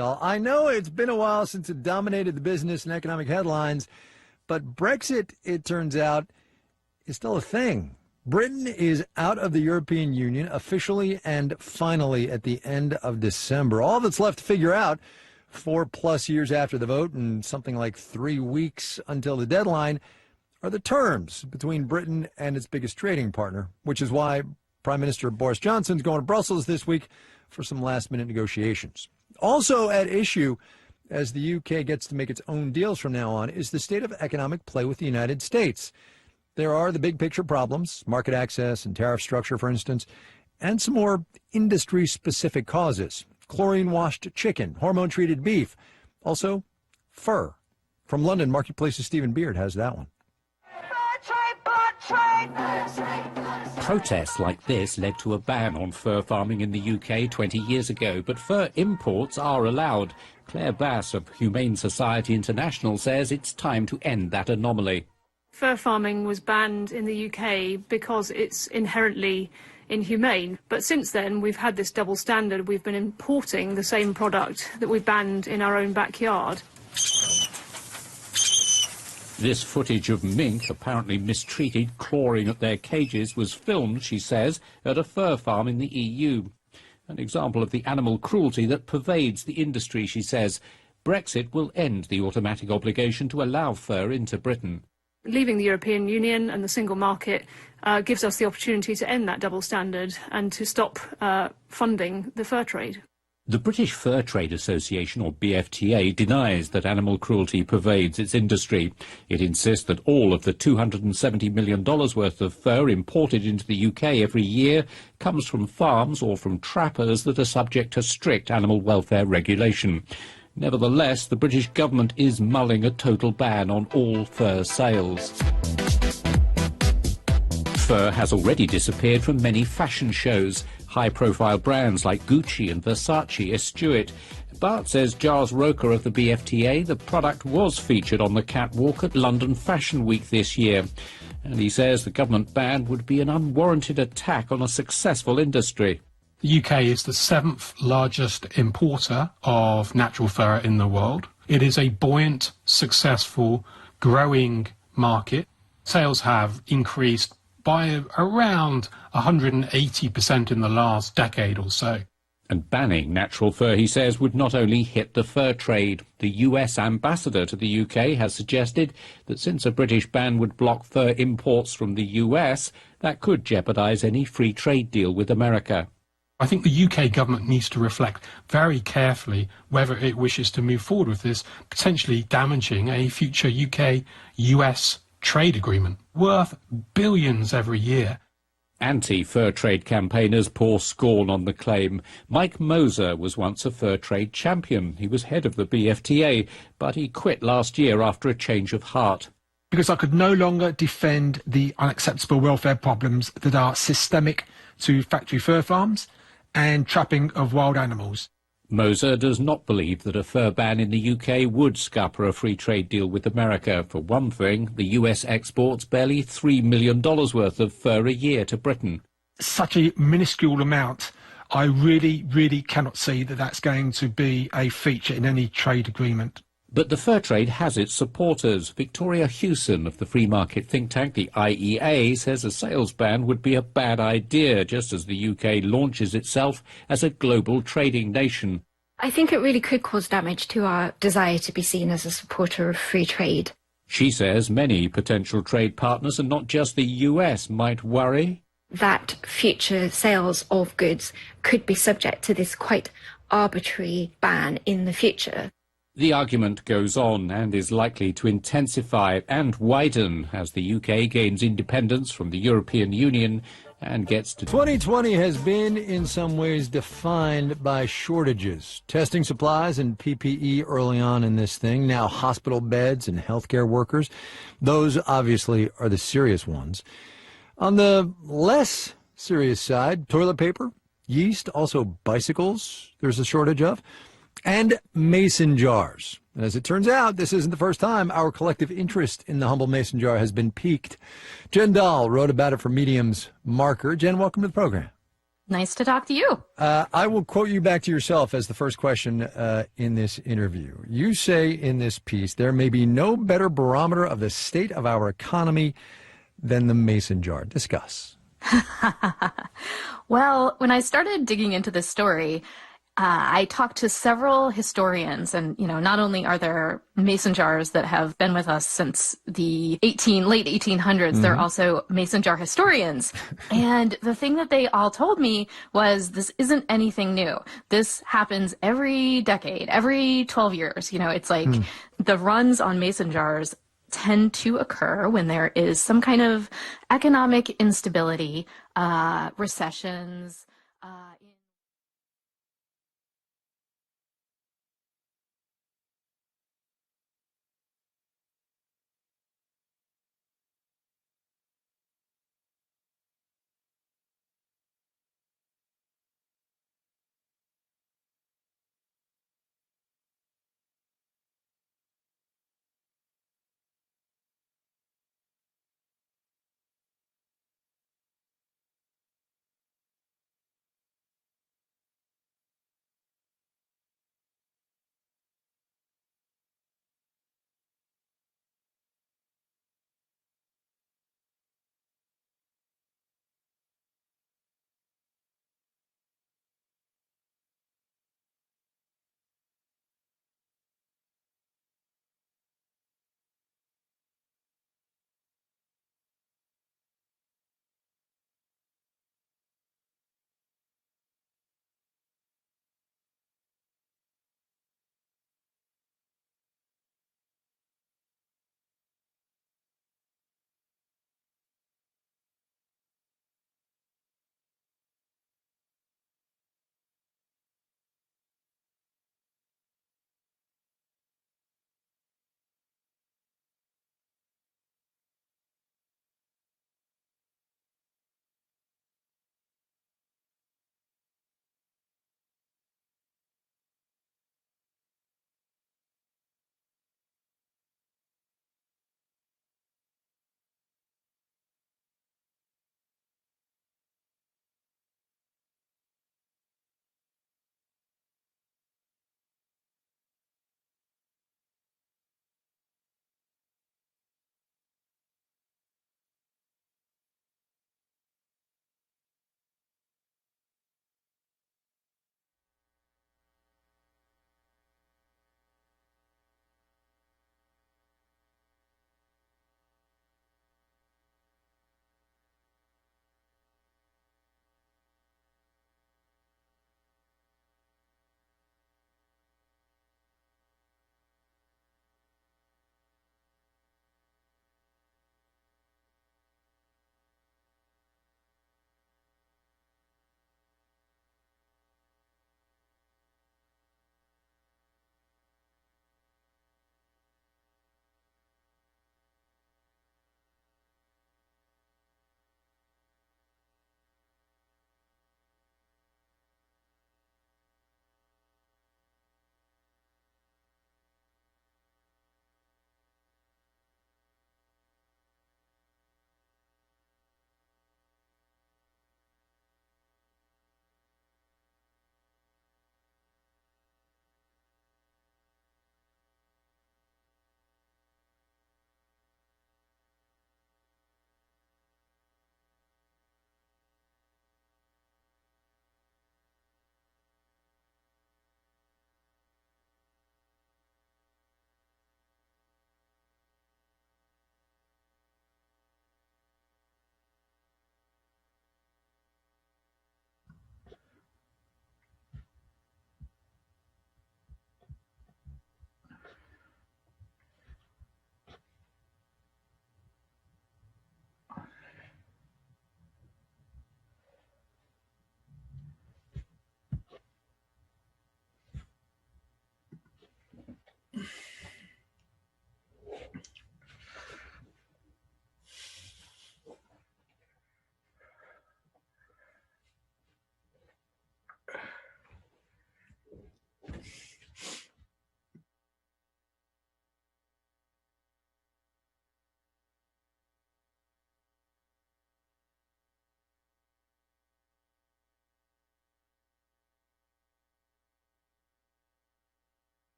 I know it's been a while since it dominated the business and economic headlines, but Brexit, it turns out, is still a thing. Britain is out of the European Union officially and finally at the end of December. All that's left to figure out 4+ years after the vote and something like 3 weeks until the deadline are the terms between Britain and its biggest trading partner, which is why Prime Minister Boris Johnson's going to Brussels this week for some last-minute negotiations. Also at issue, as the UK gets to make its own deals from now on, is the state of economic play with the United States. There are the big picture problems, market access and tariff structure, for instance, and some more industry-specific causes. Chlorine-washed chicken, hormone-treated beef, also fur. From London, Marketplace's Stephen Beard has that one. Protests like this led to a ban on fur farming in the UK 20 years ago, but fur imports are allowed. Claire Bass of Humane Society International says it's time to end that anomaly. Fur farming was banned in the UK because it's inherently inhumane. But since then, we've had this double standard. We've been importing the same product that we banned in our own backyard. This footage of mink, apparently mistreated, clawing at their cages, was filmed, she says, at a fur farm in the EU. An example of the animal cruelty that pervades the industry, she says. Brexit will end the automatic obligation to allow fur into Britain. Leaving the European Union and the single market gives us the opportunity to end that double standard and to stop funding the fur trade. The British Fur Trade Association, or BFTA, denies that animal cruelty pervades its industry. It insists that all of the $270 million worth of fur imported into the UK every year comes from farms or from trappers that are subject to strict animal welfare regulation. Nevertheless, the British government is mulling a total ban on all fur sales. Fur has already disappeared from many fashion shows. High-profile brands like Gucci and Versace eschew it. But, says Giles Roker of the BFTA, the product was featured on the catwalk at London Fashion Week this year. And he says the government ban would be an unwarranted attack on a successful industry. The UK is the 7th largest importer of natural fur in the world. It is a buoyant, successful, growing market. Sales have increased by around 180% in the last decade or so. And banning natural fur, he says, would not only hit the fur trade. The US ambassador to the UK has suggested that since a British ban would block fur imports from the US, that could jeopardise any free trade deal with America. I think the UK government needs to reflect very carefully whether it wishes to move forward with this, potentially damaging a future UK-US trade agreement worth billions every year. Anti-fur trade campaigners pour scorn on the claim. Mike Moser was once a fur trade champion. He was head of the BFTA, but he quit last year after a change of heart. Because I could no longer defend the unacceptable welfare problems that are systemic to factory fur farms and trapping of wild animals. Moser does not believe that a fur ban in the UK would scupper a free trade deal with America. For one thing, the US exports barely $3 million worth of fur a year to Britain. Such a minuscule amount. I really cannot see that that's going to be a feature in any trade agreement. But the fur trade has its supporters. Victoria Hewson of the free market think tank, the IEA, says a sales ban would be a bad idea, just as the UK launches itself as a global trading nation. I think it really could cause damage to our desire to be seen as a supporter of free trade. She says many potential trade partners, and not just the US, might worry that future sales of goods could be subject to this quite arbitrary ban in the future. The argument goes on and is likely to intensify and widen as the UK gains independence from the European Union and gets to... 2020 has been, in some ways, defined by shortages. Testing supplies and PPE early on in this thing, now hospital beds and healthcare workers. Those, obviously, are the serious ones. On the less serious side, toilet paper, yeast, also bicycles there's a shortage of, and mason jars. And as it turns out, this isn't the first time our collective interest in the humble mason jar has been piqued. Jen Dahl wrote about it for Medium's Marker. Jen, welcome to the program. Nice to talk to you. I will quote you back to yourself as the first question in this interview. You say in this piece, there may be no better barometer of the state of our economy than the mason jar. Discuss. Well, when I started digging into this story, I talked to several historians, and not only are there mason jars that have been with us since the late 1800s, there are also mason jar historians. And the thing that they all told me was this isn't anything new. This happens every decade, every 12 years. It's like the runs on mason jars tend to occur when there is some kind of economic instability, recessions.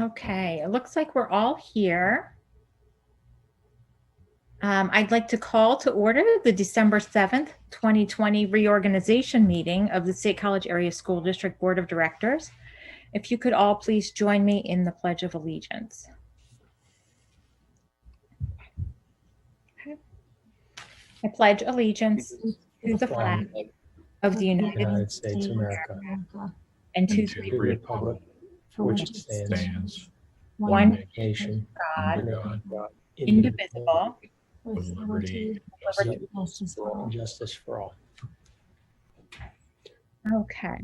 Okay, it looks like we're all here. I'd like to call to order the December 7th, 2020 reorganization meeting of the State College Area School District Board of Directors. If you could all please join me in the Pledge of Allegiance. Okay. I pledge allegiance to the flag of the United States of America and to to the republic for which it stands, one nation, God, God, indivisible, with liberty liberty and justice for all. Okay.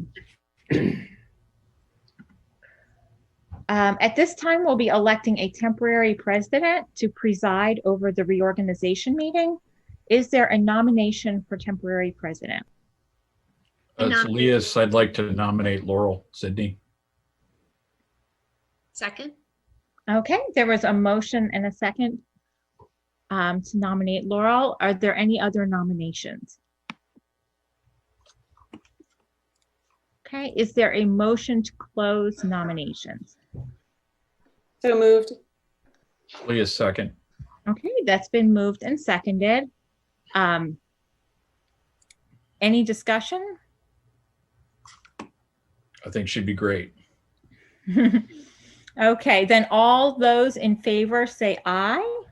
At this time, we'll be electing a temporary president to preside over the reorganization meeting. Is there a nomination for temporary president? It's Elias. I'd like to nominate Laurel Sidney. Second. Okay, there was a motion and a second to nominate Laurel. Are there any other nominations? Okay, is there a motion to close nominations? So moved. Elias, second. Okay, that's been moved and seconded. Any discussion? I think she'd be great. Okay, then all those in favor say aye,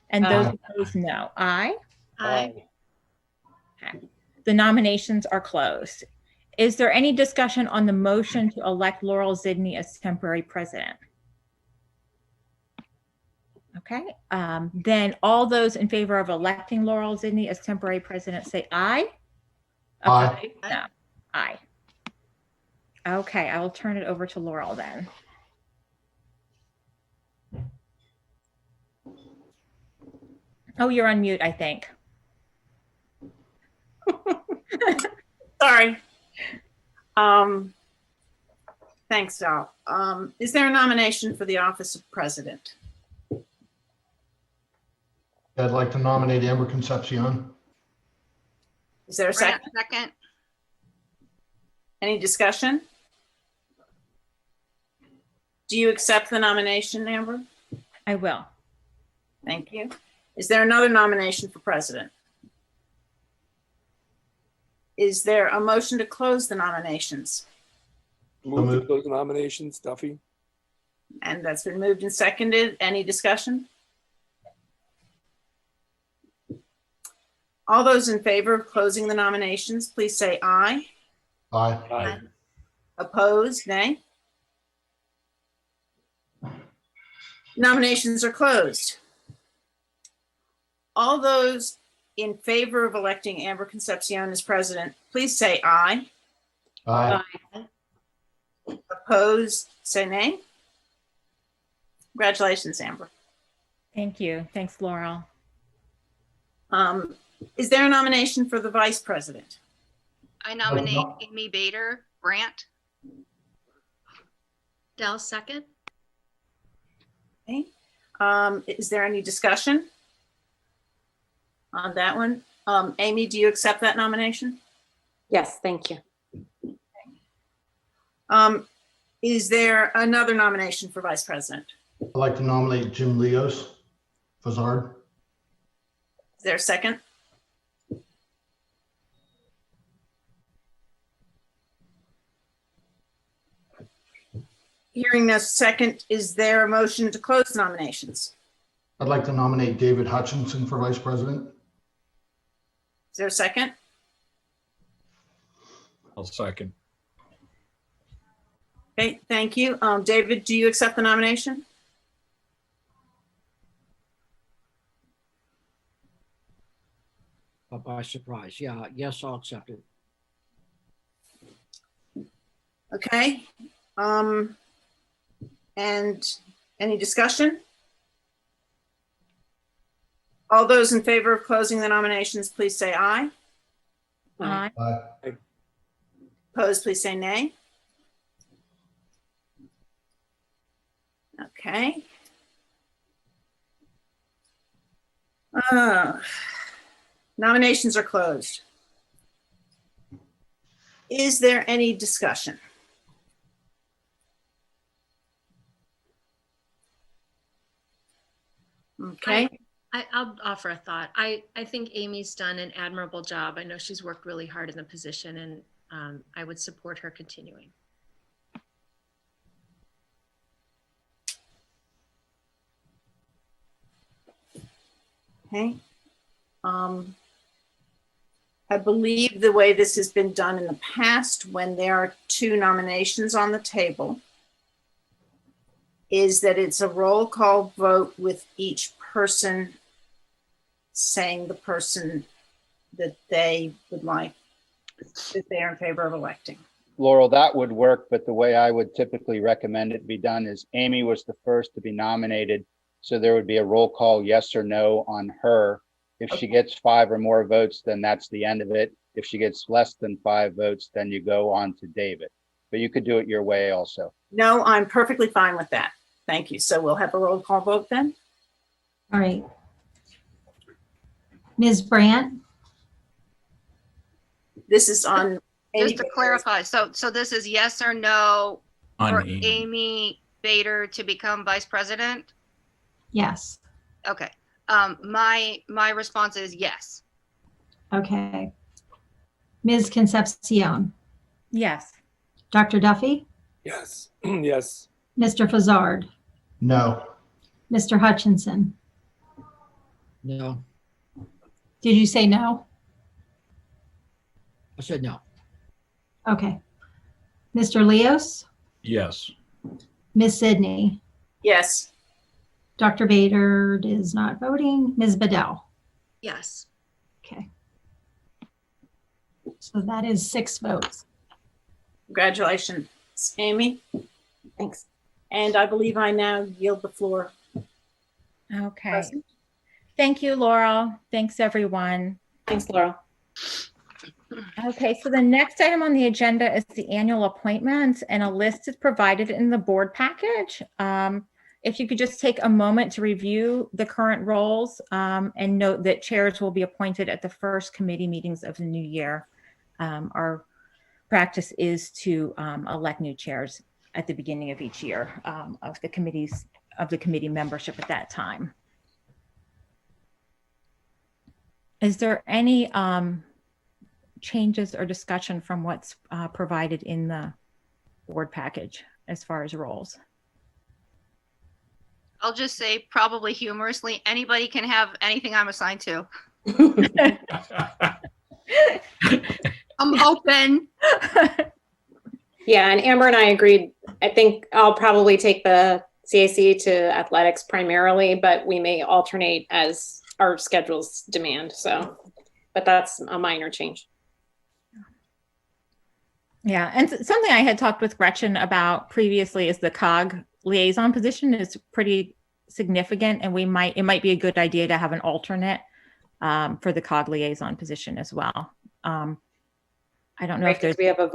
and those Aye. opposed no. Aye. Aye. Okay. The nominations are closed. Is there any discussion on the motion to elect Laurel Sidney as temporary president? Okay, then all those in favor of electing Laurel Sidney as temporary president say aye. Aye. Opposed? No. Aye. Okay, I will turn it over to Laurel then. Oh, you're on mute, I think. Sorry. Thanks, Val. Is there a nomination for the office of president? I'd like to nominate Amber Concepcion. Is there a second? Second. Any discussion? Do you accept the nomination, Amber? I will. Thank you. Is there another nomination for president? Is there a motion to close the nominations? Move to close the nominations, Duffy. And that's been moved and seconded. Any discussion? All those in favor of closing the nominations, please say aye. Aye. Aye. Opposed, nay? Nominations are closed. All those in favor of electing Amber Concepcion as president, please say aye. Aye. Opposed, say nay. Congratulations, Amber. Thank you. Thanks, Laurel. Is there a nomination for the vice president? I nominate Amy Bader Brandt. Dell, second. Okay. Is there any discussion on that one? Amy, do you accept that nomination? Yes, thank you. Is there another nomination for vice president? I'd like to nominate Jim Leos Fazard. Is there a second? Hearing no second, is there a motion to close nominations? I'd like to nominate David Hutchinson for vice president. Is there a second? I'll second. Okay, thank you. David, do you accept the nomination? By surprise. Yeah, yes, I'll accept it. Okay. And any discussion? All those in favor of closing the nominations, please say aye. Aye. Aye. Opposed, please say nay. Okay. Nominations are closed. Is there any discussion? Okay. I'll offer a thought. I think Amy's done an admirable job. I know she's worked really hard in the position, and I would support her continuing. Okay. I believe the way this has been done in the past, when there are two nominations on the table, is that it's a roll call vote with each person saying the person that they would like, that they are in favor of electing. Laurel, that would work, but the way I would typically recommend it be done is Amy was the first to be nominated. So there would be a roll call, yes or no, on her. If she gets 5 or more votes, then that's the end of it. If she gets less than 5 votes, then you go on to David. But you could do it your way also. No, I'm perfectly fine with that. Thank you. So we'll have a roll call vote then. All right. Ms. Brandt? This is on. Just to clarify, so this is yes or no for Amy. Amy Bader to become vice president? Yes. Okay. My response is yes. Okay. Ms. Concepcion? Yes. Dr. Duffy? Yes. Yes. Mr. Fazzard? No. Mr. Hutchinson? No. Did you say no? I said no. Okay. Mr. Leos? Yes. Ms. Sidney? Yes. Dr. Bader is not voting. Ms. Bedell? Yes. Okay. So that is 6 votes. Congratulations, Amy. Thanks. And I believe I now yield the floor. Okay. Thank you, Laurel. Thanks, everyone. Thanks, Laurel. Okay, so the next item on the agenda is the annual appointments, and a list is provided in the board package. If you could just take a moment to review the current roles and note that chairs will be appointed at the first committee meetings of the new year. Our practice is to elect new chairs at the beginning of each year of the committee membership at that time. Is there any changes or discussion from what's provided in the board package as far as roles? I'll just say, probably humorously, anybody can have anything I'm assigned to. I'm open. Yeah, and Amber and I agreed. I think I'll probably take the CAC to athletics primarily, but we may alternate as our schedules demand. So, but that's a minor change. Yeah, and something I had talked with Gretchen about previously is the COG liaison position is pretty significant, and it might be a good idea to have an alternate for the COG liaison position as well. I don't know if there's we have a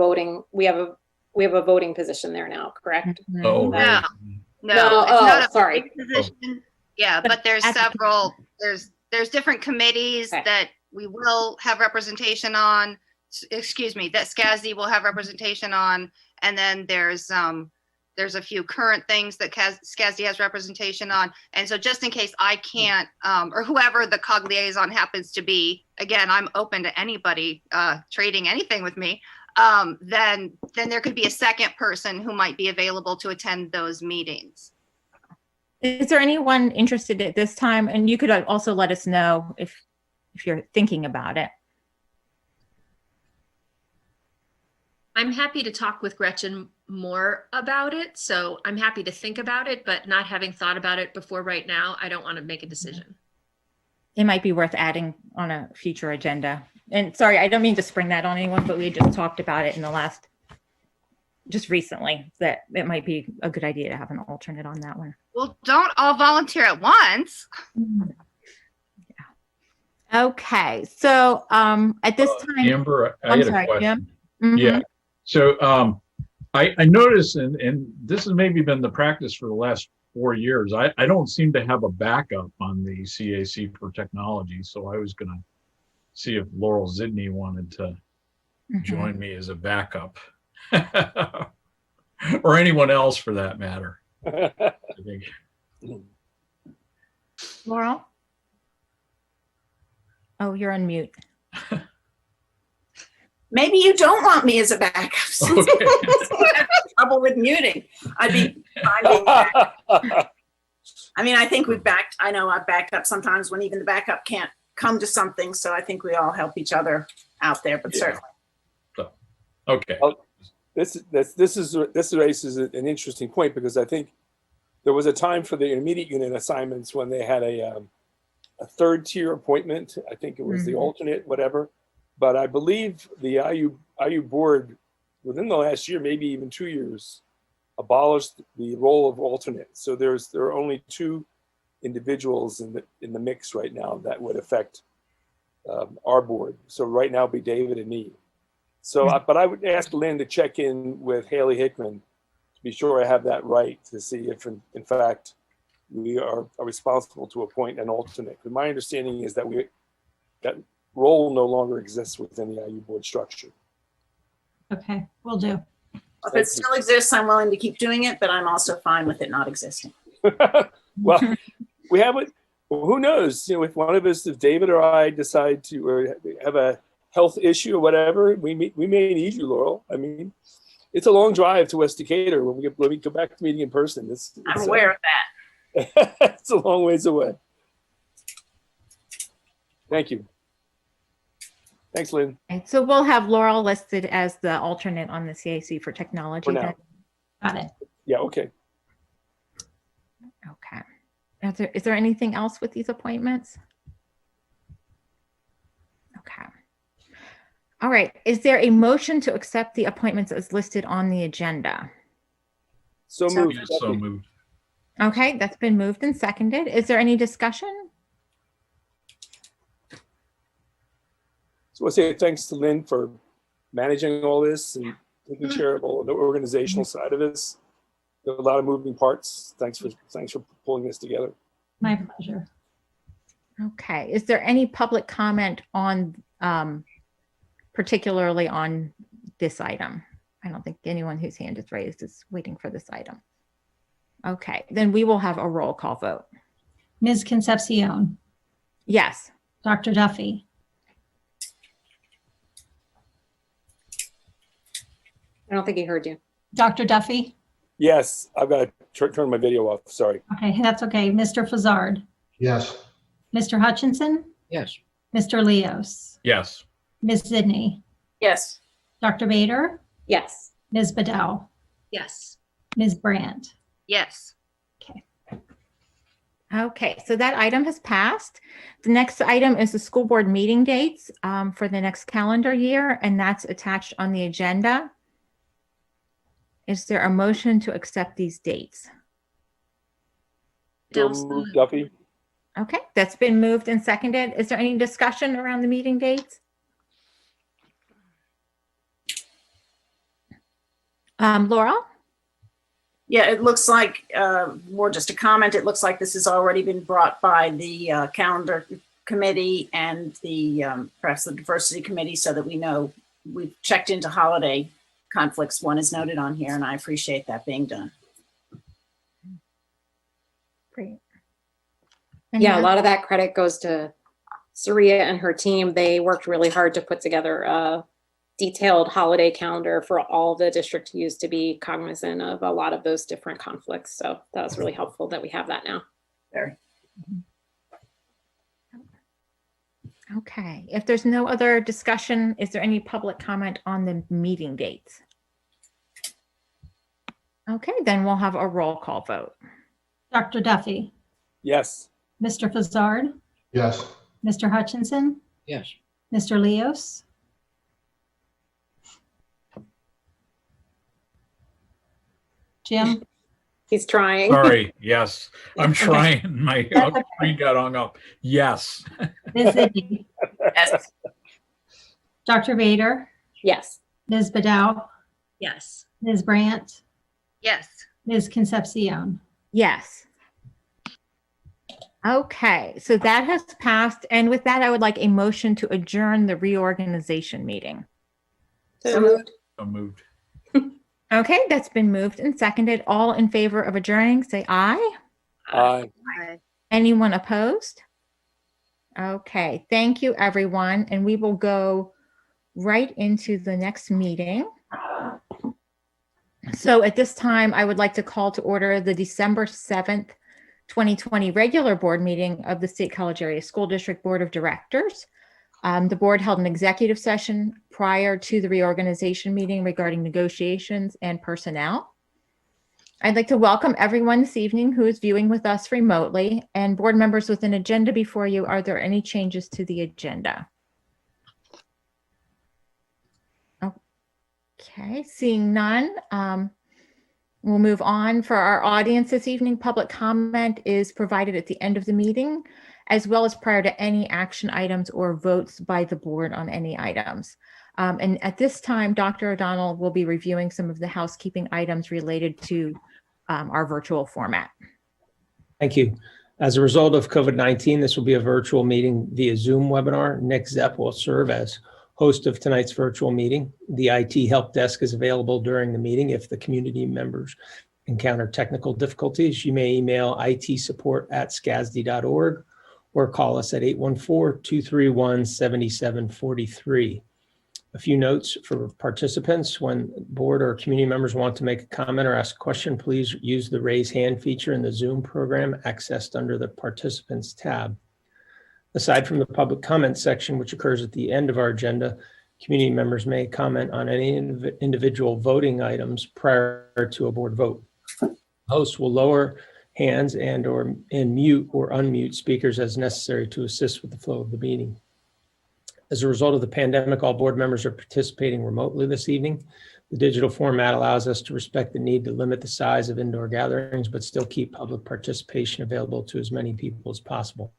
voting position there now, correct? Oh, No, No, it's oh, not a sorry. voting position. Yeah, but there's several. There's different committees that we will have representation on. Excuse me, that SCASD will have representation on, and then there's a few current things that SCASD has representation on. And so just in case I can't, or whoever the COG liaison happens to be, again, I'm open to anybody trading anything with me, then there could be a second person who might be available to attend those meetings. Is there anyone interested at this time? And you could also let us know if you're thinking about it. I'm happy to talk with Gretchen more about it. So I'm happy to think about it, but not having thought about it before right now, I don't want to make a decision. It might be worth adding on a future agenda. And sorry, I don't mean to spring that on anyone, but we just talked about it in just recently, that it might be a good idea to have an alternate on that one. Well, don't all volunteer at once. Yeah. Okay, so at this time, Amber, I I'm had sorry, a question. Jim? Mm-hmm. Yeah. So I noticed, and this has maybe been the practice for the last 4 years, I don't seem to have a backup on the CAC for technology. So I was going to see if Laurel Zidney wanted to join me as a backup. Or anyone else for that matter. I think. Laurel? Oh, you're on mute. Maybe you don't want me as a backup. Since I have trouble with muting. I'd be fine being back. I mean, I think I know I've backed up sometimes when even the backup can't come to something. So I think we all help each other out there, but certainly. So, okay. Well, this raises an interesting point, because I think there was a time for the intermediate unit assignments when they had a third tier appointment. I think it was the alternate, whatever. But I believe the IU board, within the last year, maybe even 2 years, abolished the role of alternate. So there are only 2 individuals in the mix right now that would affect our board. So right now it'd be David and me. So, but I would ask Lynn to check in with Haley Hickman to be sure I have that right, to see if in fact we are responsible to appoint an alternate. Because my understanding is that that role no longer exists within the IU board structure. Okay, will do. If it still exists, I'm willing to keep doing it, but I'm also fine with it not existing. Well, we have it. Well, who knows? If one of us, if David or I decide to, or have a health issue or whatever, we may need you, Laurel. I mean, it's a long drive to West Decatur when we go back to meeting in person. I'm aware of that. It's a long ways away. Thank you. Thanks, Lynn. Okay, so we'll have Laurel listed as the alternate on the CAC for technology. For now. Got it. Yeah, okay. Okay. Is there anything else with these appointments? Okay. All right. Is there a motion to accept the appointments as listed on the agenda? So moved. So moved. Okay, that's been moved and seconded. Is there any discussion? So I'll say thanks to Lynn for managing all this and taking care of all the organizational side of this. There are a lot of moving parts. Thanks for pulling this together. My pleasure. Okay. Is there any public comment on, particularly on this item? I don't think anyone whose hand is raised is waiting for this item. Okay, then we will have a roll call vote. Ms. Concepcion. Yes. Dr. Duffy. I don't think he heard you. Dr. Duffy. Yes, I've got to turn my video off. Sorry. Okay, that's okay. Mr. Fazzard. Yes. Mr. Hutchinson. Yes. Mr. Leos. Yes. Ms. Sidney. Yes. Dr. Bader. Yes. Ms. Bedell. Yes. Ms. Brandt. Yes. Okay, so that item has passed. The next item is the school board meeting dates for the next calendar year, and that's attached on the agenda. Is there a motion to accept these dates? So moved, Duffy. Okay, that's been moved and seconded. Is there any discussion around the meeting dates? Laurel? Yeah, it looks like, more just a comment, it looks like this has already been brought by the calendar committee and the perhaps the diversity committee, so that we know we've checked into holiday conflicts. One is noted on here, and I appreciate that being done. Great. Yeah, a lot of that credit goes to Saria and her team. They worked really hard to put together a detailed holiday calendar for all the district to use to be cognizant of a lot of those different conflicts. So that was really helpful that we have that now. Very. Okay, if there's no other discussion, is there any public comment on the meeting dates? Okay, then we'll have a roll call vote. Dr. Duffy. Yes. Mr. Fazzard. Yes. Mr. Hutchinson. Yes. Mr. Leos. Jim. He's trying. Sorry. Yes. I'm trying. My screen got hung up. Yes. Ms. Sidney. Yes. Dr. Bader. Yes. Ms. Bedell. Yes. Ms. Brandt. Yes. Ms. Concepcion. Yes. Okay, so that has passed. And with that, I would like a motion to adjourn the reorganization meeting. So moved. So moved. Okay, that's been moved and seconded. All in favor of adjourning, say aye. Aye. Anyone opposed? Okay, thank you, everyone. And we will go right into the next meeting. So at this time, I would like to call to order the December 7th, 2020 regular board meeting of the State College Area School District Board of Directors. The board held an executive session prior to the reorganization meeting regarding negotiations and personnel. I'd like to welcome everyone this evening who is viewing with us remotely, and board members with an agenda before you. Are there any changes to the agenda? Okay, seeing none, we'll move on. For our audience this evening, public comment is provided at the end of the meeting, as well as prior to any action items or votes by the board on any items. And at this time, Dr. O'Donnell will be reviewing some of the housekeeping items related to our virtual format. Thank you. As a result of COVID-19, this will be a virtual meeting via Zoom webinar. Nick Zepp will serve as host of tonight's virtual meeting. The IT help desk is available during the meeting. If the community members encounter technical difficulties, you may email itsupport@scasd.org or call us at 814-231-7743. A few notes for participants: when board or community members want to make a comment or ask a question, please use the raise hand feature in the Zoom program accessed under the participants tab. Aside from the public comment section, which occurs at the end of our agenda, community members may comment on any individual voting items prior to a board vote. Hosts will lower hands and mute or unmute speakers as necessary to assist with the flow of the meeting. As a result of the pandemic, all board members are participating remotely this evening. The digital format allows us to respect the need to limit the size of indoor gatherings, but still keep public participation available to as many people as possible.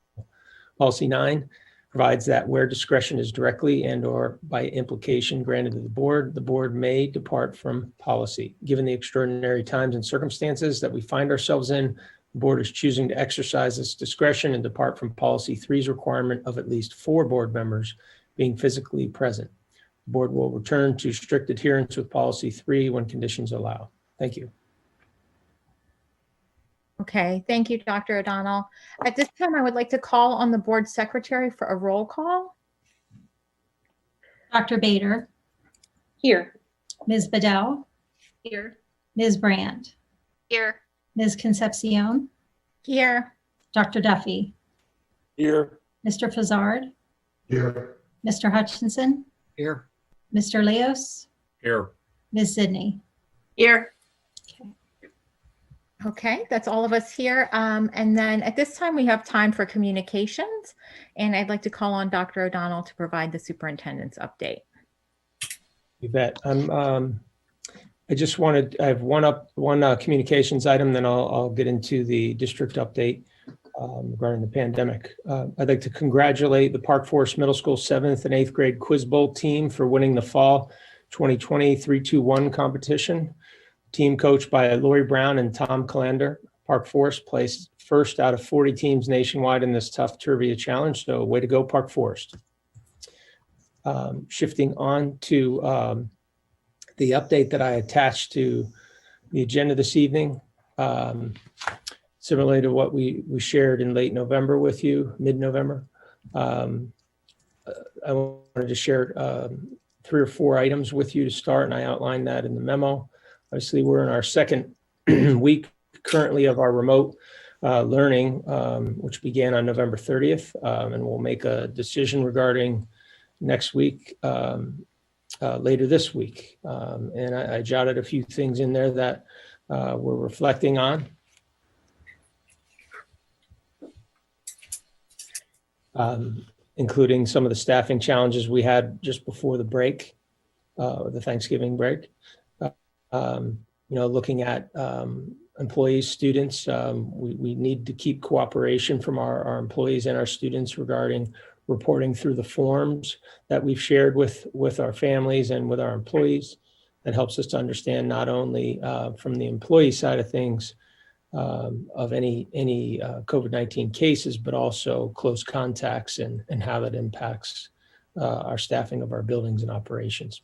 Policy 9 provides that where discretion is directly and/or by implication granted to the board may depart from policy. Given the extraordinary times and circumstances that we find ourselves in, the board is choosing to exercise its discretion and depart from Policy 3's requirement of at least 4 board members being physically present. The board will return to strict adherence with Policy 3 when conditions allow. Thank you. Okay, thank you, Dr. O'Donnell. At this time, I would like to call on the board secretary for a roll call. Dr. Bader. Here. Ms. Bedell. Here. Ms. Brandt. Here. Ms. Concepcion. Here. Dr. Duffy. Here. Mr. Fazzard. Here. Mr. Hutchinson. Here. Mr. Leos. Here. Ms. Sidney. Here. Okay, that's all of us here. And then at this time, we have time for communications. And I'd like to call on Dr. O'Donnell to provide the superintendent's update. You bet. I have one communications item, then I'll get into the district update regarding the pandemic. I'd like to congratulate the Park Forest Middle School 7th and 8th grade Quiz Bowl team for winning the fall 2020 3-2-1 competition. Team coached by Lori Brown and Tom Calander. Park Forest placed first out of 40 teams nationwide in this tough trivia challenge. So way to go, Park Forest. Shifting on to the update that I attached to the agenda this evening. Similarly to what we shared in late November with you, mid-November. I wanted to share 3 or 4 items with you to start, and I outlined that in the memo. Obviously, we're in our second week currently of our remote learning, which began on November 30th, and we'll make a decision regarding next week, later this week. And I jotted a few things in there that we're reflecting on. Including some of the staffing challenges we had just before the break, the Thanksgiving break. Looking at employees, students, we need to keep cooperation from our employees and our students regarding reporting through the forms that we've shared with our families and with our employees. That helps us to understand not only from the employee side of things of any COVID-19 cases, but also close contacts and how that impacts our staffing of our buildings and operations.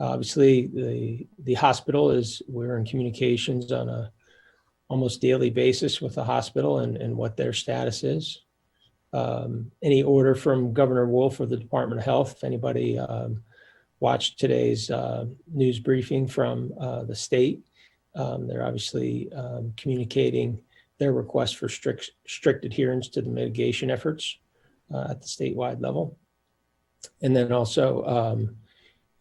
Obviously, the hospital we're in communications on almost daily basis with the hospital and what their status is. Any order from Governor Wolf or the Department of Health, if anybody watched today's news briefing from the state, they're obviously communicating their request for strict adherence to the mitigation efforts at the statewide level. And then also,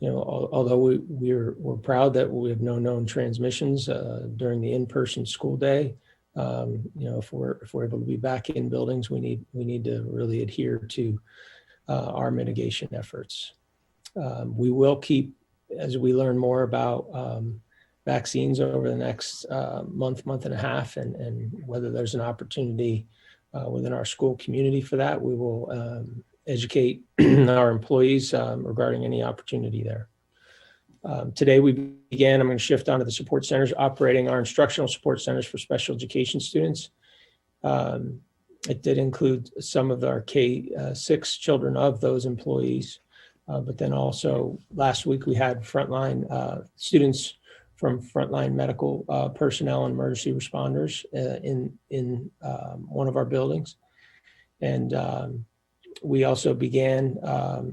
although we're proud that we have no known transmissions during the in-person school day, if we're able to be back in buildings, we need to really adhere to our mitigation efforts. We will keep, as we learn more about vaccines over the next month and a half, and whether there's an opportunity within our school community for that, we will educate our employees regarding any opportunity there. Today we began, I'm going to shift onto the support centers, operating our instructional support centers for special education students. It did include some of our K-6 children of those employees, but then also last week we had frontline students from frontline medical personnel and emergency responders in one of our buildings. And we also began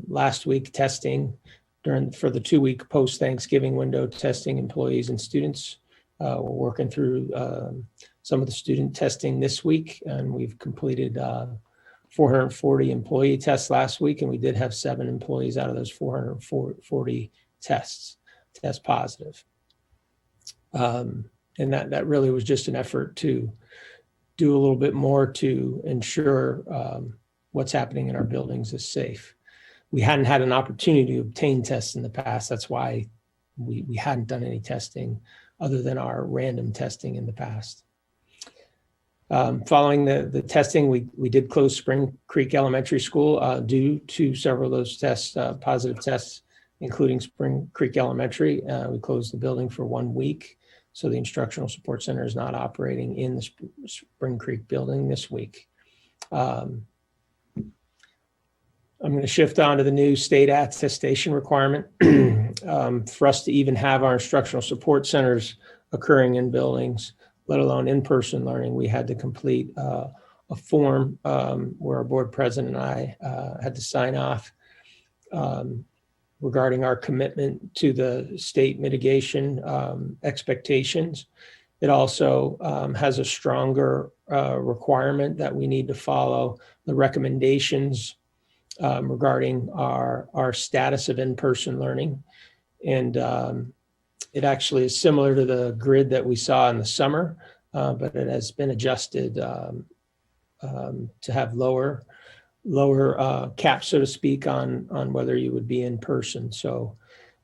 last week testing for the 2-week post-Thanksgiving window, testing employees and students. We're working through some of the student testing this week, and we've completed 440 employee tests last week, and we did have 7 employees out of those 440 tests test positive. And that really was just an effort to do a little bit more to ensure what's happening in our buildings is safe. We hadn't had an opportunity to obtain tests in the past. That's why we hadn't done any testing other than our random testing in the past. Following the testing, we did close Spring Creek Elementary School due to several of those tests, positive tests, including Spring Creek Elementary. We closed the building for 1 week. So the instructional support center is not operating in the Spring Creek building this week. I'm going to shift on to the new state attestation requirement. For us to even have our instructional support centers occurring in buildings, let alone in-person learning, we had to complete a form where our board president and I had to sign off regarding our commitment to the state mitigation expectations. It also has a stronger requirement that we need to follow the recommendations regarding our status of in-person learning. And it actually is similar to the grid that we saw in the summer, but it has been adjusted to have lower caps, so to speak, on whether you would be in person. So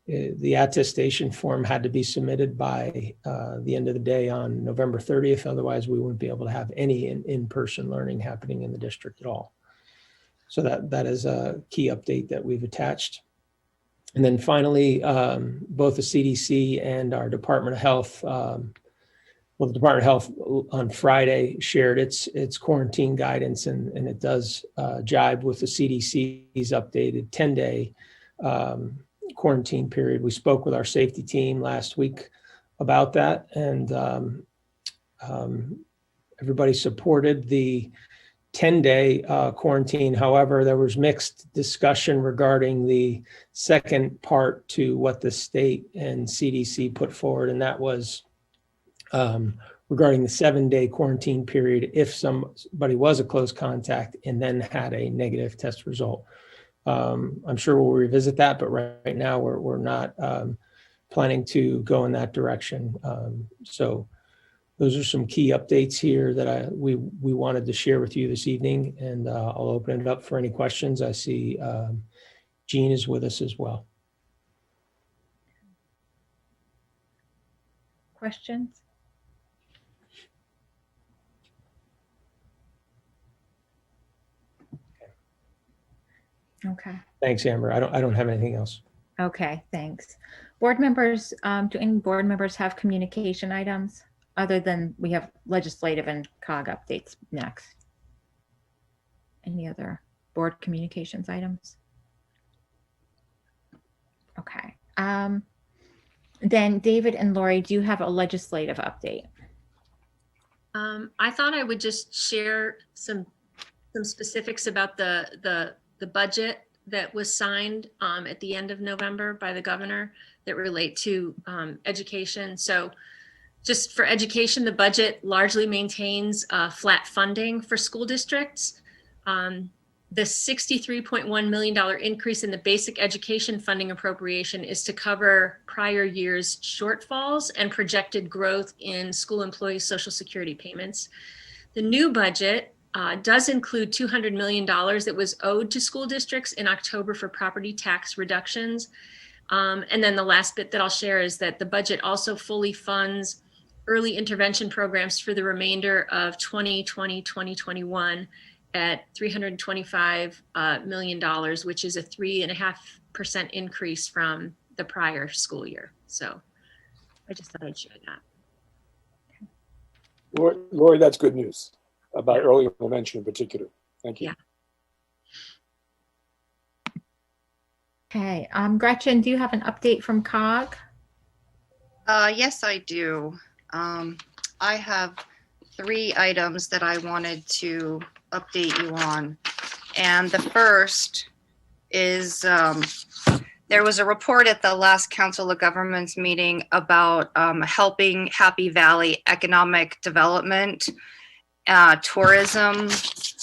the attestation form had to be submitted by the end of the day on November 30th. Otherwise, we wouldn't be able to have any in-person learning happening in the district at all. So that is a key update that we've attached. And then finally, both the CDC and our Department of Health, the Department of Health on Friday shared its quarantine guidance, and it does jibe with the CDC's updated 10-day quarantine period. We spoke with our safety team last week about that, and everybody supported the 10-day quarantine. However, there was mixed discussion regarding the second part to what the state and CDC put forward, and that was regarding the 7-day quarantine period if somebody was a close contact and then had a negative test result. I'm sure we'll revisit that, but right now we're not planning to go in that direction. So those are some key updates here that we wanted to share with you this evening, and I'll open it up for any questions. I see Jean is with us as well. Questions? Okay. Thanks, Amber. I don't have anything else. Okay, thanks. Board members, do any board members have communication items other than we have legislative and COG updates next? Any other board communications items? Okay. Then David and Lori, do you have a legislative update? I thought I would just share some specifics about the budget that was signed at the end of November by the governor that relate to education. So just for education, the budget largely maintains flat funding for school districts. The $63.1 million increase in the basic education funding appropriation is to cover prior year's shortfalls and projected growth in school employee Social Security payments. The new budget does include $200 million that was owed to school districts in October for property tax reductions. And then the last bit that I'll share is that the budget also fully funds early intervention programs for the remainder of 2020-2021 at $325 million, which is a 3.5% increase from the prior school year. So I just thought I'd share that. Lori, that's good news about early intervention in particular. Thank you. Yeah. Okay, Gretchen, do you have an update from COG? Yes, I do. I have 3 items that I wanted to update you on. And the first is there was a report at the last Council of Governments meeting about helping Happy Valley economic development, tourism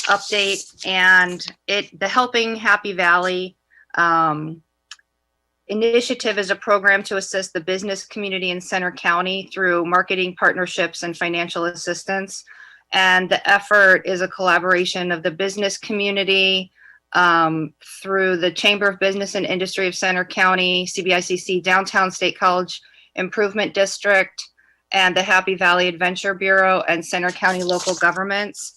update, and the Helping Happy Valley initiative is a program to assist the business community in Center County through marketing partnerships and financial assistance. And the effort is a collaboration of the business community through the Chamber of Business and Industry of Center County, CBICC Downtown State College Improvement District, and the Happy Valley Adventure Bureau and Center County local governments.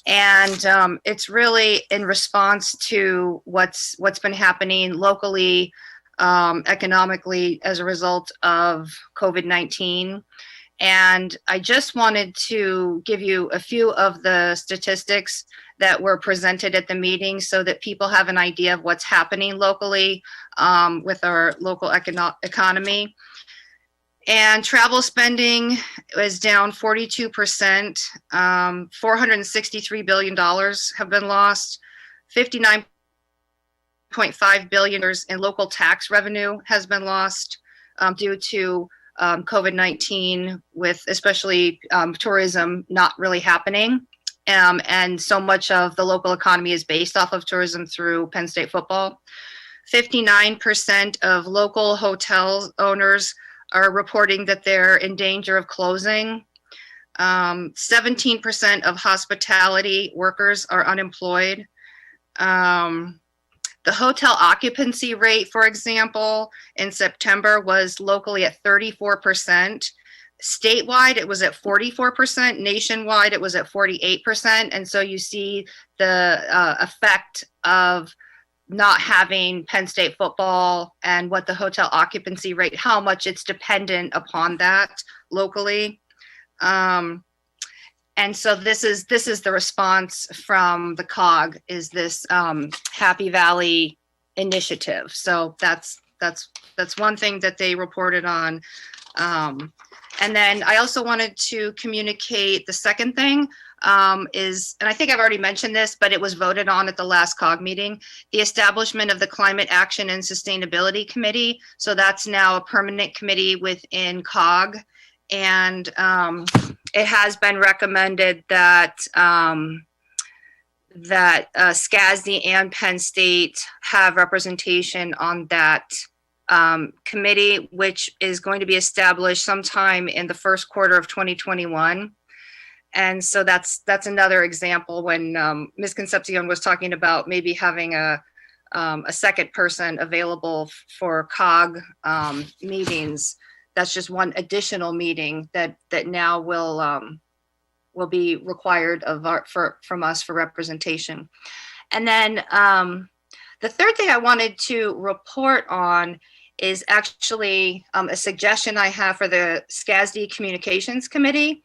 And it's really in response to what's been happening locally, economically as a result of COVID-19. And I just wanted to give you a few of the statistics that were presented at the meeting so that people have an idea of what's happening locally with our local economy. And travel spending is down 42%. $463 billion have been lost. $59.5 billion in local tax revenue has been lost due to COVID-19, with especially tourism not really happening. And so much of the local economy is based off of tourism through Penn State football. 59% of local hotel owners are reporting that they're in danger of closing. 17% of hospitality workers are unemployed. The hotel occupancy rate, for example, in September was locally at 34%. Statewide, it was at 44%. Nationwide, it was at 48%. And so you see the effect of not having Penn State football and what the hotel occupancy rate, how much it's dependent upon that locally. And so this is the response from the COG, is this Happy Valley initiative. So that's one thing that they reported on. And then I also wanted to communicate the second thing is, and I think I've already mentioned this, but it was voted on at the last COG meeting, the establishment of the Climate Action and Sustainability Committee. So that's now a permanent committee within COG. And it has been recommended that SCASD and Penn State have representation on that committee, which is going to be established sometime in the first quarter of 2021. And so that's another example when Ms. Concepcion was talking about maybe having a second person available for COG meetings. That's just one additional meeting that now will be required from us for representation. And then the third thing I wanted to report on is actually a suggestion I have for the SCASD Communications Committee.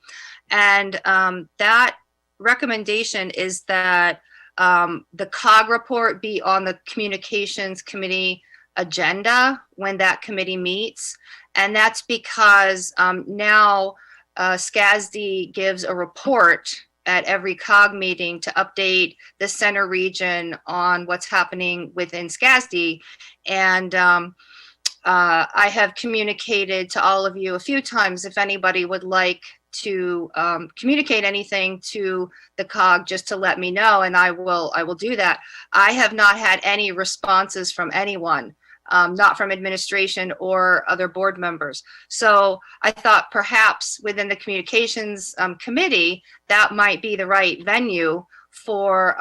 And that recommendation is that the COG report be on the Communications Committee agenda when that committee meets. And that's because now SCASD gives a report at every COG meeting to update the center region on what's happening within SCASD. And I have communicated to all of you a few times if anybody would like to communicate anything to the COG, just to let me know, and I will do that. I have not had any responses from anyone, not from administration or other board members. So I thought perhaps within the communications committee, that might be the right venue for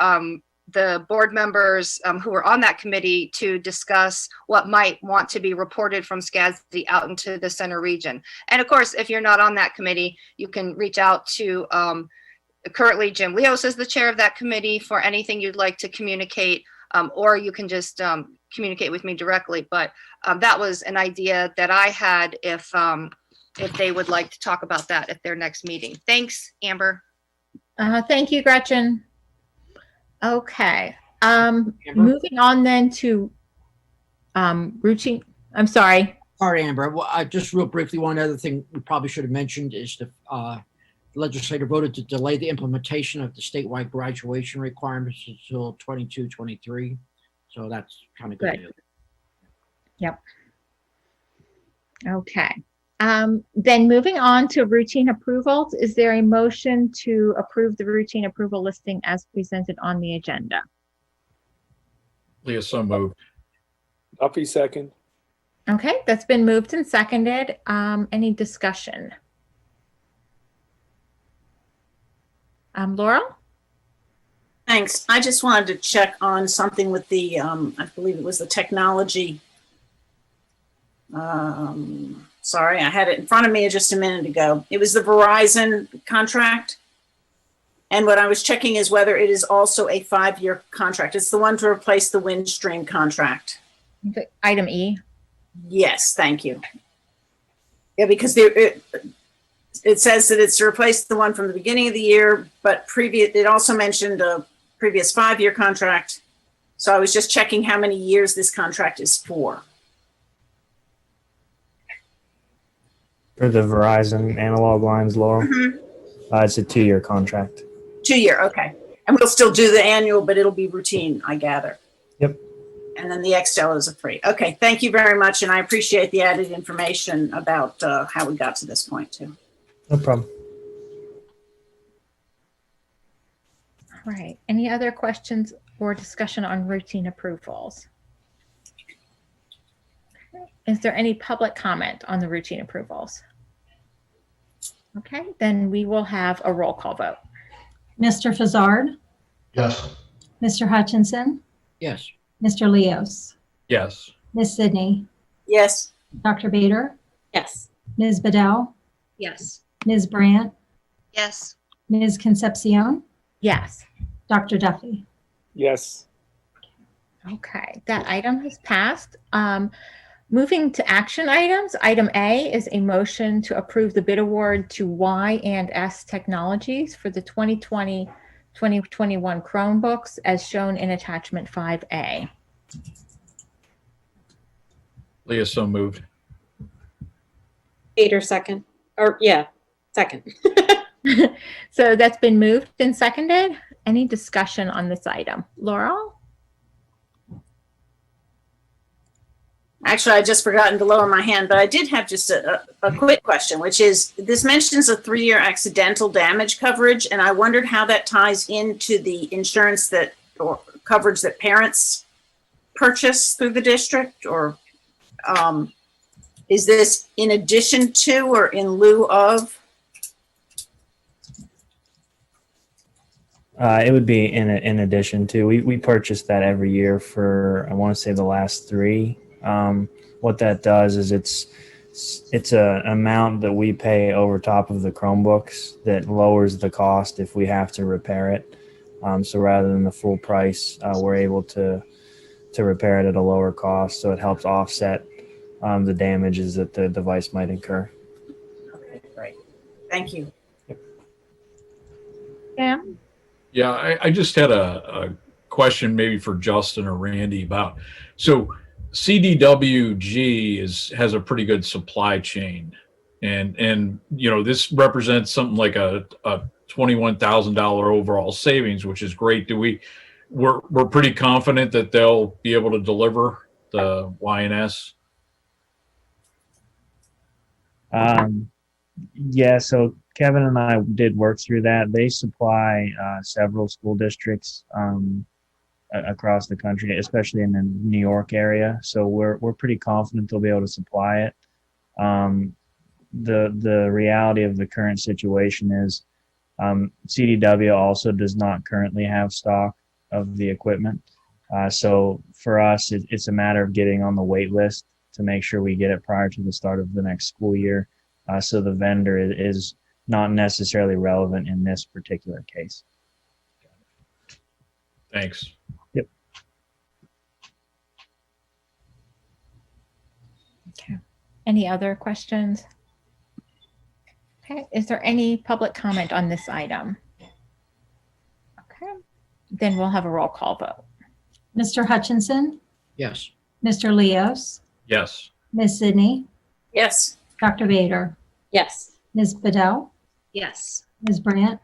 the board members who are on that committee to discuss what might want to be reported from SCASD out into the center region. And of course, if you're not on that committee, you can reach out to currently Jim Leos is the chair of that committee for anything you'd like to communicate, or you can just communicate with me directly. But that was an idea that I had if they would like to talk about that at their next meeting. Thanks, Amber. Thank you, Gretchen. Okay. Moving on then to routine. I'm sorry. Sorry, Amber. Well, I just real briefly, one other thing we probably should have mentioned is the legislature voted to delay the implementation of the statewide graduation requirements until 22-23. So that's kind of good. Yep. Okay. Then moving on to routine approvals, is there a motion to approve the routine approval listing as presented on the agenda? Leah, so moved. Duffy, second. Okay, that's been moved and seconded. Any discussion? Laurel? Thanks. I just wanted to check on something with the, I believe it was the technology. Sorry, I had it in front of me just a minute ago. It was the Verizon contract. And what I was checking is whether it is also a 5-year contract. It's the one to replace the Windstream contract. Item E. Yes, thank you. Yeah, because it says that it's to replace the one from the beginning of the year, but it also mentioned a previous 5-year contract. So I was just checking how many years this contract is for. For the Verizon analog lines, Laurel, it's a 2-year contract. 2-year, okay. And we'll still do the annual, but it'll be routine, I gather. Yep. And then the Xtel is a free. Okay, thank you very much. And I appreciate the added information about how we got to this point too. No problem. All right. Any other questions or discussion on routine approvals? Is there any public comment on the routine approvals? Okay, then we will have a roll call vote. Mr. Fazzard? Yes. Mr. Hutchinson? Yes. Mr. Leos? Yes. Ms. Sidney? Yes. Dr. Bader? Yes. Ms. Bedell? Yes. Ms. Brandt? Yes. Ms. Concepcion? Yes. Dr. Duffy? Yes. Okay, that item has passed. Moving to action items, item A is a motion to approve the bid award to Y&S Technologies for the 2020-2021 Chromebooks as shown in attachment 5A. Leah, so moved. Bader, second. Or yeah, second. So that's been moved and seconded. Any discussion on this item? Laurel? Actually, I just forgotten to lower my hand, but I did have just a quick question, which is this mentions a 3-year accidental damage coverage, and I wondered how that ties into the insurance that or coverage that parents purchase through the district, or is this in addition to or in lieu of? It would be in addition to. We purchase that every year for, I want to say, the last 3. What that does is it's an amount that we pay over top of the Chromebooks that lowers the cost if we have to repair it. So rather than the full price, we're able to repair it at a lower cost. So it helps offset the damages that the device might incur. Okay, great. Thank you. Yeah. Yeah, I just had a question maybe for Justin or Randy about, so CDWG has a pretty good supply chain. And this represents something like a $21,000 overall savings, which is great. We're pretty confident that they'll be able to deliver the YNS. Yeah, so Kevin and I did work through that. They supply several school districts across the country, especially in the New York area. So we're pretty confident they'll be able to supply it. The reality of the current situation is CDW also does not currently have stock of the equipment. So for us, it's a matter of getting on the wait list to make sure we get it prior to the start of the next school year. So the vendor is not necessarily relevant in this particular case. Thanks. Yep. Okay. Any other questions? Okay. Is there any public comment on this item? Okay. Then we'll have a roll call vote. Mr. Hutchinson, Yes. Mr. Leos, Yes. Ms. Sidney, Yes. Dr. Bader, Yes. Ms. Bedell, Yes. Ms. Brandt,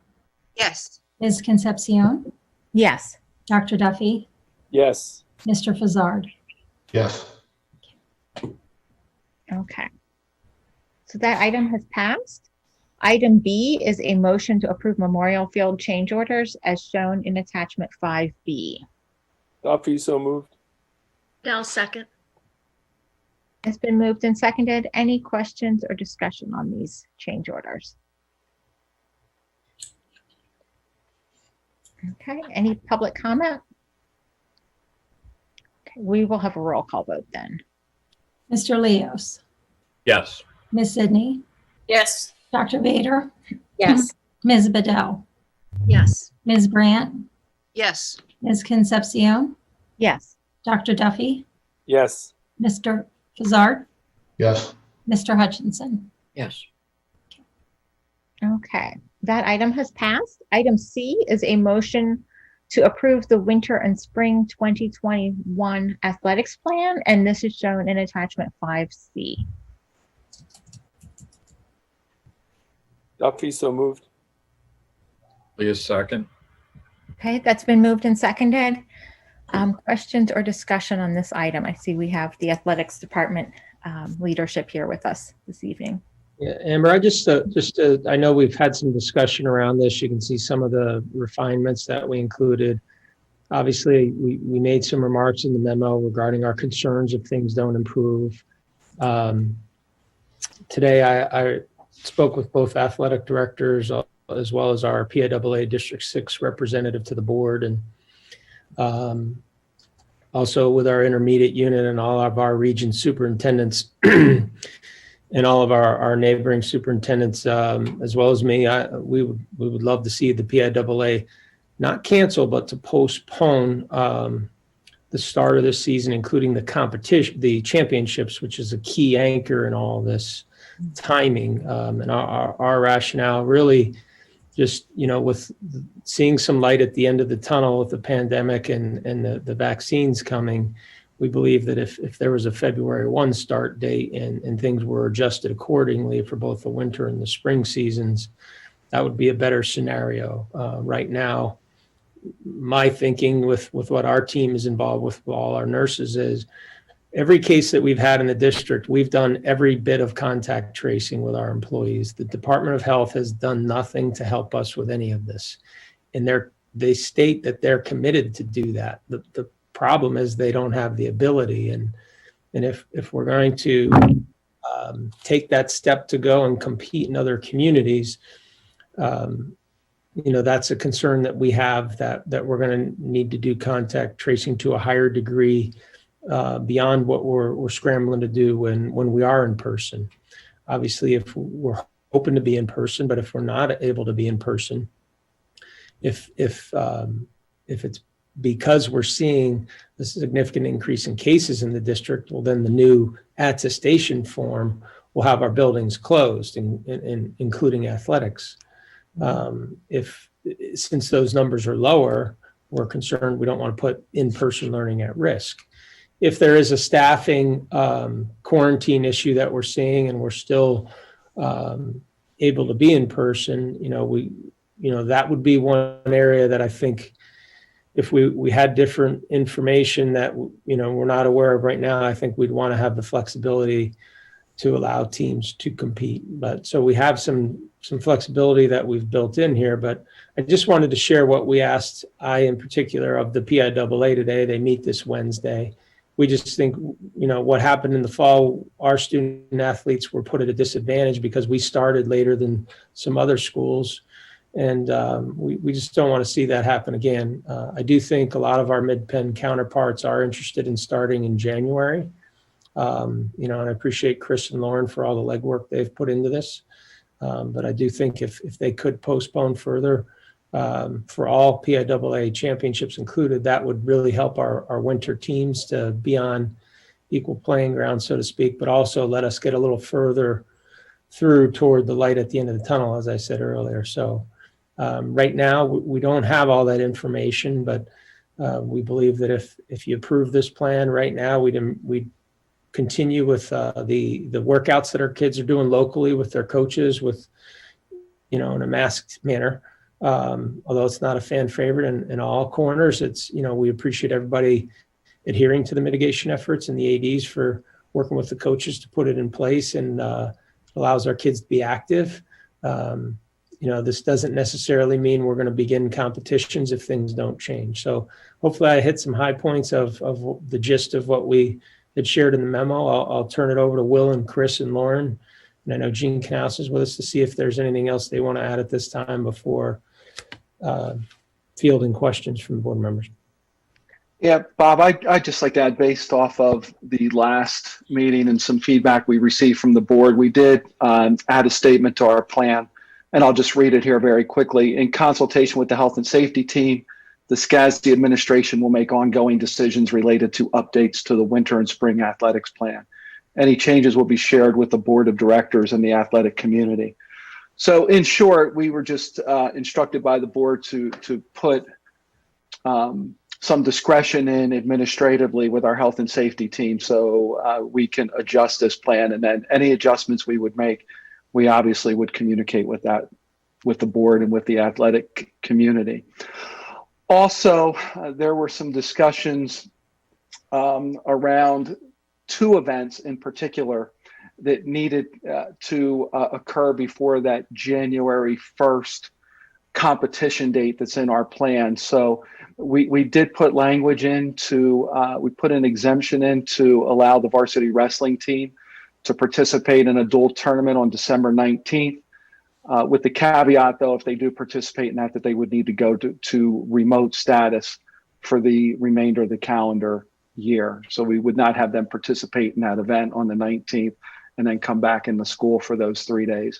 Yes. Ms. Concepcion, Yes. Dr. Duffy, Yes. Mr. Fazzard. Yes. Okay. So that item has passed. Item B is a motion to approve Memorial Field change orders as shown in attachment 5B. Duffy, so moved. Dell second. It's been moved and seconded. Any questions or discussion on these change orders? Okay, any public comment? Okay, we will have a roll call vote then. Mr. Leos, Yes. Ms. Sidney, Yes. Dr. Bader, Yes. Ms. Bedell, Yes. Ms. Brandt, Yes. Ms. Concepcion, Yes. Dr. Duffy, Yes. Mr. Fazzard, Yes. Mr. Hutchinson. Yes. Okay, that item has passed. Item C is a motion to approve the winter and spring 2021 athletics plan, and this is shown in attachment 5C. Duffy, so moved. Leah's second. Okay, that's been moved and seconded. Questions or discussion on this item? I see we have the athletics department leadership here with us this evening. Yeah, Amber, I know we've had some discussion around this. You can see some of the refinements that we included. Obviously, we made some remarks in the memo regarding our concerns if things don't improve. Today, I spoke with both athletic directors as well as our PIAA District 6 representative to the board, and also with our intermediate unit and all of our region superintendents and all of our neighboring superintendents, as well as me. We would love to see the PIAA not cancel, but to postpone the start of this season, including the competition, the championships, which is a key anchor in all this timing. And our rationale really just, with seeing some light at the end of the tunnel with the pandemic and the vaccines coming, we believe that if there was a February 1 start date and things were adjusted accordingly for both the winter and the spring seasons, that would be a better scenario. Right now, my thinking with what our team is involved with all our nurses is every case that we've had in the district, we've done every bit of contact tracing with our employees. The Department of Health has done nothing to help us with any of this. And they state that they're committed to do that. The problem is they don't have the ability. And if we're going to take that step to go and compete in other communities, that's a concern that we have, that we're going to need to do contact tracing to a higher degree beyond what we're scrambling to do when we are in person. Obviously, if we're hoping to be in person, but if we're not able to be in person, if it's because we're seeing a significant increase in cases in the district, well, then the new attestation form will have our buildings closed, including athletics. Since those numbers are lower, we're concerned we don't want to put in-person learning at risk. If there is a staffing quarantine issue that we're seeing and we're still able to be in person, that would be one area that I think if we had different information that, we're not aware of right now, I think we'd want to have the flexibility to allow teams to compete. But so we have some flexibility that we've built in here, but I just wanted to share what we asked, in particular, of the PIAA today. They meet this Wednesday. We just think, what happened in the fall, our student athletes were put at a disadvantage because we started later than some other schools. And we just don't want to see that happen again. I do think a lot of our Mid-Penn counterparts are interested in starting in January. And I appreciate Chris and Lauren for all the legwork they've put into this. But I do think if they could postpone further for all PIAA championships included, that would really help our winter teams to be on equal playing ground, so to speak, but also let us get a little further through toward the light at the end of the tunnel, as I said earlier. So right now, we don't have all that information, but we believe that if you approve this plan right now, we'd continue with the workouts that our kids are doing locally with their coaches, with in a masked manner. Although it's not a fan favorite in all corners, it's we appreciate everybody adhering to the mitigation efforts and the ADs for working with the coaches to put it in place, and allows our kids to be active. This doesn't necessarily mean we're going to begin competitions if things don't change. So hopefully I hit some high points of the gist of what we had shared in the memo. I'll turn it over to Will and Chris and Lauren. And I know Gene Knaus is with us to see if there's anything else they want to add at this time before fielding questions from the board members. Yeah, Bob, I'd just like to add, based off of the last meeting and some feedback we received from the board, we did add a statement to our plan, and I'll just read it here very quickly. In consultation with the health and safety team, the SCASD administration will make ongoing decisions related to updates to the winter and spring athletics plan. Any changes will be shared with the board of directors and the athletic community. So in short, we were just instructed by the board to put some discretion in administratively with our health and safety team, so we can adjust this plan, and then any adjustments we would make, we obviously would communicate with the board and with the athletic community. Also, there were some discussions around two events in particular that needed to occur before that January 1st competition date that's in our plan. So we did put language into, we put an exemption in to allow the varsity wrestling team to participate in a dual tournament on December 19th. With the caveat, though, if they do participate in that they would need to go to remote status for the remainder of the calendar year. So we would not have them participate in that event on the 19th and then come back into school for those 3 days.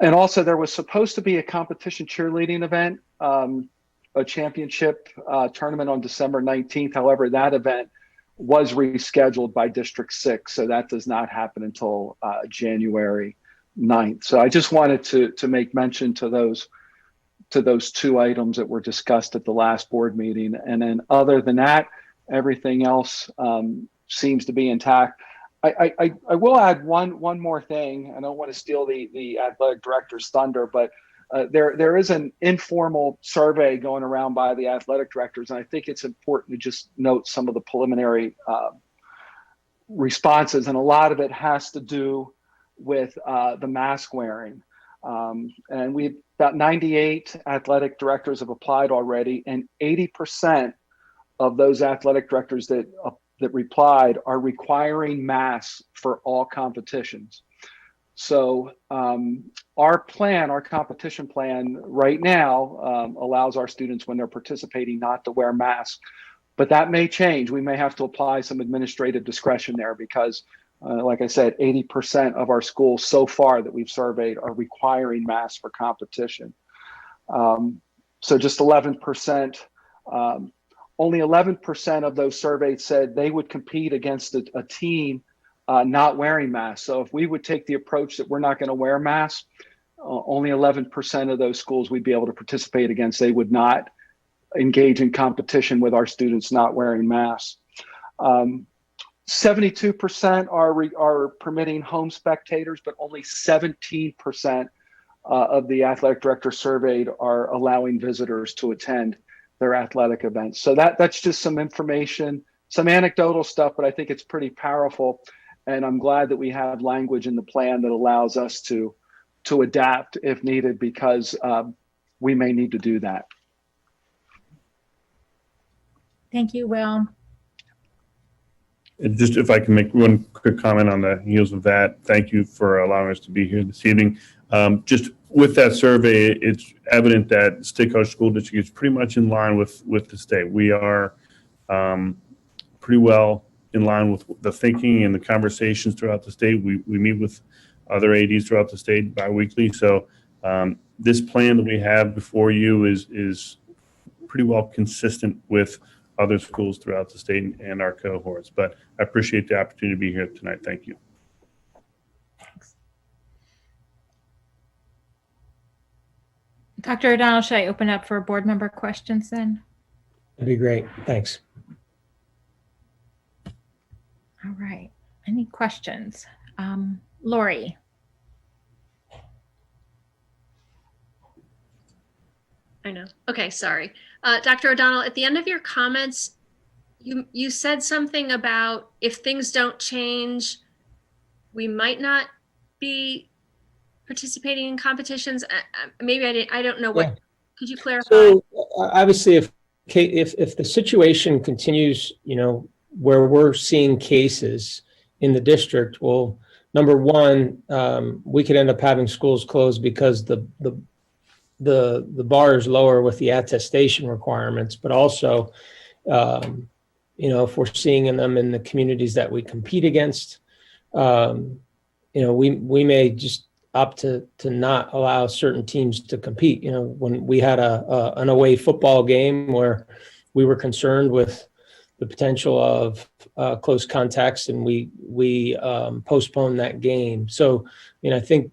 And also, there was supposed to be a competition cheerleading event, a championship tournament on December 19th. However, that event was rescheduled by District 6, so that does not happen until January 9th. So I just wanted to make mention to those two items that were discussed at the last board meeting. And then other than that, everything else seems to be intact. I will add one more thing. I don't want to steal the athletic director's thunder, but there is an informal survey going around by the athletic directors, and I think it's important to just note some of the preliminary responses, and a lot of it has to do with the mask wearing. And we've about 98 athletic directors have applied already, and 80% of those athletic directors that replied are requiring masks for all competitions. So our competition plan right now allows our students, when they're participating, not to wear masks, but that may change. We may have to apply some administrative discretion there because like I said, 80% of our schools so far that we've surveyed are requiring masks for competition. So just 11%, only 11% of those surveyed said they would compete against a team not wearing masks. So if we would take the approach that we're not going to wear masks, only 11% of those schools we'd be able to participate against. They would not engage in competition with our students not wearing masks. 72% are permitting home spectators, but only 17% of the athletic directors surveyed are allowing visitors to attend their athletic events. So that's just some information, some anecdotal stuff, but I think it's pretty powerful. And I'm glad that we have language in the plan that allows us to adapt if needed, because we may need to do that. Thank you, Will. And just if I can make one quick comment on the heels of that, thank you for allowing us to be here this evening. Just with that survey, it's evident that State College School District is pretty much in line with the state. We are pretty well in line with the thinking and the conversations throughout the state. We meet with other ADs throughout the state bi-weekly. So this plan that we have before you is pretty well consistent with other schools throughout the state and our cohorts. But I appreciate the opportunity to be here tonight. Thank you. Dr. O'Donnell, should I open up for board member questions then? That'd be great. Thanks. All right. Any questions? Lori. I know. Okay, sorry. Dr. O'Donnell, at the end of your comments, you said something about if things don't change, we might not be participating in competitions. Maybe I don't know what. Yeah. Could you clarify? So obviously, if the situation continues, where we're seeing cases in the district, well, number one, we could end up having schools closed because the bar is lower with the attestation requirements, but also, if we're seeing them in the communities that we compete against, we may just opt to not allow certain teams to compete. When we had an away football game where we were concerned with the potential of close contacts, and we postponed that game. So, I think,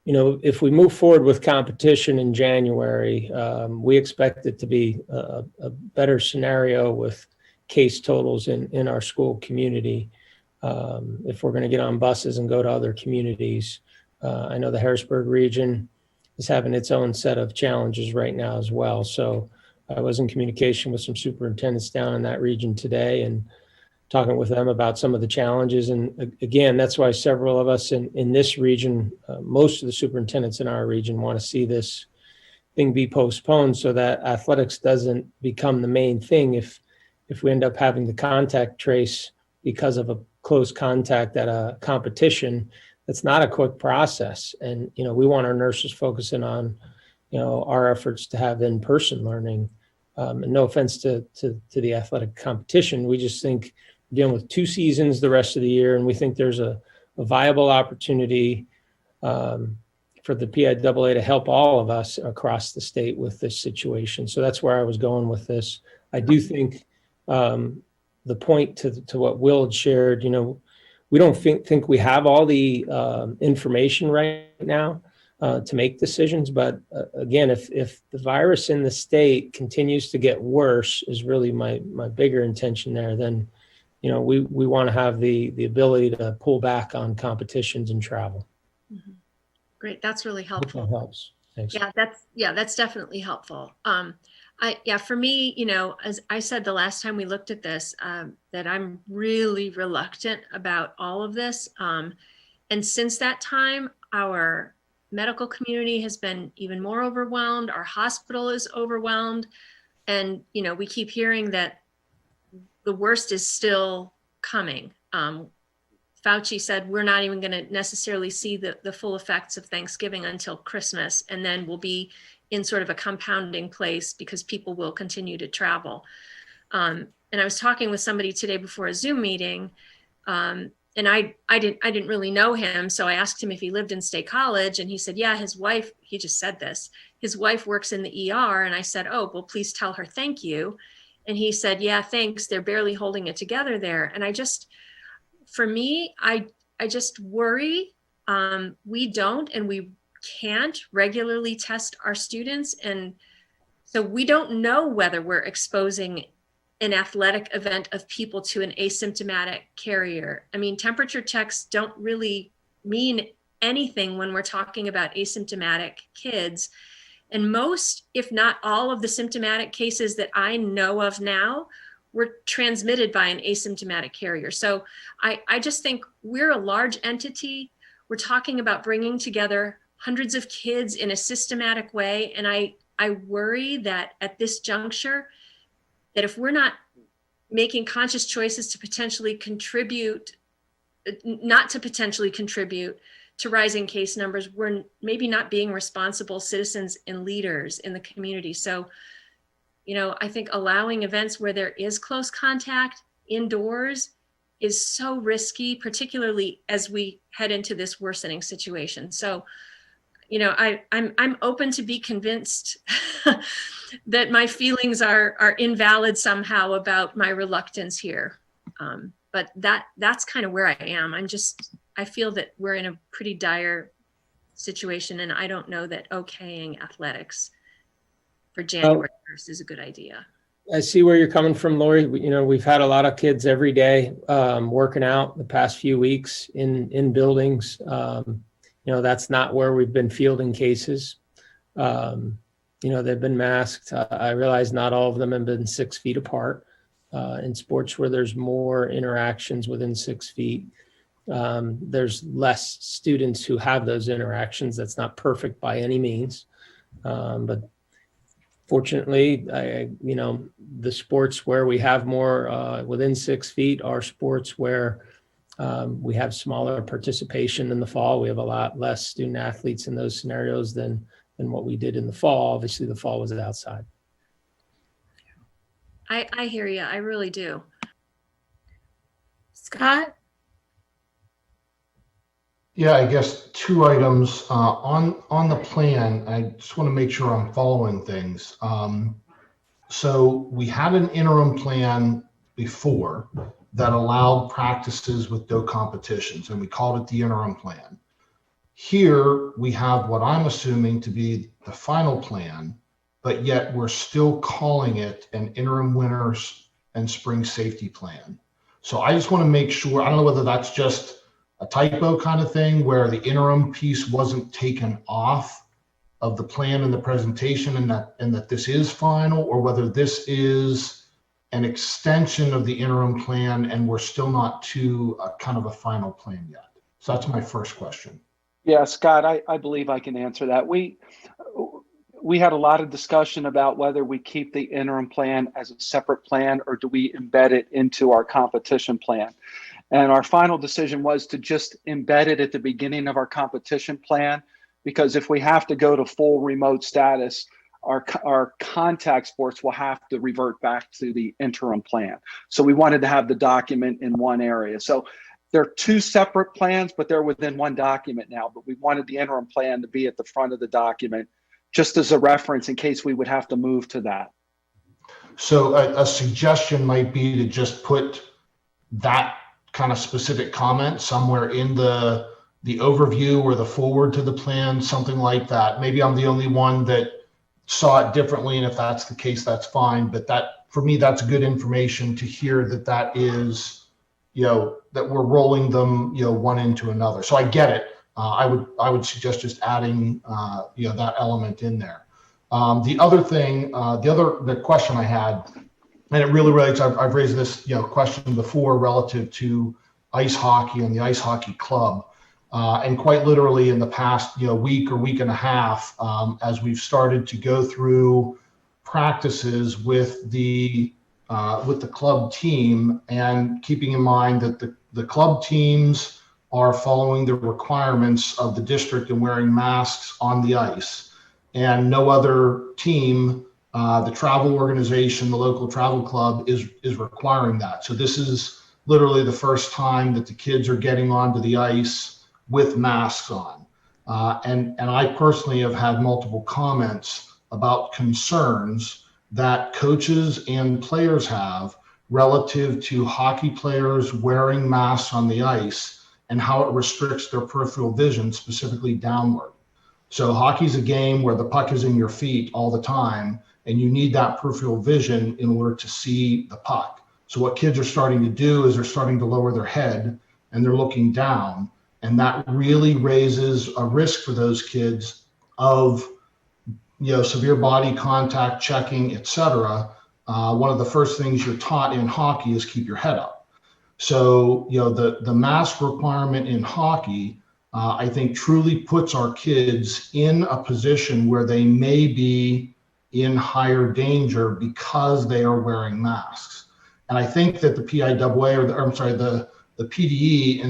if we move forward with competition in January, we expect it to be a better scenario with case totals in our school community. If we're going to get on buses and go to other communities, I know the Harrisburg region is having its own set of challenges right now as well. So I was in communication with some superintendents down in that region today and talking with them about some of the challenges. And again, that's why several of us in this region, most of the superintendents in our region want to see this thing be postponed so that athletics doesn't become the main thing. If we end up having the contact trace because of a close contact at a competition, that's not a quick process. And, we want our nurses focusing on, our efforts to have in-person learning. And no offense to the athletic competition. We just think we're dealing with 2 seasons the rest of the year, and we think there's a viable opportunity for the PIAA to help all of us across the state with this situation. So that's where I was going with this. I do think the point to what Will had shared, we don't think we have all the information right now to make decisions. But again, if the virus in the state continues to get worse, is really my bigger intention there, then, we want to have the ability to pull back on competitions and travel. Mm-hmm. Great. That's really helpful. That helps. Thanks. That's definitely helpful. For me, as I said the last time we looked at this, that I'm really reluctant about all of this. And since that time, our medical community has been even more overwhelmed. Our hospital is overwhelmed. And, we keep hearing that the worst is still coming. Fauci said we're not even going to necessarily see the full effects of Thanksgiving until Christmas, and then we'll be in sort of a compounding place because people will continue to travel. And I was talking with somebody today before a Zoom meeting, and I didn't really know him, so I asked him if he lived in State College, and he said, yeah, his wife, he just said this, his wife works in the ER, and I said, oh, well, please tell her thank you. And he said, yeah, thanks, they're barely holding it together there. And for me, I just worry we don't and we can't regularly test our students. And so we don't know whether we're exposing an athletic event of people to an asymptomatic carrier. I mean, temperature checks don't really mean anything when we're talking about asymptomatic kids. And most, if not all, of the symptomatic cases that I know of now were transmitted by an asymptomatic carrier. So I just think we're a large entity. We're talking about bringing together hundreds of kids in a systematic way. And I worry that at this juncture, that if we're not making conscious choices to potentially contribute, not to potentially contribute to rising case numbers, we're maybe not being responsible citizens and leaders in the community. So, you know, I think allowing events where there is close contact indoors is so risky, particularly as we head into this worsening situation. So, you know, I'm open to be convinced that my feelings are invalid somehow about my reluctance here. But that's kind of where I am. I feel that we're in a pretty dire situation, and I don't know that okaying athletics for January 1st is a good idea. I see where you're coming from, Lori. You know, we've had a lot of kids every day working out the past few weeks in buildings. You know, that's not where we've been fielding cases. You know, they've been masked. I realize not all of them have been 6 feet apart. In sports where there's more interactions within 6 feet, there's less students who have those interactions. That's not perfect by any means. But fortunately, you know, the sports where we have more within 6 feet are sports where we have smaller participation in the fall. We have a lot less student athletes in those scenarios than what we did in the fall. Obviously, the fall was outside. I hear you. I really do. Scott? Yeah, I guess 2 items on the plan. I just want to make sure I'm following things. So we had an interim plan before that allowed practices with no competitions, and we called it the interim plan. Here we have what I'm assuming to be the final plan, but yet we're still calling it an interim winters and spring safety plan. So I just want to make sure, I don't know whether that's just a typo kind of thing where the interim piece wasn't taken off of the plan in the presentation and that this is final, or whether this is an extension of the interim plan and we're still not to a kind of a final plan yet. So that's my first question. Yeah, Scott, I believe I can answer that. We had a lot of discussion about whether we keep the interim plan as a separate plan or do we embed it into our competition plan. And our final decision was to just embed it at the beginning of our competition plan, because if we have to go to full remote status, our contact sports will have to revert back to the interim plan. So we wanted to have the document in one area. So they're 2 separate plans, but they're within one document now. But we wanted the interim plan to be at the front of the document, just as a reference in case we would have to move to that. So a suggestion might be to just put that kind of specific comment somewhere in the overview or the forward to the plan, something like that. Maybe I'm the only one that saw it differently, and if that's the case, that's fine. But that, for me, that's good information to hear that is, you know, that we're rolling them, you know, one into another. So I get it. I would suggest just adding, you know, that element in there. The other thing, the question I had, and it really relates, I've raised this, you know, question before relative to ice hockey and the ice hockey club. And quite literally in the past, you know, week or week and a half, as we've started to go through practices with the club team, and keeping in mind that the club teams are following the requirements of the district and wearing masks on the ice, and no other team, the travel organization, the local travel club is requiring that. So this is literally the first time that the kids are getting onto the ice with masks on. And I personally have had multiple comments about concerns that coaches and players have relative to hockey players wearing masks on the ice and how it restricts their peripheral vision, specifically downward. So hockey's a game where the puck is in your feet all the time, and you need that peripheral vision in order to see the puck. So what kids are starting to do is they're starting to lower their head and they're looking down, and that really raises a risk for those kids of, severe body contact, checking, etc. One of the first things you're taught in hockey is keep your head up. So, the mask requirement in hockey, I think truly puts our kids in a position where they may be in higher danger because they are wearing masks. And I think that the PIAA, the PDE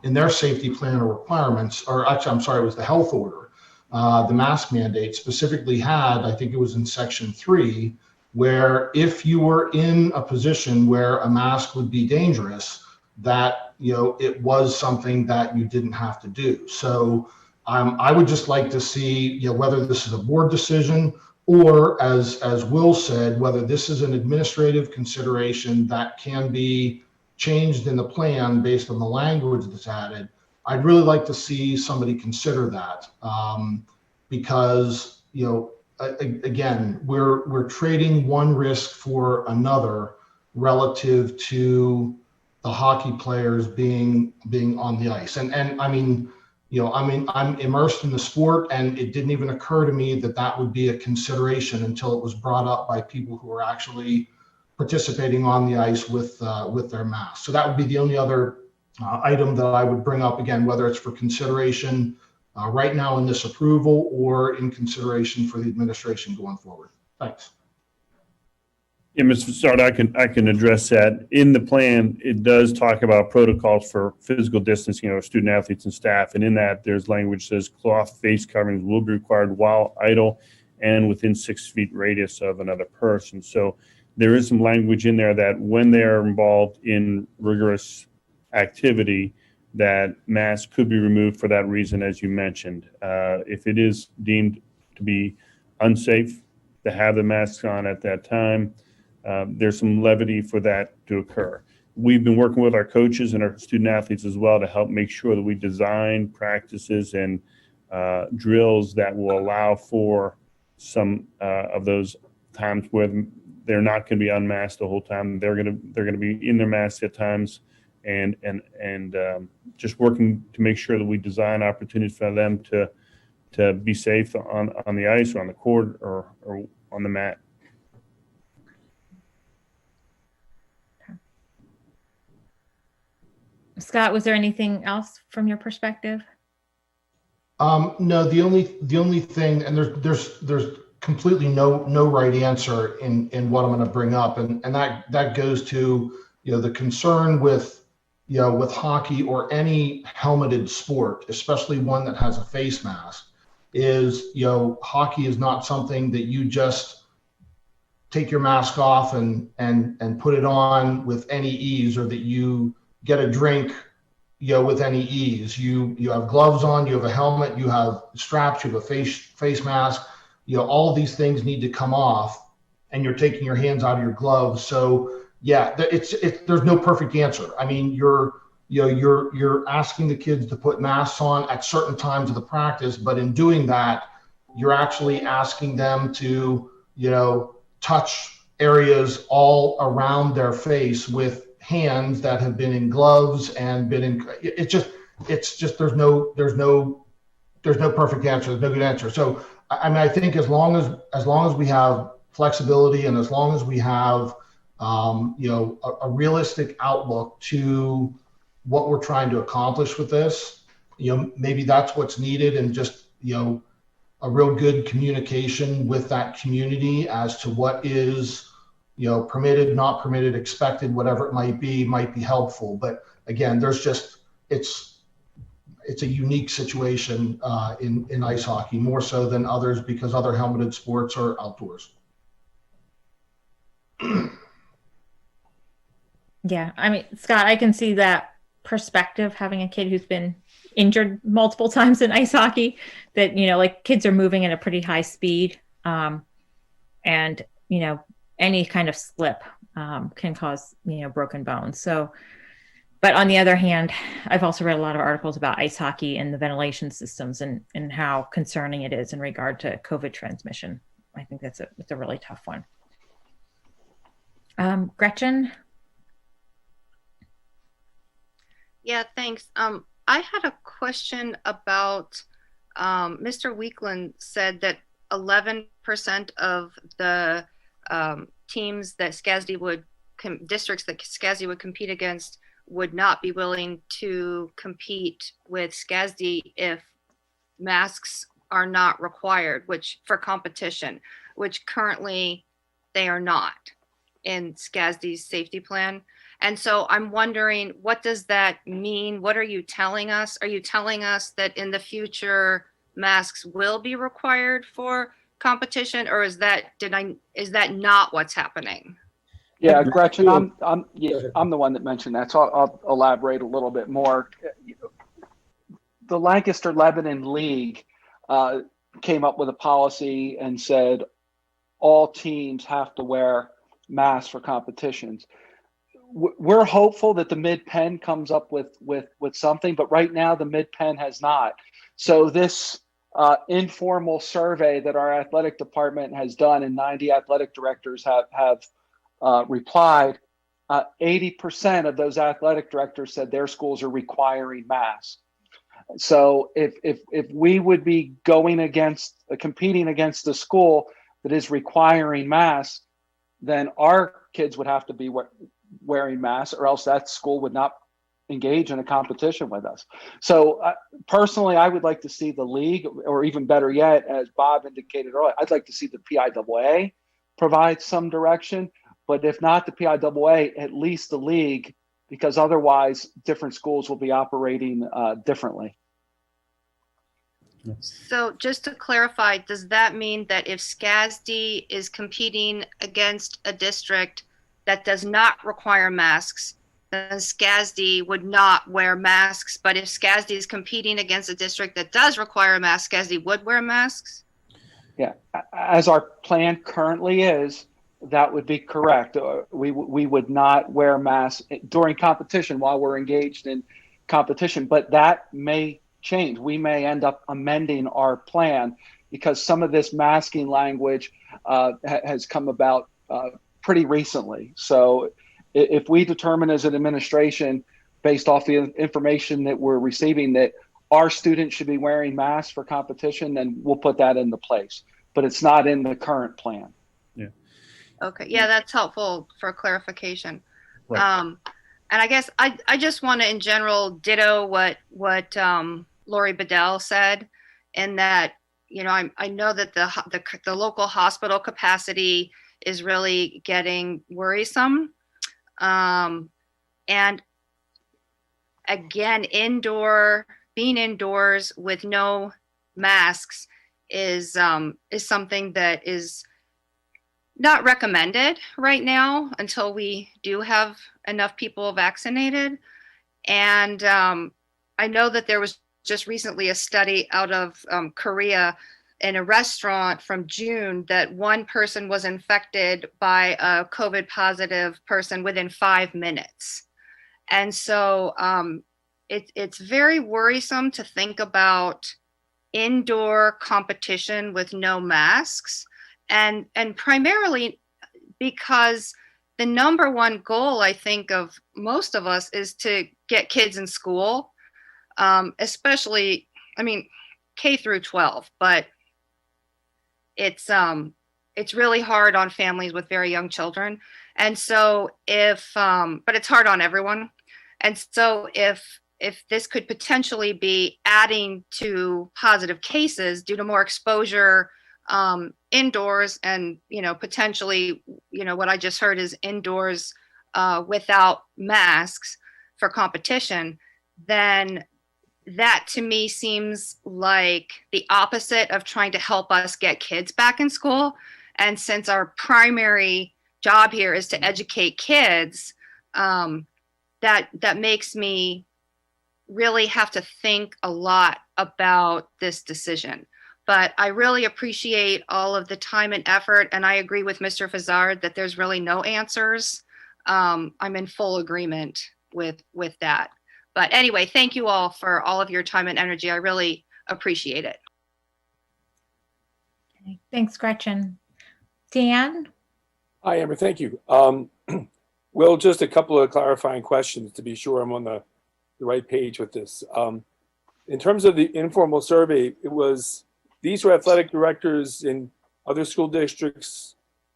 in their safety plan or requirements, or actually, it was the health order, the mask mandate specifically had, I think it was in section 3, where if you were in a position where a mask would be dangerous, that, it was something that you didn't have to do. So I would just like to see, whether this is a board decision or, as Will said, whether this is an administrative consideration that can be changed in the plan based on the language that's added. I'd really like to see somebody consider that, because, again, we're trading one risk for another relative to the hockey players being on the ice. And I mean, I'm immersed in the sport, and it didn't even occur to me that would be a consideration until it was brought up by people who are actually participating on the ice with their masks. So that would be the only other item that I would bring up, again, whether it's for consideration right now in this approval or in consideration for the administration going forward. Thanks. Yeah, Mr. Fassard, I can address that. In the plan, it does talk about protocols for physical distancing of student athletes and staff. And in that, there's language that says cloth face coverings will be required while idle and within 6 feet radius of another person. So there is some language in there that when they're involved in rigorous activity, that masks could be removed for that reason, as you mentioned. If it is deemed to be unsafe to have the masks on at that time, there's some levity for that to occur. We've been working with our coaches and our student athletes as well to help make sure that we design practices and drills that will allow for some of those times where they're not going to be unmasked the whole time. They're going to be in their masks at times, and just working to make sure that we design opportunities for them to be safe on the ice or on the court or on the mat. Scott, was there anything else from your perspective? No, the only thing, and there's completely no right answer in what I'm going to bring up, and that goes to the concern with with hockey or any helmeted sport, especially one that has a face mask, is hockey is not something that you just take your mask off and put it on with any ease, or that you get a drink with any ease. You have gloves on, you have a helmet, you have straps, you have a face mask. All of these things need to come off, and you're taking your hands out of your gloves. So yeah, there's no perfect answer. I mean, you're asking the kids to put masks on at certain times of the practice, but in doing that, you're actually asking them to touch areas all around their face with hands that have been in gloves and been in. It's just there's no perfect answer. There's no good answer. So I mean, I think as long as we have flexibility, and as long as we have a realistic outlook to what we're trying to accomplish with this, maybe that's what's needed, and just a real good communication with that community as to what is permitted, not permitted, expected, whatever it might be helpful. But again, it's a unique situation in ice hockey, more so than others, because other helmeted sports are outdoors. Yeah, I mean, Scott, I can see that perspective, having a kid who's been injured multiple times in ice hockey, that like kids are moving at a pretty high speed, and any kind of slip can cause broken bones. So, but on the other hand, I've also read a lot of articles about ice hockey and the ventilation systems and how concerning it is in regard to COVID transmission. I think it's a really tough one. Gretchen? Yeah, thanks. I had a question about Mr. Weekland said that 11% of the teams that SCASD would, districts that SCASD would compete against would not be willing to compete with SCASD if masks are not required, which for competition, which currently they are not in SCASD's safety plan. And so I'm wondering, what does that mean? What are you telling us? Are you telling us that in the future masks will be required for competition, or is that not what's happening? Yeah, Gretchen, I'm the one that mentioned that, so I'll elaborate a little bit more. The Lancaster Lebanon League came up with a policy and said all teams have to wear masks for competitions. We're hopeful that the Mid-Penn comes up with something, but right now the Mid-Penn has not. So this informal survey that our athletic department has done, and 90 athletic directors have replied, 80% of those athletic directors said their schools are requiring masks. So if we would be competing against a school that is requiring masks, then our kids would have to be wearing masks, or else that school would not engage in a competition with us. So personally, I would like to see the league, or even better yet, as Bob indicated earlier, I'd like to see the PIAA provide some direction. But if not the PIAA, at least the league, because otherwise different schools will be operating differently. So just to clarify, does that mean that if SCASD is competing against a district that does not require masks, then SCASD would not wear masks, but if SCASD is competing against a district that does require masks, SCASD would wear masks? Yeah, as our plan currently is, that would be correct. We would not wear masks during competition while we're engaged in competition, but that may change. We may end up amending our plan because some of this masking language has come about pretty recently. So if we determine as an administration, based off the information that we're receiving, that our students should be wearing masks for competition, then we'll put that into place. But it's not in the current plan. Yeah. Okay, yeah, that's helpful for clarification. Right. And I guess I just want to, in general, ditto what Lori Bedell said, in that, you know, I know that the local hospital capacity is really getting worrisome. And again, being indoors with no masks is something that is not recommended right now until we do have enough people vaccinated. And I know that there was just recently a study out of Korea in a restaurant from June that one person was infected by a COVID positive person within 5 minutes. And so it's very worrisome to think about indoor competition with no masks, and primarily because the number one goal, I think, of most of us is to get kids in school, especially, I mean, K through 12, but it's really hard on families with very young children. And so but it's hard on everyone. And so if this could potentially be adding to positive cases due to more exposure indoors, and, you know, potentially, you know, what I just heard is indoors without masks for competition, then that to me seems like the opposite of trying to help us get kids back in school. And since our primary job here is to educate kids, that makes me really have to think a lot about this decision. But I really appreciate all of the time and effort, and I agree with Mr. Fazzard that there's really no answers. I'm in full agreement with that. But anyway, thank you all for all of your time and energy. I really appreciate it. Okay. Thanks, Gretchen. Dan? Hi, Amber. Thank you. Will, just a couple of clarifying questions to be sure I'm on the right page with this. In terms of the informal survey, these were athletic directors in other school districts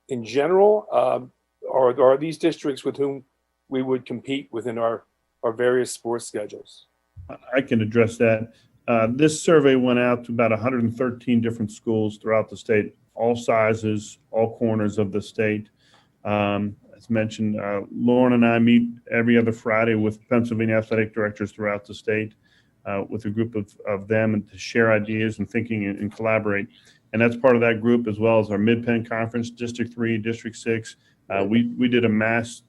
in general, or are these districts with whom we would compete within our various sports schedules? I can address that. This survey went out to about 113 different schools throughout the state, all sizes, all corners of the state. As mentioned, Lauren and I meet every other Friday with Pennsylvania athletic directors throughout the state with a group of them, and to share ideas and thinking and collaborate. And that's part of that group, as well as our Mid-Penn Conference, District 3, District 6. We did a mass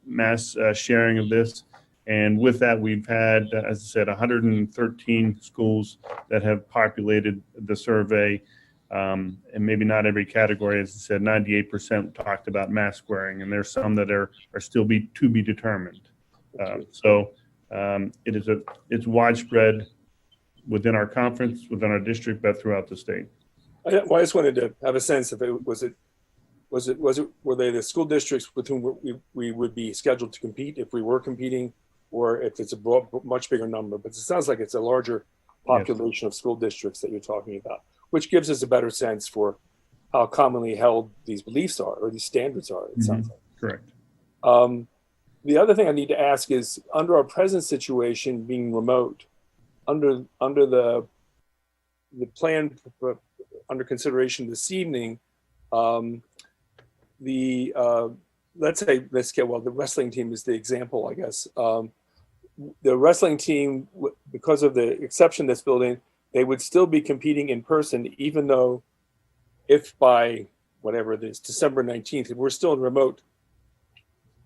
sharing of this. And with that, we've had, as I said, 113 schools that have populated the survey. And maybe not every category, as I said, 98% talked about mask wearing, and there's some that are still to be determined. It's widespread within our conference, within our district, but throughout the state. I just wanted to have a sense of were they the school districts with whom we would be scheduled to compete if we were competing, or if it's a much bigger number. But it sounds like it's a larger population of school districts that you're talking about, which gives us a better sense for how commonly held these beliefs are, or these standards are, it sounds like. Correct. The other thing I need to ask is, under our present situation being remote, under the plan under consideration this evening, the wrestling team is the example, I guess. The wrestling team, because of the exception that's built in, they would still be competing in person, even though if by whatever it is, December 19th, if we're still in remote,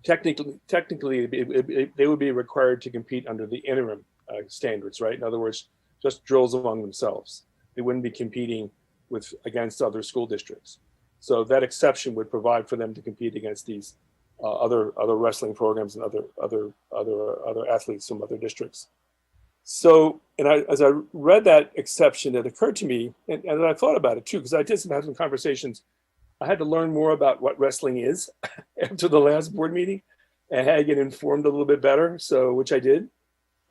technically they would be required to compete under the interim standards, right? In other words, just drills among themselves. They wouldn't be competing against other school districts. So that exception would provide for them to compete against these other wrestling programs and other athletes from other districts. So, as I read that exception, it occurred to me, and I thought about it too, because I did have some conversations. I had to learn more about what wrestling is after the last board meeting, and had to get informed a little bit better. So, which I did,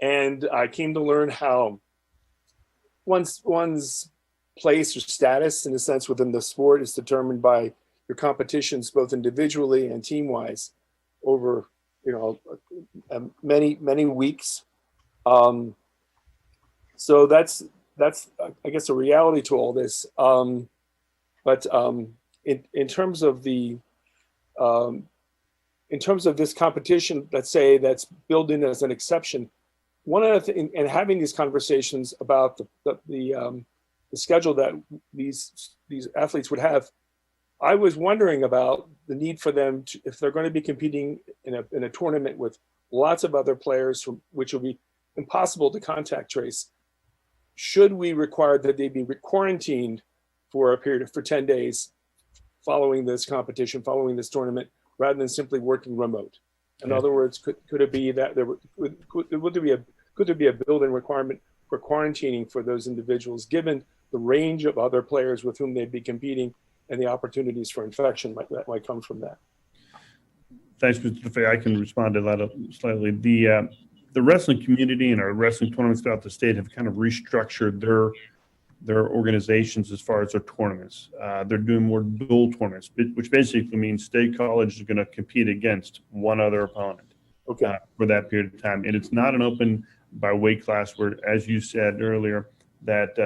and I came to learn how one's place or status, in a sense, within the sport is determined by your competitions, both individually and team-wise, over many weeks. So that's I guess a reality to all this. But in terms of this competition, let's say that's built in as an exception, one of the things, and having these conversations about the schedule that these athletes would have, I was wondering about the need for them to, if they're going to be competing in a tournament with lots of other players, which will be impossible to contact trace, should we require that they be quarantined for a period for 10 days following this competition, following this tournament, rather than simply working remote? In other words, could it be that could there be a built-in requirement for quarantining for those individuals, given the range of other players with whom they'd be competing and the opportunities for infection that might come from that? Thanks, Mr. DeFay. I can respond to that slightly. The wrestling community and our wrestling tournaments throughout the state have kind of restructured their organizations as far as their tournaments. They're doing more dual tournaments, which basically means State College is going to compete against one other opponent for that period of time. And it's not an open by weight class where, as you said earlier, that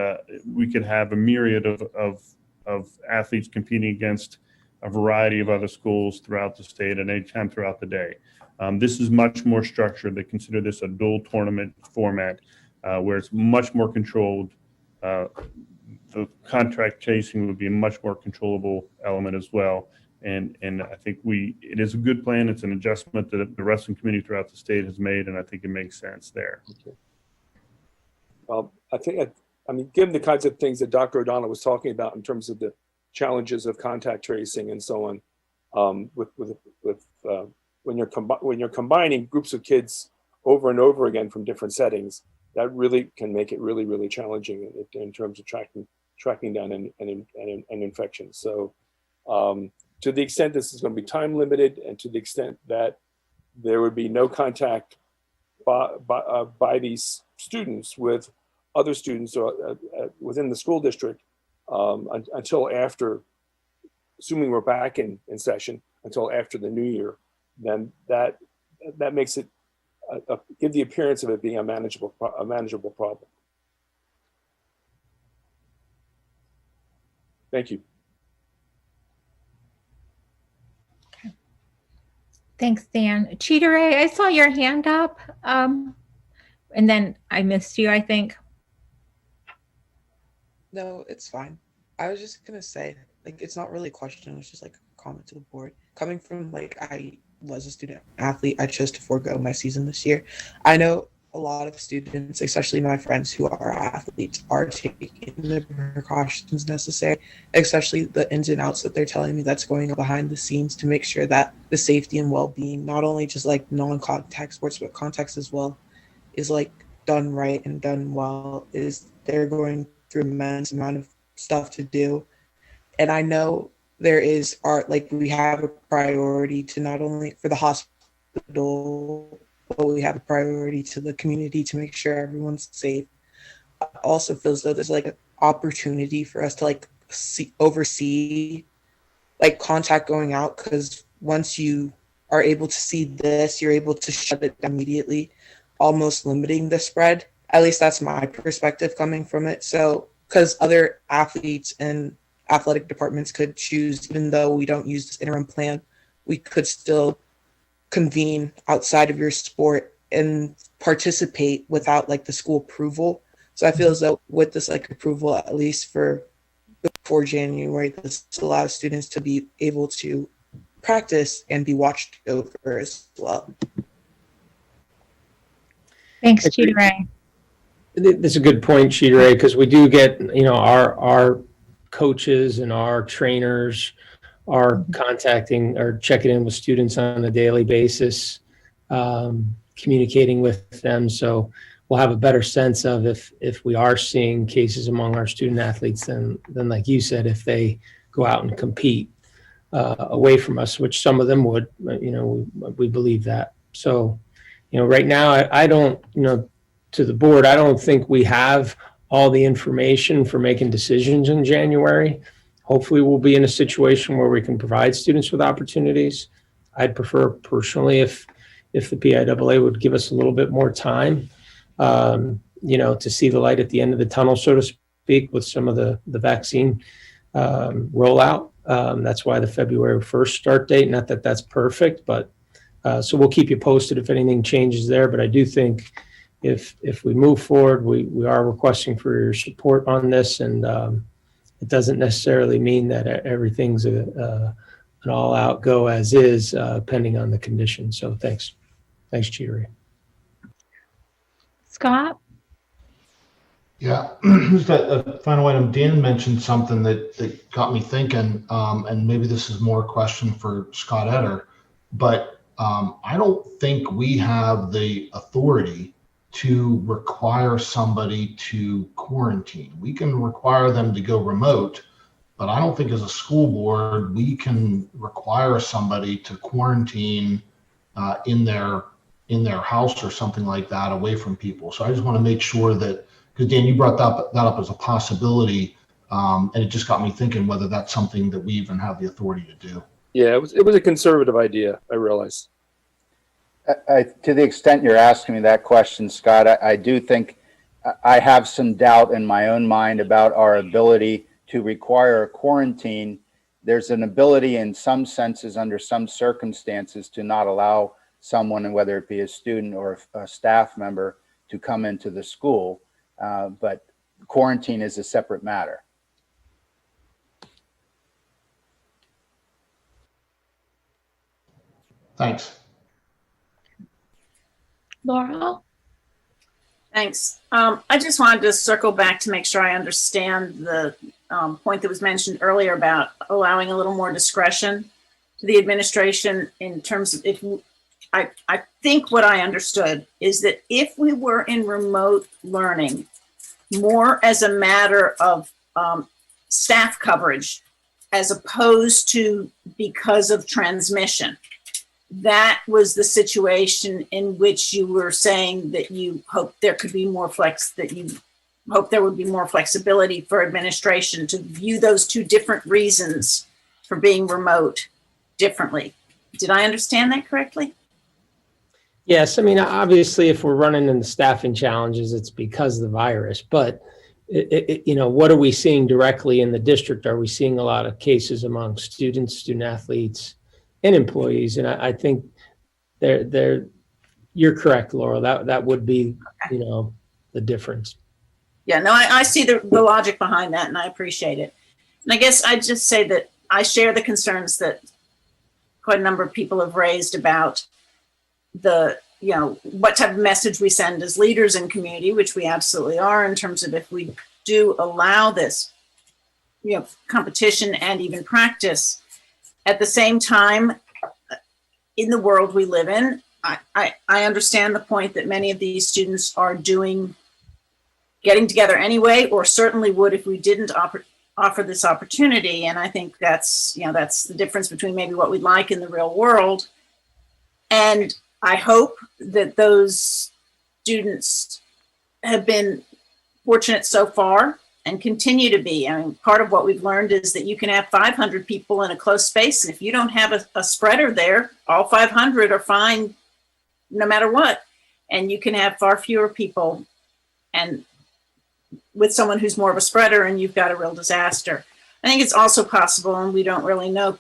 we could have a myriad of athletes competing against a variety of other schools throughout the state at any time throughout the day. This is much more structured. They consider this a dual tournament format where it's much more controlled. The contract chasing would be a much more controllable element as well. And I think it is a good plan. It's an adjustment that the wrestling community throughout the state has made, and I think it makes sense there. Okay. Well, I mean, given the kinds of things that Dr. O'Donnell was talking about in terms of the challenges of contact tracing and so on, when you're combining groups of kids over and over again from different settings, that really can make it really, really challenging in terms of tracking down an infection. So to the extent this is going to be time limited, and to the extent that there would be no contact by these students with other students within the school district until after, assuming we're back in session, until after the new year, then that makes it give the appearance of it being a manageable problem. Thank you. Thanks, Dan. Cheetah Ray, I saw your hand up, and then I missed you, I think. No, it's fine. I was just gonna say, like, it's not really a question. It's just like a comment to the board. Coming from, like, I was a student athlete, I chose to forego my season this year. I know a lot of students, especially my friends who are athletes, are taking the precautions necessary, especially the ins and outs that they're telling me that's going on behind the scenes to make sure that the safety and well-being, not only just like non-contact sports, but contacts as well, is like done right and done well. Is they're going through an immense amount of stuff to do. And I know there is we have a priority to not only for the hospital, but we have a priority to the community to make sure everyone's safe. I also feel as though there's like an opportunity for us to like oversee like contact going out, because once you are able to see this, you're able to shut it down immediately, almost limiting the spread. At least that's my perspective coming from it. So, because other athletes and athletic departments could choose, even though we don't use this interim plan, we could still convene outside of your sport and participate without like the school approval. So I feel as though with this like approval, at least for before January, this allows students to be able to practice and be watched over as well. Thanks, Cheetah Ray. That's a good point, Cheetah Ray, because we do get, our coaches and our trainers are contacting or checking in with students on a daily basis, communicating with them. So we'll have a better sense of if we are seeing cases among our student athletes than like you said, if they go out and compete away from us, which some of them would, we believe that. So, right now I don't, to the board, I don't think we have all the information for making decisions in January. Hopefully we'll be in a situation where we can provide students with opportunities. I'd prefer personally if the PIAA would give us a little bit more time, to see the light at the end of the tunnel, so to speak, with some of the vaccine rollout. That's why the February 1st start date, not that that's perfect, but so we'll keep you posted if anything changes there. But I do think if we move forward, we are requesting for your support on this, and it doesn't necessarily mean that everything's an all-out go as is, pending on the conditions. So thanks, Cheetah Ray. Scott? Yeah, just a final item. Dan mentioned something that got me thinking, and maybe this is more a question for Scott Etter, but I don't think we have the authority to require somebody to quarantine. We can require them to go remote, but I don't think as a school board, we can require somebody to quarantine in their house or something like that away from people. So I just want to make sure that, because Dan, you brought that up as a possibility, and it just got me thinking whether that's something that we even have the authority to do. Yeah, it was a conservative idea, I realize. To the extent you're asking me that question, Scott, I do think I have some doubt in my own mind about our ability to require a quarantine. There's an ability in some senses, under some circumstances, to not allow someone, whether it be a student or a staff member, to come into the school. But quarantine is a separate matter. Thanks. Laurel? Thanks. I just wanted to circle back to make sure I understand the point that was mentioned earlier about allowing a little more discretion to the administration in terms of I think what I understood is that if we were in remote learning, more as a matter of staff coverage as opposed to because of transmission. That was the situation in which you were saying that you hope there could be more that you hope there would be more flexibility for administration to view those two different reasons for being remote differently. Did I understand that correctly? Yes, I mean, obviously, if we're running into staffing challenges, it's because of the virus. But what are we seeing directly in the district? Are we seeing a lot of cases among students, student athletes, and employees? And I think you're correct, Laurel. That would be, the difference. Yeah, no, I see the logic behind that, and I appreciate it. And I guess I'd just say that I share the concerns that quite a number of people have raised about what type of message we send as leaders in community, which we absolutely are, in terms of if we do allow this, competition and even practice. At the same time, in the world we live in, I understand the point that many of these students are getting together anyway, or certainly would if we didn't offer this opportunity. And I think that's the difference between maybe what we'd like in the real world. And I hope that those students have been fortunate so far and continue to be. I mean, part of what we've learned is that you can have 500 people in a close space, and if you don't have a spreader there, all 500 are fine no matter what. And you can have far fewer people and with someone who's more of a spreader, and you've got a real disaster. I think it's also possible, and we don't really know,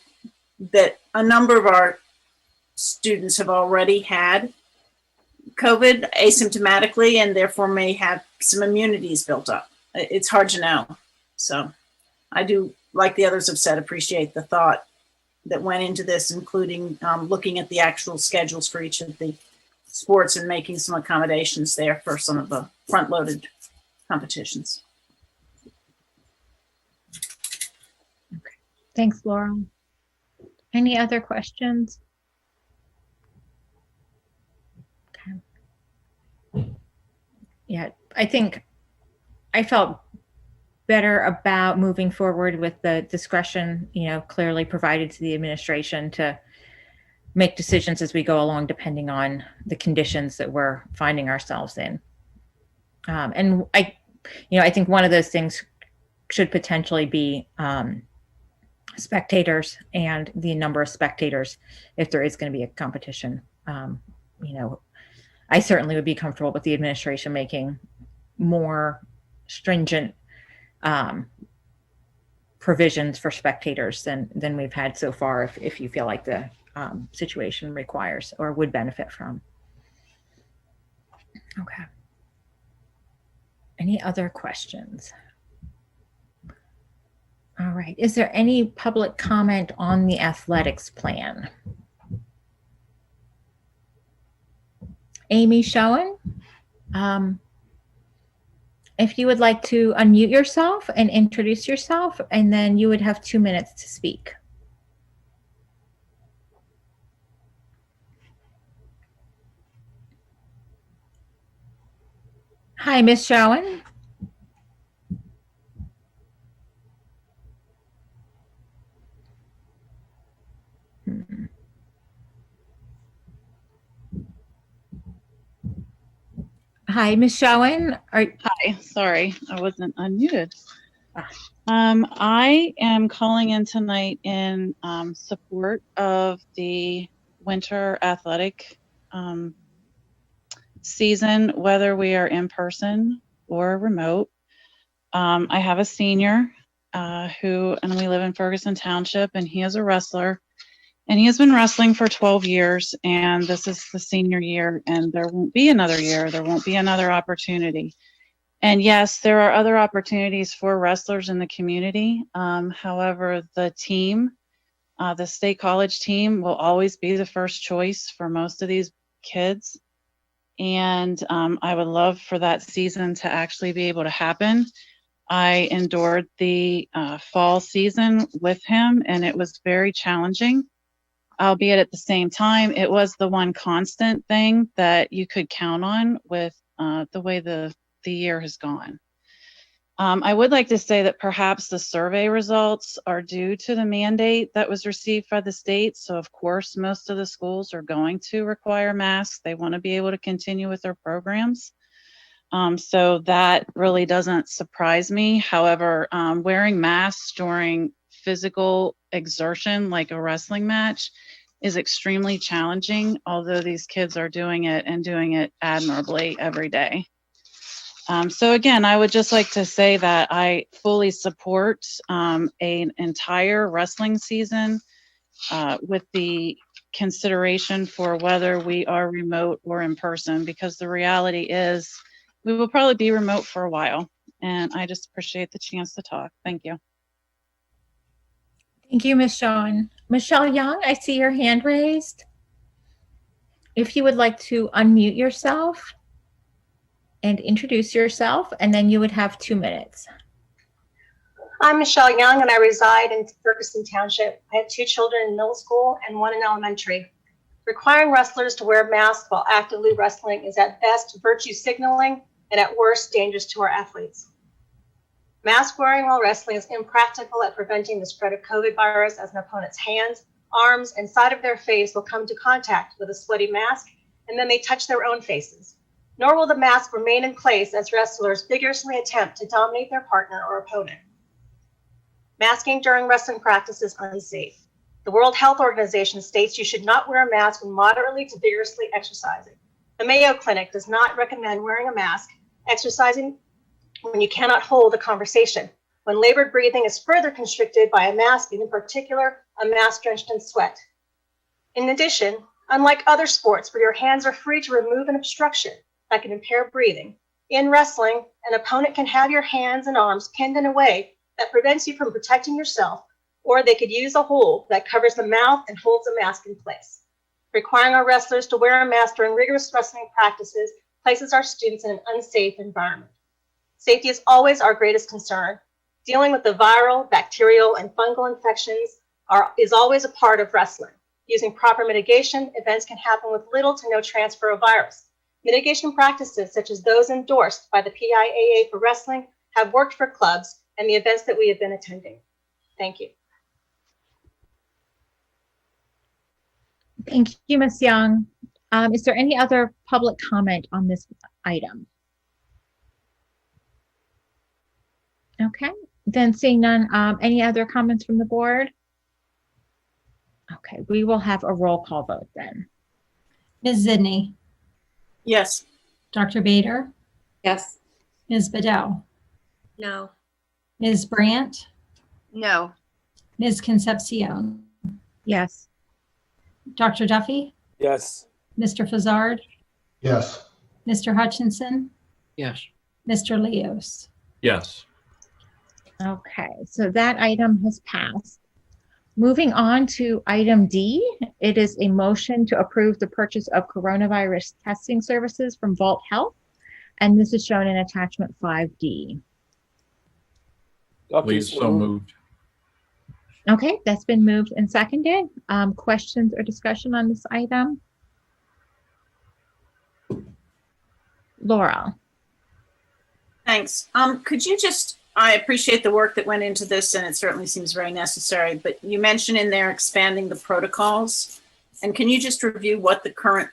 that a number of our students have already had COVID asymptomatically and therefore may have some immunities built up. It's hard to know. So I do, like the others have said, appreciate the thought that went into this, including looking at the actual schedules for each of the sports and making some accommodations there for some of the front-loaded competitions. Thanks, Laurel. Any other questions? Okay. Yeah, I think I felt better about moving forward with the discretion, clearly provided to the administration to make decisions as we go along, depending on the conditions that we're finding ourselves in. And I think one of those things should potentially be spectators and the number of spectators if there is going to be a competition. I certainly would be comfortable with the administration making more stringent provisions for spectators than we've had so far, if you feel like the situation requires or would benefit from. Okay. Any other questions? All right. Is there any public comment on the athletics plan? Amy Schoen, if you would like to unmute yourself and introduce yourself, and then you would have 2 minutes to speak. Hi, Ms. Schoen. Hi, Ms. Schoen. Hi, sorry, I wasn't unmuted. I am calling in tonight in support of the winter athletic season, whether we are in person or remote. I have a senior and we live in Ferguson Township, and he is a wrestler. And he has been wrestling for 12 years, and this is the senior year, and there won't be another year. There won't be another opportunity. And yes, there are other opportunities for wrestlers in the community. However, the team, the State College team, will always be the first choice for most of these kids. And I would love for that season to actually be able to happen. I endured the fall season with him, and it was very challenging. Albeit at the same time, it was the one constant thing that you could count on with the way the year has gone. I would like to say that perhaps the survey results are due to the mandate that was received by the state. So of course, most of the schools are going to require masks. They want to be able to continue with their programs. So that really doesn't surprise me. However, wearing masks during physical exertion like a wrestling match is extremely challenging, although these kids are doing it and doing it admirably every day. So again, I would just like to say that I fully support an entire wrestling season with the consideration for whether we are remote or in person, because the reality is we will probably be remote for a while. And I just appreciate the chance to talk. Thank you. Thank you, Ms. Shawn. Michelle Young, I see your hand raised. If you would like to unmute yourself and introduce yourself, and then you would have 2 minutes. I'm Michelle Young, and I reside in Ferguson Township. I have 2 children in middle school and 1 in elementary. Requiring wrestlers to wear masks while actively wrestling is at best virtue signaling and at worst dangerous to our athletes. Mask wearing while wrestling is impractical at preventing the spread of COVID virus, as an opponent's hands, arms, and side of their face will come to contact with a sweaty mask and then they touch their own faces. Nor will the mask remain in place as wrestlers vigorously attempt to dominate their partner or opponent. Masking during wrestling practice is unsafe. The World Health Organization states you should not wear a mask when moderately to vigorously exercising. The Mayo Clinic does not recommend wearing a mask exercising when you cannot hold a conversation, when labored breathing is further constricted by a mask, and in particular, a mask drenched in sweat. In addition, unlike other sports where your hands are free to remove an obstruction that can impair breathing, in wrestling, an opponent can have your hands and arms pinned in a way that prevents you from protecting yourself, or they could use a hole that covers the mouth and holds the mask in place. Requiring our wrestlers to wear a mask during rigorous wrestling practices places our students in an unsafe environment. Safety is always our greatest concern. Dealing with the viral, bacterial, and fungal infections is always a part of wrestling. Using proper mitigation, events can happen with little to no transfer of virus. Mitigation practices, such as those endorsed by the PIAA for wrestling, have worked for clubs and the events that we have been attending. Thank you. Thank you, Ms. Young. Is there any other public comment on this item? Okay, then seeing none, any other comments from the board? Okay, we will have a roll call vote then. Ms. Zidney, Yes. Dr. Bader, Yes. Ms. Bedell, No. Ms. Brandt, No. Ms. Concepcion, Yes. Dr. Duffy, Yes. Mr. Fazzard, Yes. Mr. Hutchinson, Yes. Mr. Leos. Yes. Okay, so that item has passed. Moving on to item D, it is a motion to approve the purchase of coronavirus testing services from Vault Health, and this is shown in attachment 5D. Please, so moved. Okay, that's been moved and seconded. Questions or discussion on this item? Laura. Thanks. Could you just, I appreciate the work that went into this, and it certainly seems very necessary, but you mentioned in there expanding the protocols. And can you just review what the current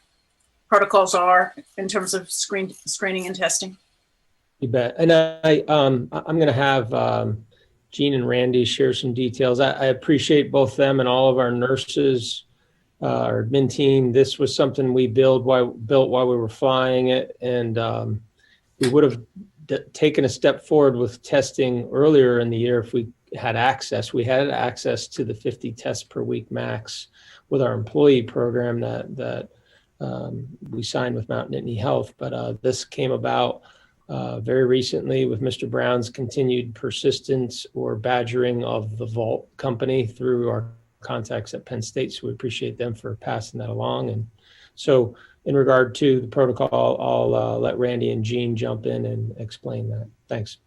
protocols are in terms of screening and testing? You bet. And I'm going to have Jean and Randy share some details. I appreciate both them and all of our nurses, our admin team. This was something we built while we were flying it, and we would have taken a step forward with testing earlier in the year if we had access. We had access to the 50 tests per week max with our employee program that we signed with Mount Nittany Health. But this came about very recently with Mr. Brown's continued persistence or badgering of the Vault company through our contacts at Penn State. So we appreciate them for passing that along. And so in regard to the protocol, I'll let Randy and Jean jump in and explain that. Thanks.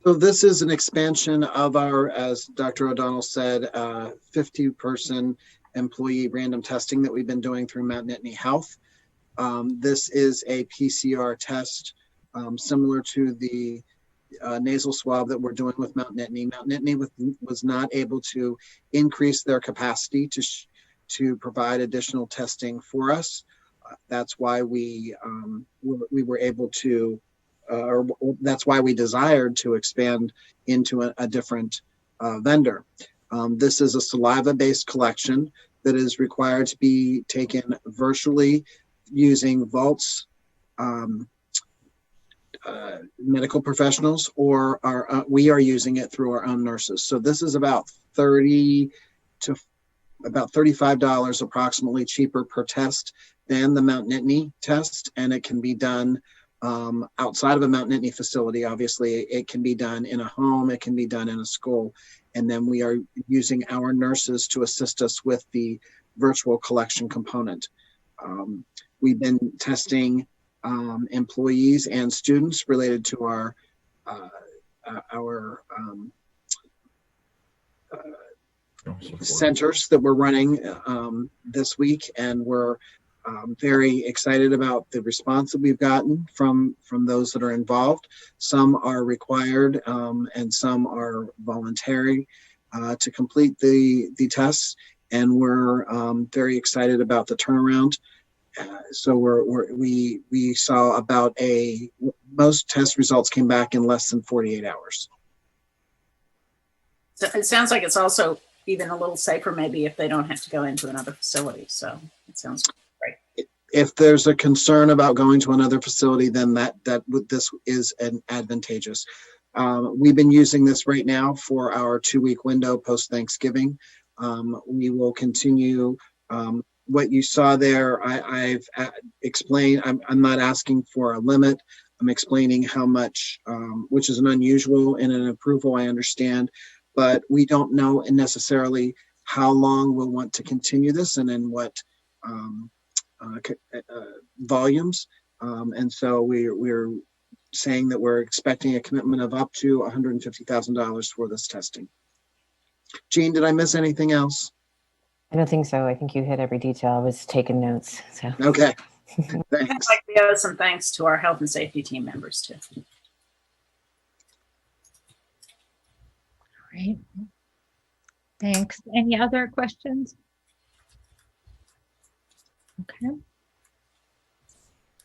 So this is an expansion of our, as Dr. O'Donnell said, 50-person employee random testing that we've been doing through Mount Nittany Health. This is a PCR test similar to the nasal swab that we're doing with Mount Nittany. Mount Nittany was not able to increase their capacity to provide additional testing for us. That's why we were able to, or that's why we desired to expand into a different vendor. This is a saliva-based collection that is required to be taken virtually using Vault's medical professionals, or we are using it through our own nurses. So this is about $30 to about $35 approximately cheaper per test than the Mount Nittany test, and it can be done outside of a Mount Nittany facility. Obviously, it can be done in a home, it can be done in a school, and then we are using our nurses to assist us with the virtual collection component. We've been testing employees and students related to our centers that we're running this week, and we're very excited about the response that we've gotten from those that are involved. Some are required and some are voluntary to complete the tests, and we're very excited about the turnaround. So we saw about most test results came back in less than 48 hours. So it sounds like it's also even a little safer maybe if they don't have to go into another facility. So it sounds great. If there's a concern about going to another facility, then this is an advantageous. We've been using this right now for our 2-week window post Thanksgiving. We will continue. What you saw there, I've explained. I'm not asking for a limit. I'm explaining how much, which is an unusual in an approval, I understand, but we don't know necessarily how long we'll want to continue this and in what volumes. And so we're saying that we're expecting a commitment of up to $150,000 for this testing. Jean, did I miss anything else? I don't think so. I think you hit every detail. I was taking notes. So okay. Thanks. I'd like to owe some thanks to our health and safety team members too. All right. Thanks. Any other questions? Okay.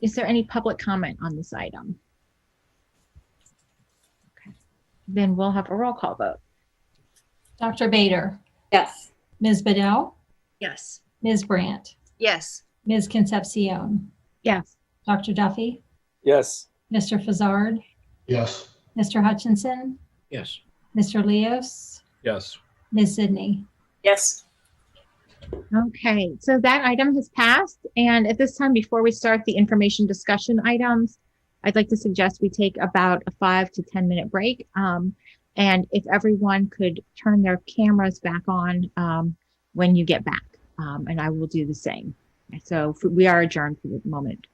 Is there any public comment on this item? Okay. Then we'll have a roll call vote. Dr. Bader. Yes. Ms. Bedell. Yes. Ms. Brandt. Yes. Ms. Concepcion. Yes. Dr. Duffy. Yes. Mr. Fazzard. Yes. Mr. Hutchinson. Yes. Mr. Leos. Yes. Ms. Sidney. Yes. Okay, so that item has passed. And at this time, before we start the information discussion items, I'd like to suggest we take about a 5 to 10 minute break. And if everyone could turn their cameras back on when you get back, and I will do the same. So we are adjourned for the moment.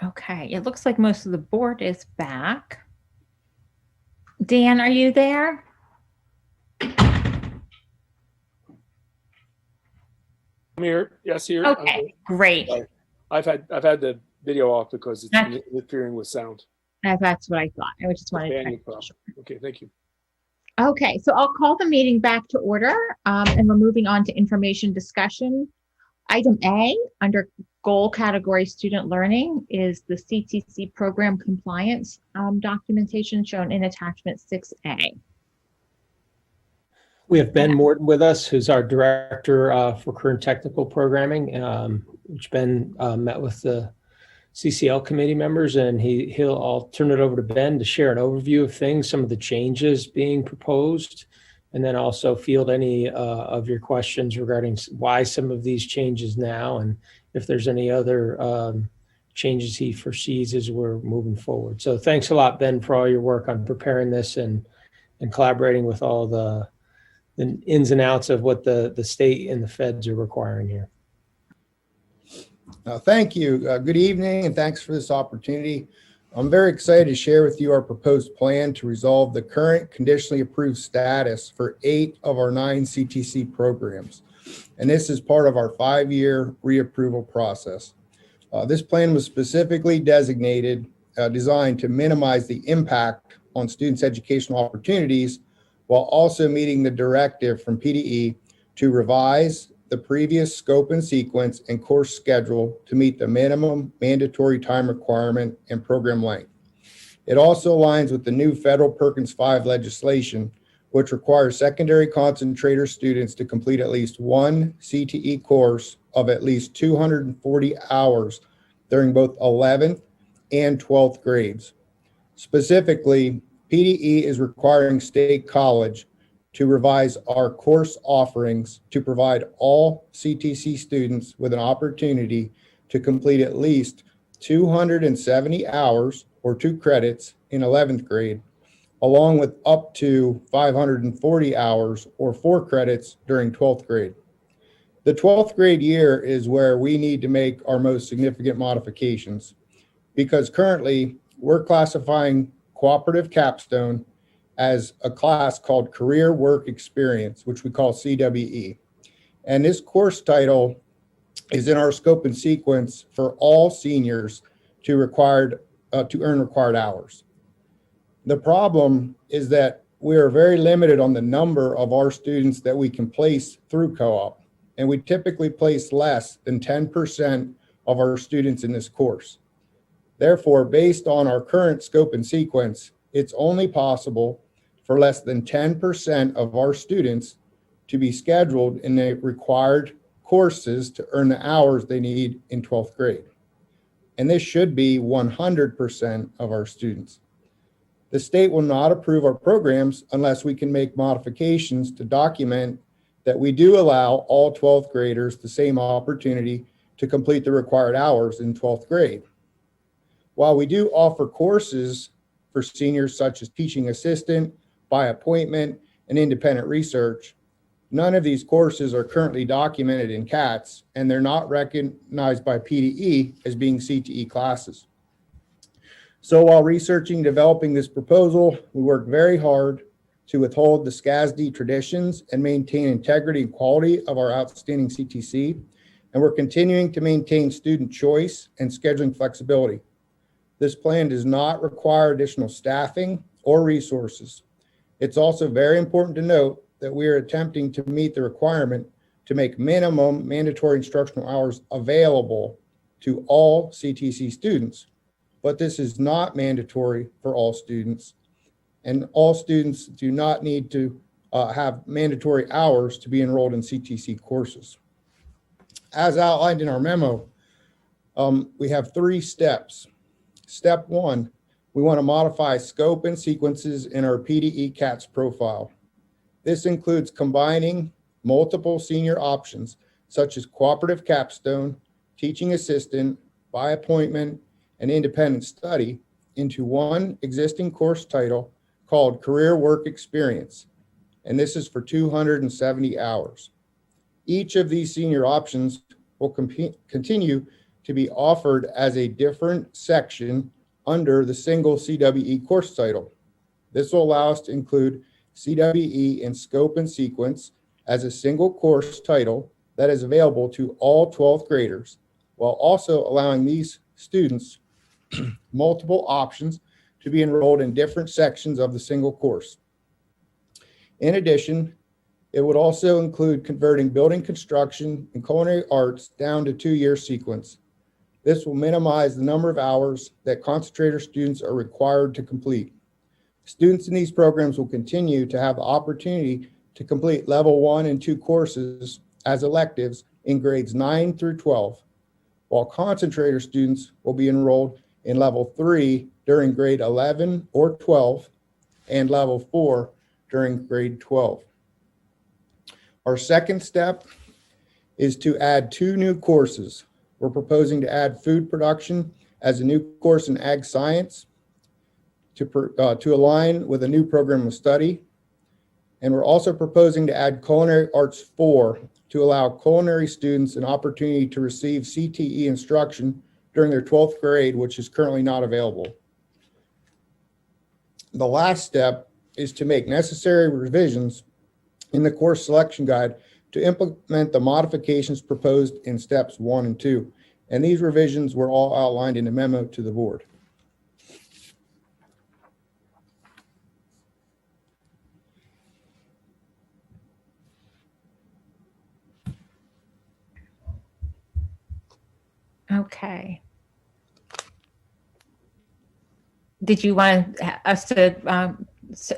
Okay, it looks like most of the board is back. Dan, are you there? I'm here. Yes, here. I'm Okay, here. great. Sorry. I've had the video off because it's interfering with sound. That's what I thought. I just wanted to check. Okay, thank you. Okay, so I'll call the meeting back to order, and we're moving on to information discussion. Item A, under goal category student learning, is the CTC program compliance documentation shown in attachment 6A. We have Ben Morton with us, who's our director for current technical programming, which Ben met with the CCL committee members, and I'll turn it over to Ben to share an overview of things, some of the changes being proposed, and then also field any of your questions regarding why some of these changes now, and if there's any other changes he foresees as we're moving forward. So thanks a lot, Ben, for all your work on preparing this and collaborating with all the ins and outs of what the state and the feds are requiring here. Thank you. Good evening, and thanks for this opportunity. I'm very excited to share with you our proposed plan to resolve the current conditionally approved status for 8 of our 9 CTC programs. And this is part of our 5-year reapproval process. This plan was specifically designed to minimize the impact on students' educational opportunities while also meeting the directive from PDE to revise the previous scope and sequence and course schedule to meet the minimum mandatory time requirement and program length. It also aligns with the new federal Perkins 5 legislation, which requires secondary concentrator students to complete at least one CTE course of at least 240 hours during both 11th and 12th grades. Specifically, PDE is requiring State College to revise our course offerings to provide all CTC students with an opportunity to complete at least 270 hours or 2 credits in 11th grade, along with up to 540 hours or 4 credits during 12th grade. The 12th grade year is where we need to make our most significant modifications, because currently we're classifying cooperative capstone as a class called Career Work Experience, which we call CWE. And this course title is in our scope and sequence for all seniors to earn required hours. The problem is that we are very limited on the number of our students that we can place through co-op, and we typically place less than 10% of our students in this course. Therefore, based on our current scope and sequence, it's only possible for less than 10% of our students to be scheduled in the required courses to earn the hours they need in 12th grade. And this should be 100% of our students. The state will not approve our programs unless we can make modifications to document that we do allow all 12th graders the same opportunity to complete the required hours in 12th grade. While we do offer courses for seniors such as teaching assistant, by appointment, and independent research, none of these courses are currently documented in CATS, and they're not recognized by PDE as being CTE classes. So while researching and developing this proposal, we worked very hard to withhold the SCASD traditions and maintain integrity and quality of our outstanding CTC, and we're continuing to maintain student choice and scheduling flexibility. This plan does not require additional staffing or resources. It's also very important to note that we are attempting to meet the requirement to make minimum mandatory instructional hours available to all CTC students, but this is not mandatory for all students, and all students do not need to have mandatory hours to be enrolled in CTC courses. As outlined in our memo, we have 3 steps. Step 1, we want to modify scope and sequences in our PDE CATS profile. This includes combining multiple senior options, such as cooperative capstone, teaching assistant, by appointment, and independent study, into one existing course title called Career Work Experience, and this is for 270 hours. Each of these senior options will continue to be offered as a different section under the single CWE course title. This will allow us to include CWE in scope and sequence as a single course title that is available to all 12th graders, while also allowing these students multiple options to be enrolled in different sections of the single course. In addition, it would also include converting building construction and culinary arts down to 2-year sequence. This will minimize the number of hours that concentrator students are required to complete. Students in these programs will continue to have the opportunity to complete level 1 and 2 courses as electives in grades 9 through 12, while concentrator students will be enrolled in level 3 during grade 11 or 12 and level 4 during grade 12. Our second step is to add 2 new courses. We're proposing to add food production as a new course in ag science to align with a new program of study. And we're also proposing to add culinary arts 4 to allow culinary students an opportunity to receive CTE instruction during their 12th grade, which is currently not available. The last step is to make necessary revisions in the course selection guide to implement the modifications proposed in steps 1 and 2. And these revisions were all outlined in a memo to the board. Okay. Did you want us to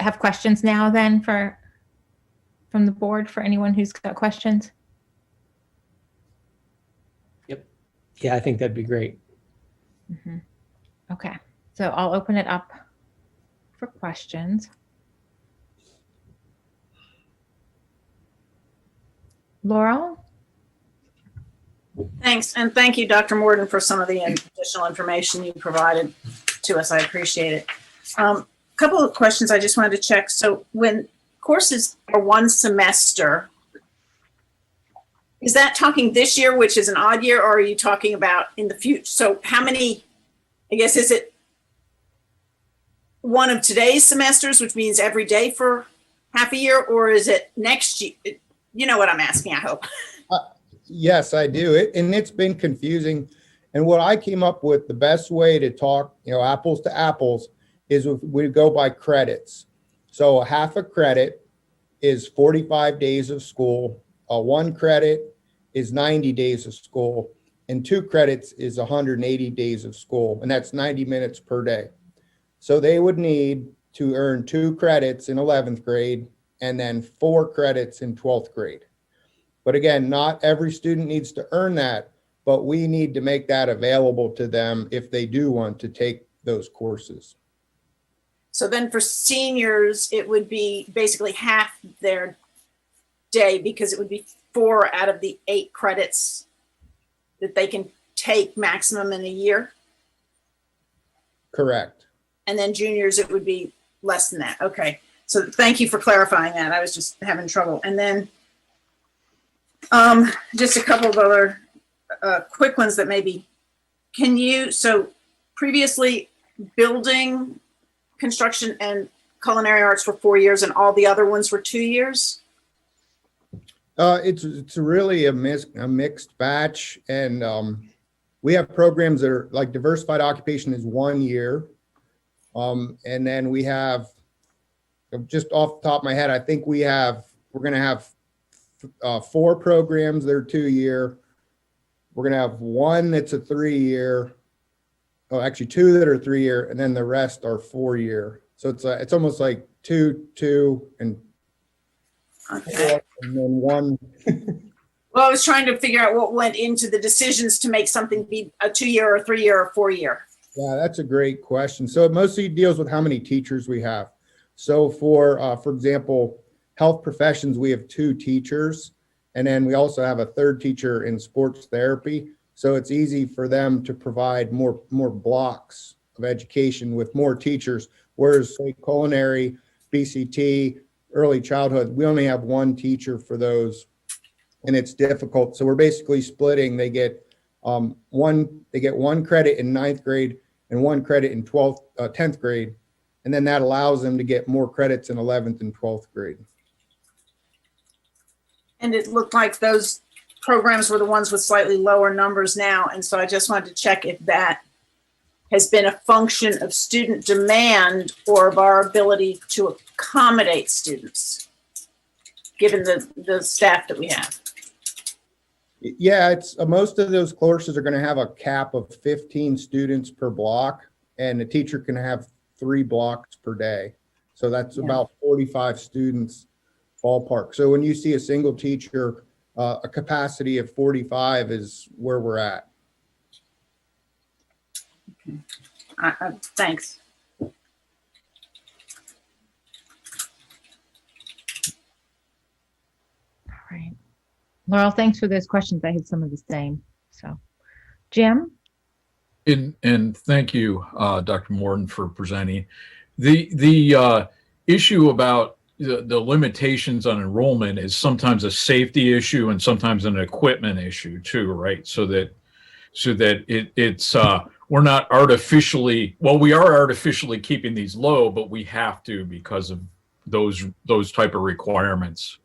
have questions now then from the board for anyone who's got questions? Yep. Yeah, I think that'd be great. Mm-hmm. Okay, so I'll open it up for questions. Laurel? Thanks, and thank you, Dr. Morden, for some of the additional information you provided to us. I appreciate it. Couple of questions I just wanted to check. So when courses are 1 semester, is that talking this year, which is an odd year, or are you talking about in the future? So how many, I guess, is it one of today's semesters, which means every day for half a year, or is it next year? You know what I'm asking, I hope. Yes, I do. And it's been confusing. And what I came up with, the best way to talk, apples to apples, is we go by credits. So half a credit is 45 days of school. 1 credit is 90 days of school. And 2 credits is 180 days of school. And that's 90 minutes per day. So they would need to earn 2 credits in 11th grade and then 4 credits in 12th grade. But again, not every student needs to earn that, but we need to make that available to them if they do want to take those courses. So then for seniors, it would be basically half their day, because it would be 4 out of the 8 credits that they can take maximum in a year. Correct. And then juniors, it would be less than that. Okay. So thank you for clarifying that. I was just having trouble. And then just a couple of other quick ones that maybe, so previously building, construction, and culinary arts were 4 years and all the other ones were 2 years? It's really a mixed batch. And we have programs that are like diversified occupation is 1 year. And then we have, just off the top of my head, I think we're going to have 4 programs that are 2 year. We're going to have 1 that's a 3 year. Oh, actually 2 that are 3 year, and then the rest are 4 year. So it's almost like 2, 2, and 4, and then 1. Well, I was trying to figure out what went into the decisions to make something be a 2 year or 3 year or 4 year. Yeah, that's a great question. So it mostly deals with how many teachers we have. So for example, health professions, we have 2 teachers, and then we also have a 3rd teacher in sports therapy. So it's easy for them to provide more blocks of education with more teachers. Whereas say culinary, BCT, early childhood, we only have 1 teacher for those, and it's difficult. So we're basically splitting. They get They get 1 credit in 9th grade and 1 credit in 10th grade. And then that allows them to get more credits in 11th and 12th grade. And it looked like those programs were the ones with slightly lower numbers now. And so I just wanted to check if that has been a function of student demand or of our ability to accommodate students, given the staff that we have. Yeah, it's most of those courses are going to have a cap of 15 students per block, and the teacher can have 3 blocks per day. So that's about 45 students ballpark. So when you see a single teacher, a capacity of 45 is where we're at. Thanks. All right. Laurel, thanks for those questions. I had some of the same. So, Jim? And thank you, Dr. Morton, for presenting. The issue about the limitations on enrollment is sometimes a safety issue and sometimes an equipment issue too, right? So that it's we're not artificially, well, we are artificially keeping these low, but we have to because of those type of requirements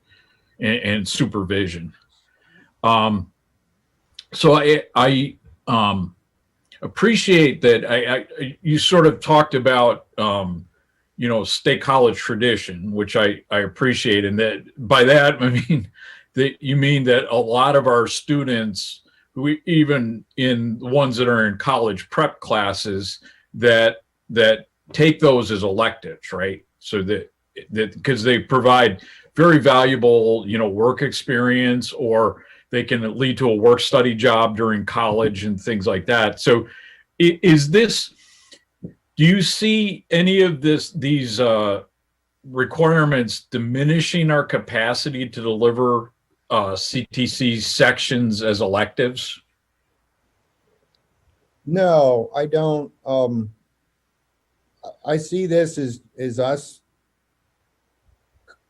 and supervision. So I appreciate that you sort of talked about State College tradition, which I appreciate, and that by that I mean that you mean that a lot of our students, who even in the ones that are in college prep classes, that take those as electives, right? So that because they provide very valuable work experience, or they can lead to a work study job during college and things like that. So is this, do you see any of these requirements diminishing our capacity to deliver CTC sections as electives? No, I don't. I see this as us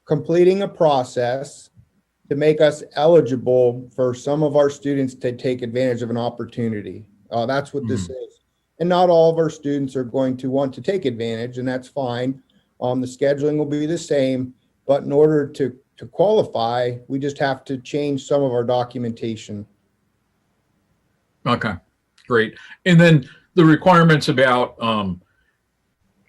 completing a process to make us eligible for some of our students to take advantage of an opportunity. That's what this is. And not all of our students are going to want to take advantage, and that's fine. The scheduling will be the same, but in order to qualify, we just have to change some of our documentation. Okay, great. And then the requirements about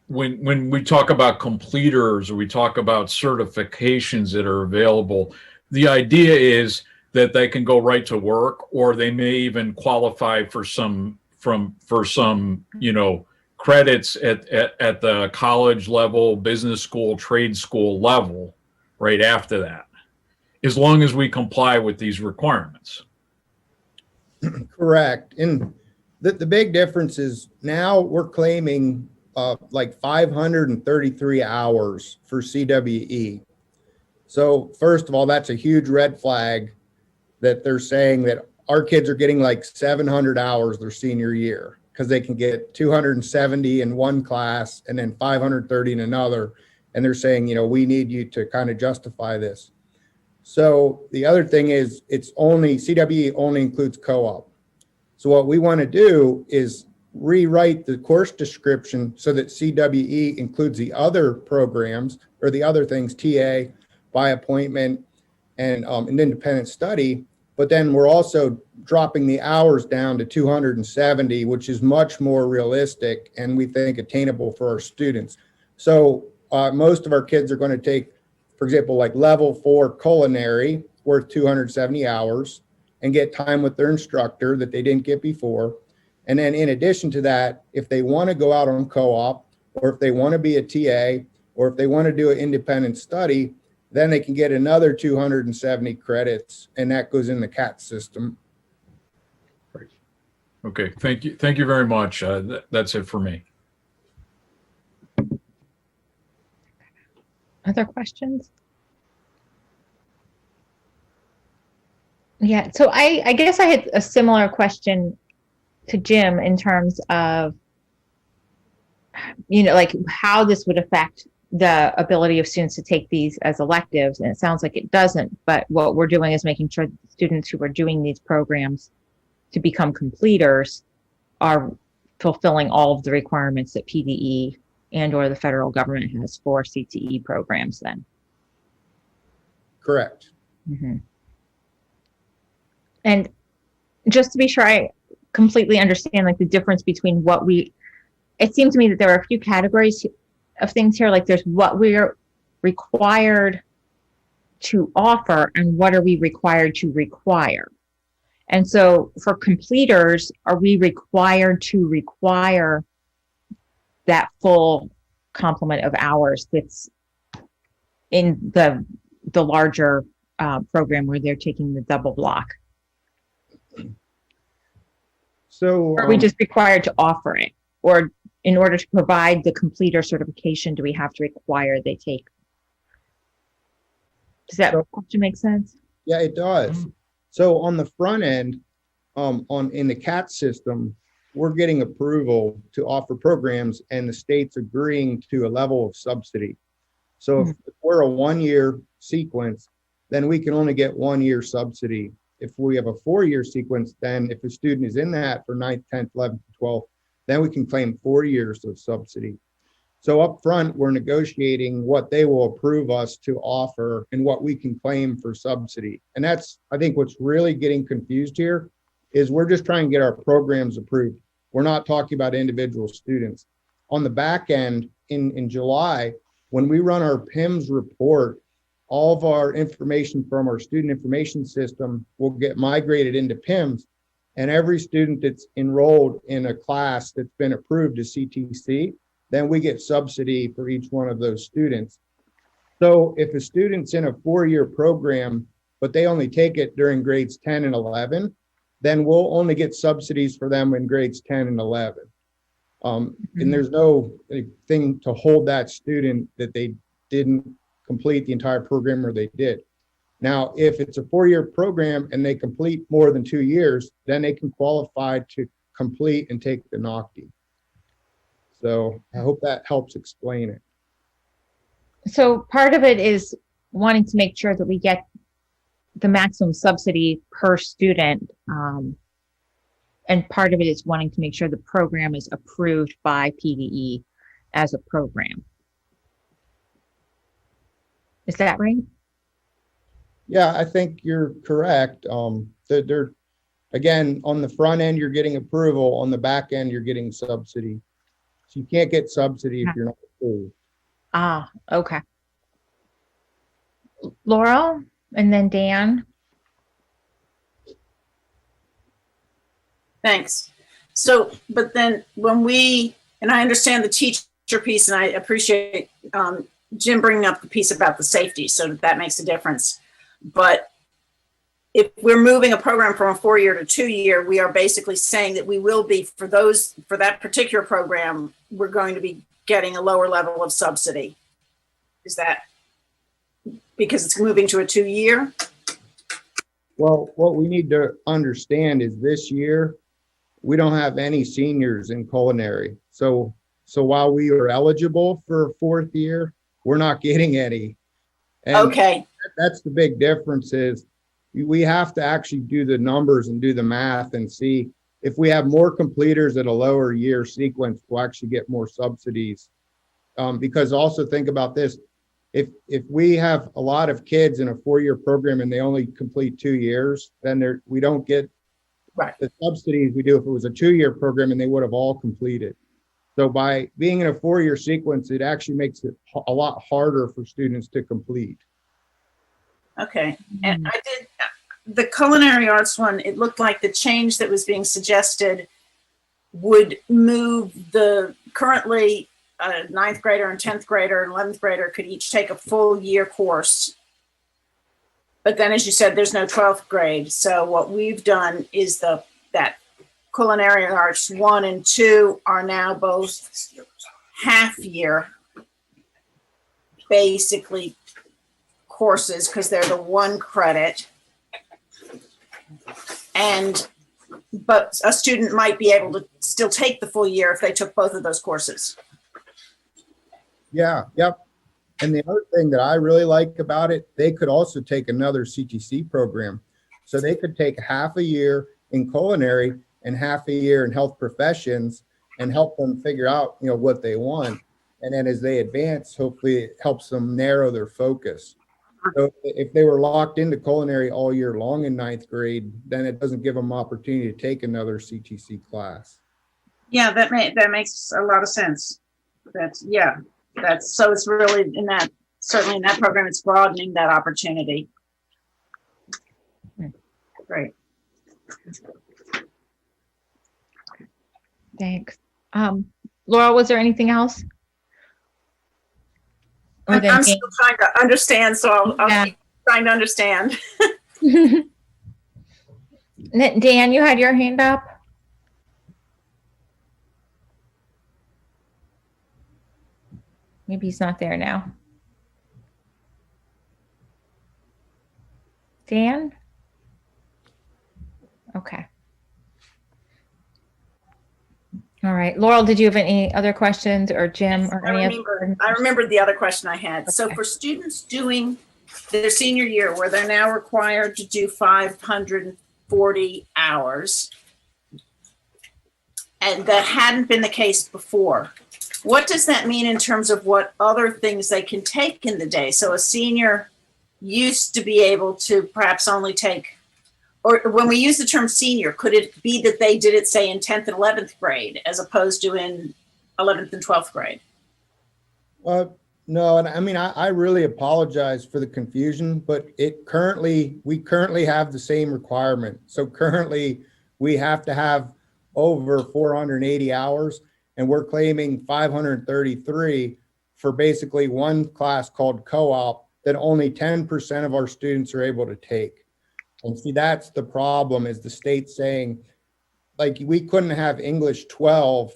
when we talk about completers, or we talk about certifications that are available, the idea is that they can go right to work, or they may even qualify for some credits at the college level, business school, trade school level right after that, as long as we comply with these requirements. Correct. And the big difference is now we're claiming like 533 hours for CWE. So first of all, that's a huge red flag that they're saying that our kids are getting like 700 hours their senior year, because they can get 270 in one class and then 530 in another. And they're saying, we need you to kind of justify this. So the other thing is CWE only includes co-op. So what we want to do is rewrite the course description so that CWE includes the other programs, or the other things, TA, by appointment, and an independent study. But then we're also dropping the hours down to 270, which is much more realistic and we think attainable for our students. So most of our kids are going to take, for example, like level 4 culinary, worth 270 hours, and get time with their instructor that they didn't get before. And then in addition to that, if they want to go out on co-op, or if they want to be a TA, or if they want to do an independent study, then they can get another 270 credits, and that goes in the CAT system. Great. Okay, thank you. Thank you very much. That's it for me. Other questions? Yeah, so I guess I had a similar question to Jim in terms of, like how this would affect the ability of students to take these as electives. And it sounds like it doesn't, but what we're doing is making sure that the students who are doing these programs to become completers are fulfilling all of the requirements that PDE and or the federal government has for CTE programs then. Correct. Mhm. And just to be sure I completely understand like the difference between it seemed to me that there are a few categories of things here, like there's what we're required to offer and what are we required to require. And so for completers, are we required to require that full complement of hours that's in the larger program where they're taking the double block? So Or are we just required to offer it? Or in order to provide the completer certification, do we have to require they take? Does that question make sense? Yeah, it does. So on the front end, in the CAT system, we're getting approval to offer programs and the state's agreeing to a level of subsidy. So if we're a 1-year sequence, then we can only get 1 year subsidy. If we have a 4-year sequence, then if a student is in that for 9th, 10th, 11th, 12th, then we can claim 4 years of subsidy. So up front, we're negotiating what they will approve us to offer and what we can claim for subsidy. And that's, I think, what's really getting confused here is we're just trying to get our programs approved. We're not talking about individual students. On the back end, in July, when we run our PIMS report, all of our information from our student information system will get migrated into PIMS. And every student that's enrolled in a class that's been approved as CTC, then we get subsidy for each one of those students. So if a student's in a 4-year program, but they only take it during grades 10 and 11, then we'll only get subsidies for them in grades 10 and 11. And there's no thing to hold that student that they didn't complete the entire program or they did. Now, if it's a 4-year program and they complete more than 2 years, then they can qualify to complete and take the NOCTI. So I hope that helps explain it. So part of it is wanting to make sure that we get the maximum subsidy per student. And part of it is wanting to make sure the program is approved by PDE as a program. Is that right? Yeah, I think you're correct. They're again, on the front end, you're getting approval. On the back end, you're getting subsidy. So you can't get subsidy if you're not approved. Ah, okay. Laurel and then Dan. Thanks. So, but then and I understand the teacher piece, and I appreciate Jim bringing up the piece about the safety, so that makes a difference. But if we're moving a program from a 4-year to 2-year, we are basically saying that we will be, for that particular program, we're going to be getting a lower level of subsidy. Is that because it's moving to a 2-year? Well, what we need to understand is this year, we don't have any seniors in culinary. So while we are eligible for a 4th year, we're not getting any. And okay. That's the big difference is we have to actually do the numbers and do the math and see if we have more completers at a lower year sequence, we'll actually get more subsidies. Because also think about this, if we have a lot of kids in a 4-year program and they only complete 2 years, then we don't get the subsidies we do if it was a 2-year program and they would have all completed. So by being in a 4-year sequence, it actually makes it a lot harder for students to complete. Okay, and I did the culinary arts one. It looked like the change that was being suggested would move the currently 9th grader and 10th grader and 11th grader could each take a full year course. But then, as you said, there's no 12th grade. So what we've done is that culinary arts 1 and 2 are now both half year, basically, courses because they're the 1 credit. But a student might be able to still take the full year if they took both of those courses. Yeah, yep. And the other thing that I really like about it, they could also take another CTC program. So they could take half a year in culinary and half a year in health professions and help them figure out, what they want. And then as they advance, hopefully it helps them narrow their focus. So if they were locked into culinary all year long in 9th grade, then it doesn't give them opportunity to take another CTC class. Yeah, that makes a lot of sense. So it's really certainly in that program, it's broadening that opportunity. Great. Thanks. Laura, was there anything else? I'm still trying to understand, so I'll keep trying to understand. Dan, you had your hand up. Maybe he's not there now. Dan? Okay. All right. Laurel, did you have any other questions, or Jim, or any other? I remembered the other question I had. Okay. So for students doing their senior year, where they're now required to do 540 hours, and that hadn't been the case before, what does that mean in terms of what other things they can take in the day? So a senior used to be able to perhaps only take, or when we use the term senior, could it be that they did it, say, in 10th and 11th grade as opposed to in 11th and 12th grade? No, and I mean, I really apologize for the confusion, but we currently have the same requirement. So currently we have to have over 480 hours, and we're claiming 533 for basically one class called co-op that only 10% of our students are able to take. And see, that's the problem, is the state saying, like, we couldn't have English 12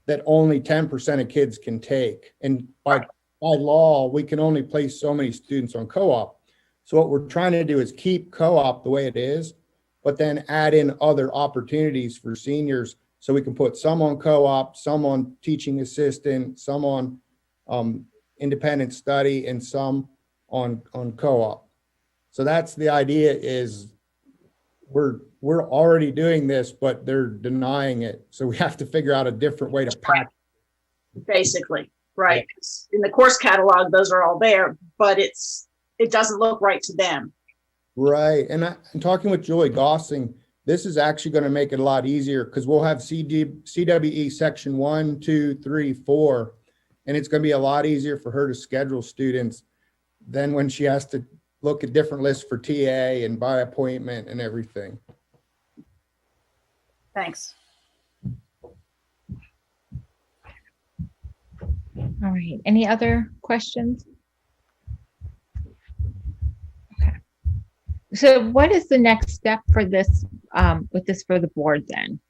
that only 10% of kids can take. And by law, we can only place so many students on co-op. So what we're trying to do is keep co-op the way it is, but then add in other opportunities for seniors. So we can put some on co-op, some on teaching assistant, some on independent study, and some on co-op. So that's the idea, is we're already doing this, but they're denying it. So we have to figure out a different way to pack. Basically, right. In the course catalog, those are all there, but it doesn't look right to them. Right. And I'm talking with Julie Gossing. This is actually going to make it a lot easier, because we'll have CWE section 1, 2, 3, 4, and it's going to be a lot easier for her to schedule students than when she has to look at different lists for TA and by appointment and everything. Thanks. All right. Any other questions? Okay. So what is the next step for this, with this for the board then?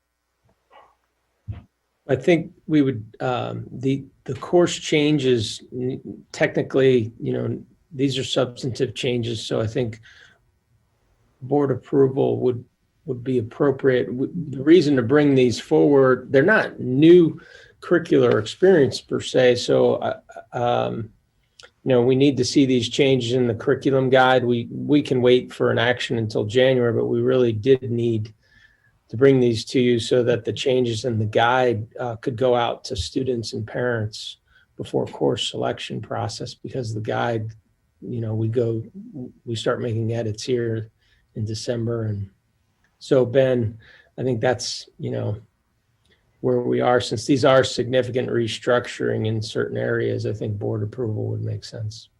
I think we would, the course changes, technically, these are substantive changes. So I think board approval would be appropriate. The reason to bring these forward, they're not new curricular experience per se. So, we need to see these changes in the curriculum guide. We can wait for an action until January, but we really did need to bring these to you so that the changes in the guide could go out to students and parents before course selection process, because the guide, we start making edits here in December. And so, Ben, I think that's, where we are. Since these are significant restructuring in certain areas, I think board approval would make sense.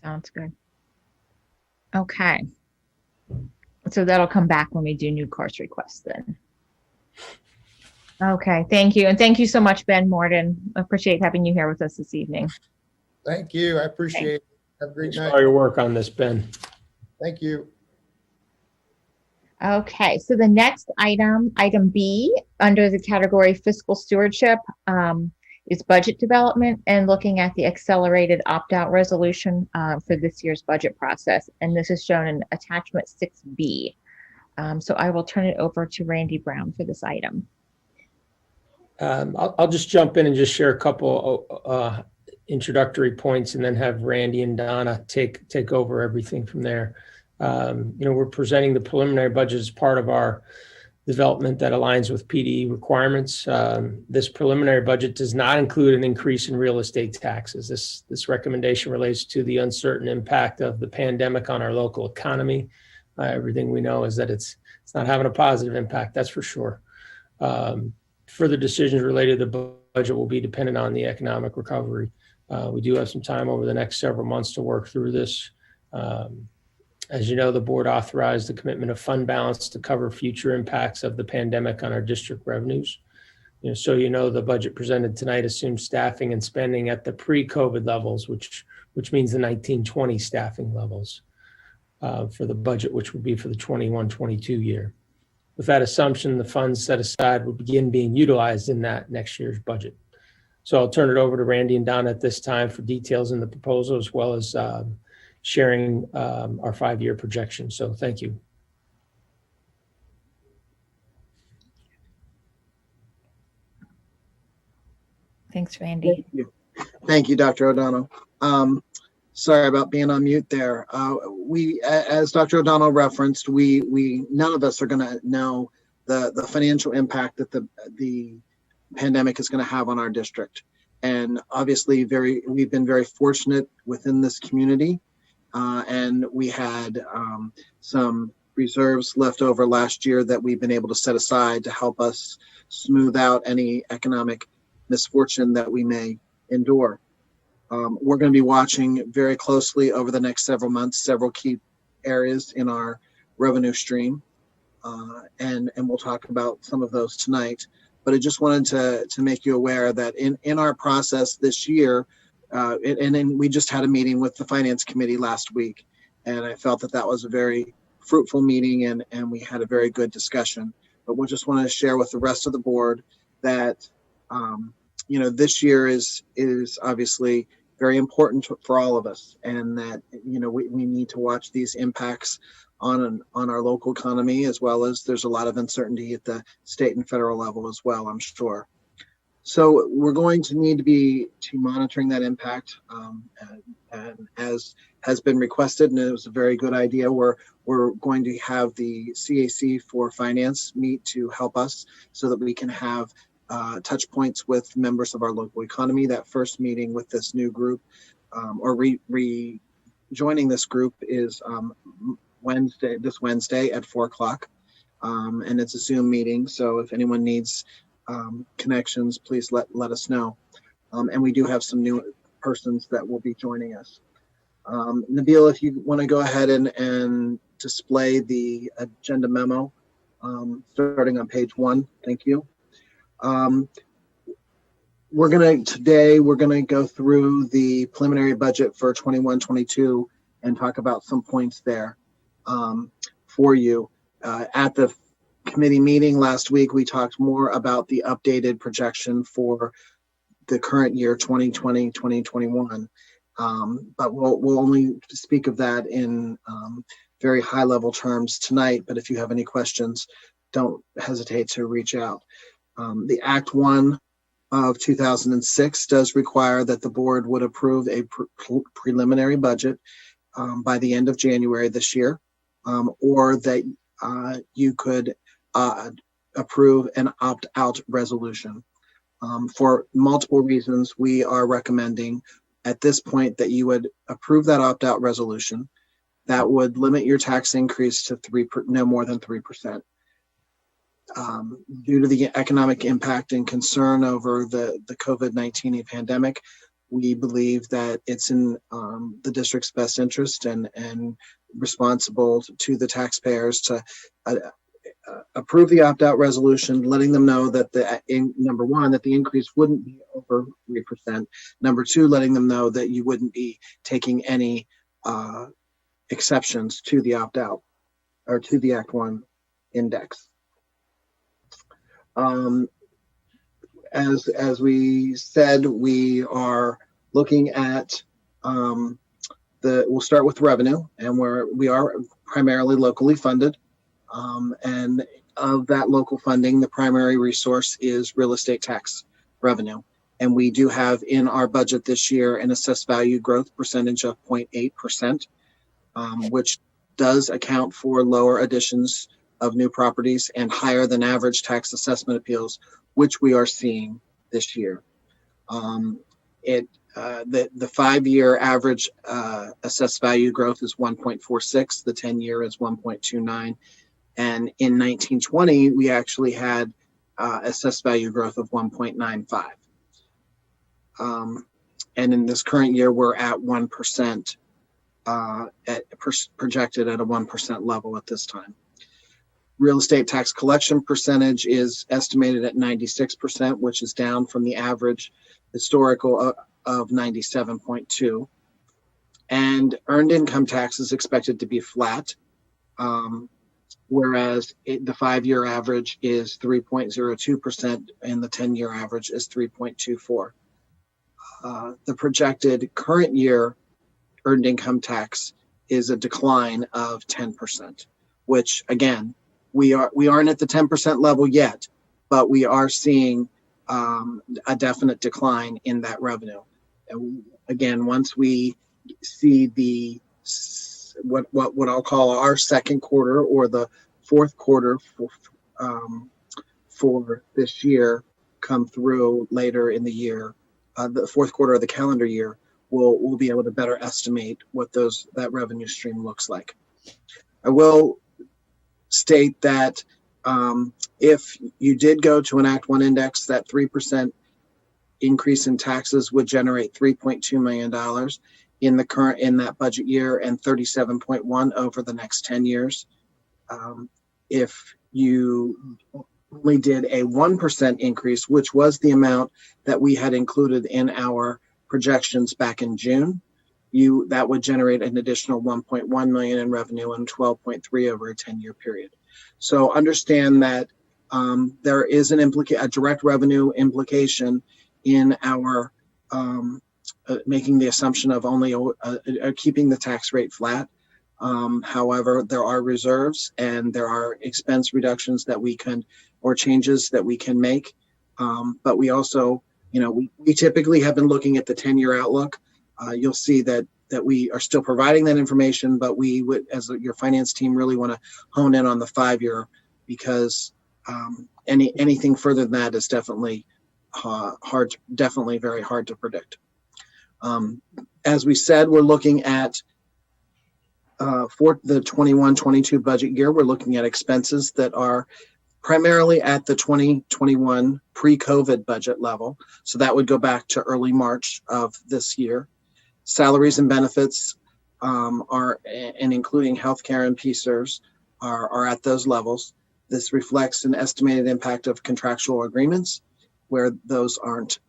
Sounds good. Okay. So that'll come back when we do new course requests then. Okay, thank you. And thank you so much, Ben Morden. Appreciate having you here with us this evening. Thank you. I appreciate it. Have a great night. Thanks for all your work on this, Ben. Thank you. Okay, so the next item B, under the category fiscal stewardship, is budget development and looking at the accelerated opt-out resolution for this year's budget process. And this is shown in attachment 6B. So I will turn it over to Randy Brown for this item. I'll just jump in and just share a couple introductory points, and then have Randy and Donna take over everything from there. We're presenting the preliminary budget as part of our development that aligns with PD requirements. This preliminary budget does not include an increase in real estate taxes. This recommendation relates to the uncertain impact of the pandemic on our local economy. Everything we know is that it's not having a positive impact, that's for sure. Further decisions related to the budget will be dependent on the economic recovery. We do have some time over the next several months to work through this. As you know, the board authorized the commitment of fund balance to cover future impacts of the pandemic on our district revenues. The budget presented tonight assumes staffing and spending at the pre-COVID levels, which means the 1920 staffing levels for the budget, which would be for the 21-22 year. With that assumption, the funds set aside will begin being utilized in that next year's budget. So I'll turn it over to Randy and Don at this time for details in the proposal, as well as sharing our 5-year projection. So thank you. Thanks, Randy. Thank you, Dr. O'Donnell. Sorry about being on mute there. As Dr. O'Donnell referenced, we none of us are going to know the financial impact that the pandemic is going to have on our district. And obviously, we've been very fortunate within this community. And we had some reserves left over last year that we've been able to set aside to help us smooth out any economic misfortune that we may endure. We're going to be watching very closely over the next several months, several key areas in our revenue stream. And we'll talk about some of those tonight. But I just wanted to make you aware that in our process this year, and then we just had a meeting with the Finance Committee last week, and I felt that was a very fruitful meeting, and we had a very good discussion. But we just want to share with the rest of the board that this year is obviously very important for all of us, and that we need to watch these impacts on our local economy, as well as there's a lot of uncertainty at the state and federal level as well, I'm sure. So we're going to need to be monitoring that impact, and as has been requested, and it was a very good idea, we're going to have the CAC for Finance meet to help us so that we can have touch points with members of our local economy. That first meeting with this new group, or rejoining this group, is this Wednesday at 4:00, and it's a Zoom meeting. So if anyone needs connections, please let us know. And we do have some new persons that will be joining us. Nabil, if you want to go ahead and display the agenda memo, starting on page 1, thank you. We're going to go through the preliminary budget for 21-22 and talk about some points there for you. At the committee meeting last week, we talked more about the updated projection for the current year 2020-2021, but we'll only speak of that in very high level terms tonight. But if you have any questions, don't hesitate to reach out. The Act 1 of 2006 does require that the board would approve a preliminary budget by the end of January this year, or that you could approve an opt-out resolution. For multiple reasons, we are recommending at this point that you would approve that opt-out resolution. That would limit your tax increase to no more than 3%. Due to the economic impact and concern over the COVID-19 pandemic, we believe that it's in the district's best interest and responsible to the taxpayers to approve the opt-out resolution, letting them know that number one, that the increase wouldn't be over 3%. Number two, letting them know that you wouldn't be taking any exceptions to the opt-out or to the Act 1 index. As we said, we are looking at we'll start with revenue, and we are primarily locally funded. And of that local funding, the primary resource is real estate tax revenue. And we do have in our budget this year an assessed value growth percentage of 0.8%, which does account for lower additions of new properties and higher than average tax assessment appeals, which we are seeing this year. The 5-year average assessed value growth is 1.46. The 10-year is 1.29. And in 1920, we actually had assessed value growth of 1.95. And in this current year, we're at 1%, projected at a 1% level at this time. Real estate tax collection percentage is estimated at 96%, which is down from the average historical of 97.2. And earned income tax is expected to be flat, whereas the 5-year average is 3.02% and the 10-year average is 3.24. The projected current year earned income tax is a decline of 10%, which again, we aren't at the 10% level yet, but we are seeing a definite decline in that revenue. And again, once we see what I'll call our second quarter or the fourth quarter for this year come through later in the year, the fourth quarter of the calendar year, we'll be able to better estimate what that revenue stream looks like. I will state that if you did go to an Act 1 index, that 3% increase in taxes would generate $3.2 million in that budget year and 37.1 over the next 10 years. If you only did a 1% increase, which was the amount that we had included in our projections back in June, that would generate an additional 1.1 million in revenue and 12.3 over a 10-year period. So understand that there is a direct revenue implication in our making the assumption of only keeping the tax rate flat. However, there are reserves and there are expense reductions that we can, or changes that we can make. But we also, we typically have been looking at the 10-year outlook. You'll see that we are still providing that information, but we would, as your finance team, really want to hone in on the 5-year, because anything further than that is definitely very hard to predict. As we said, we're looking at for the 21-22 budget year, we're looking at expenses that are primarily at the 2021 pre-COVID budget level. So that would go back to early March of this year. Salaries and benefits and including healthcare and PSERS are at those levels. This reflects an estimated impact of contractual agreements where those aren't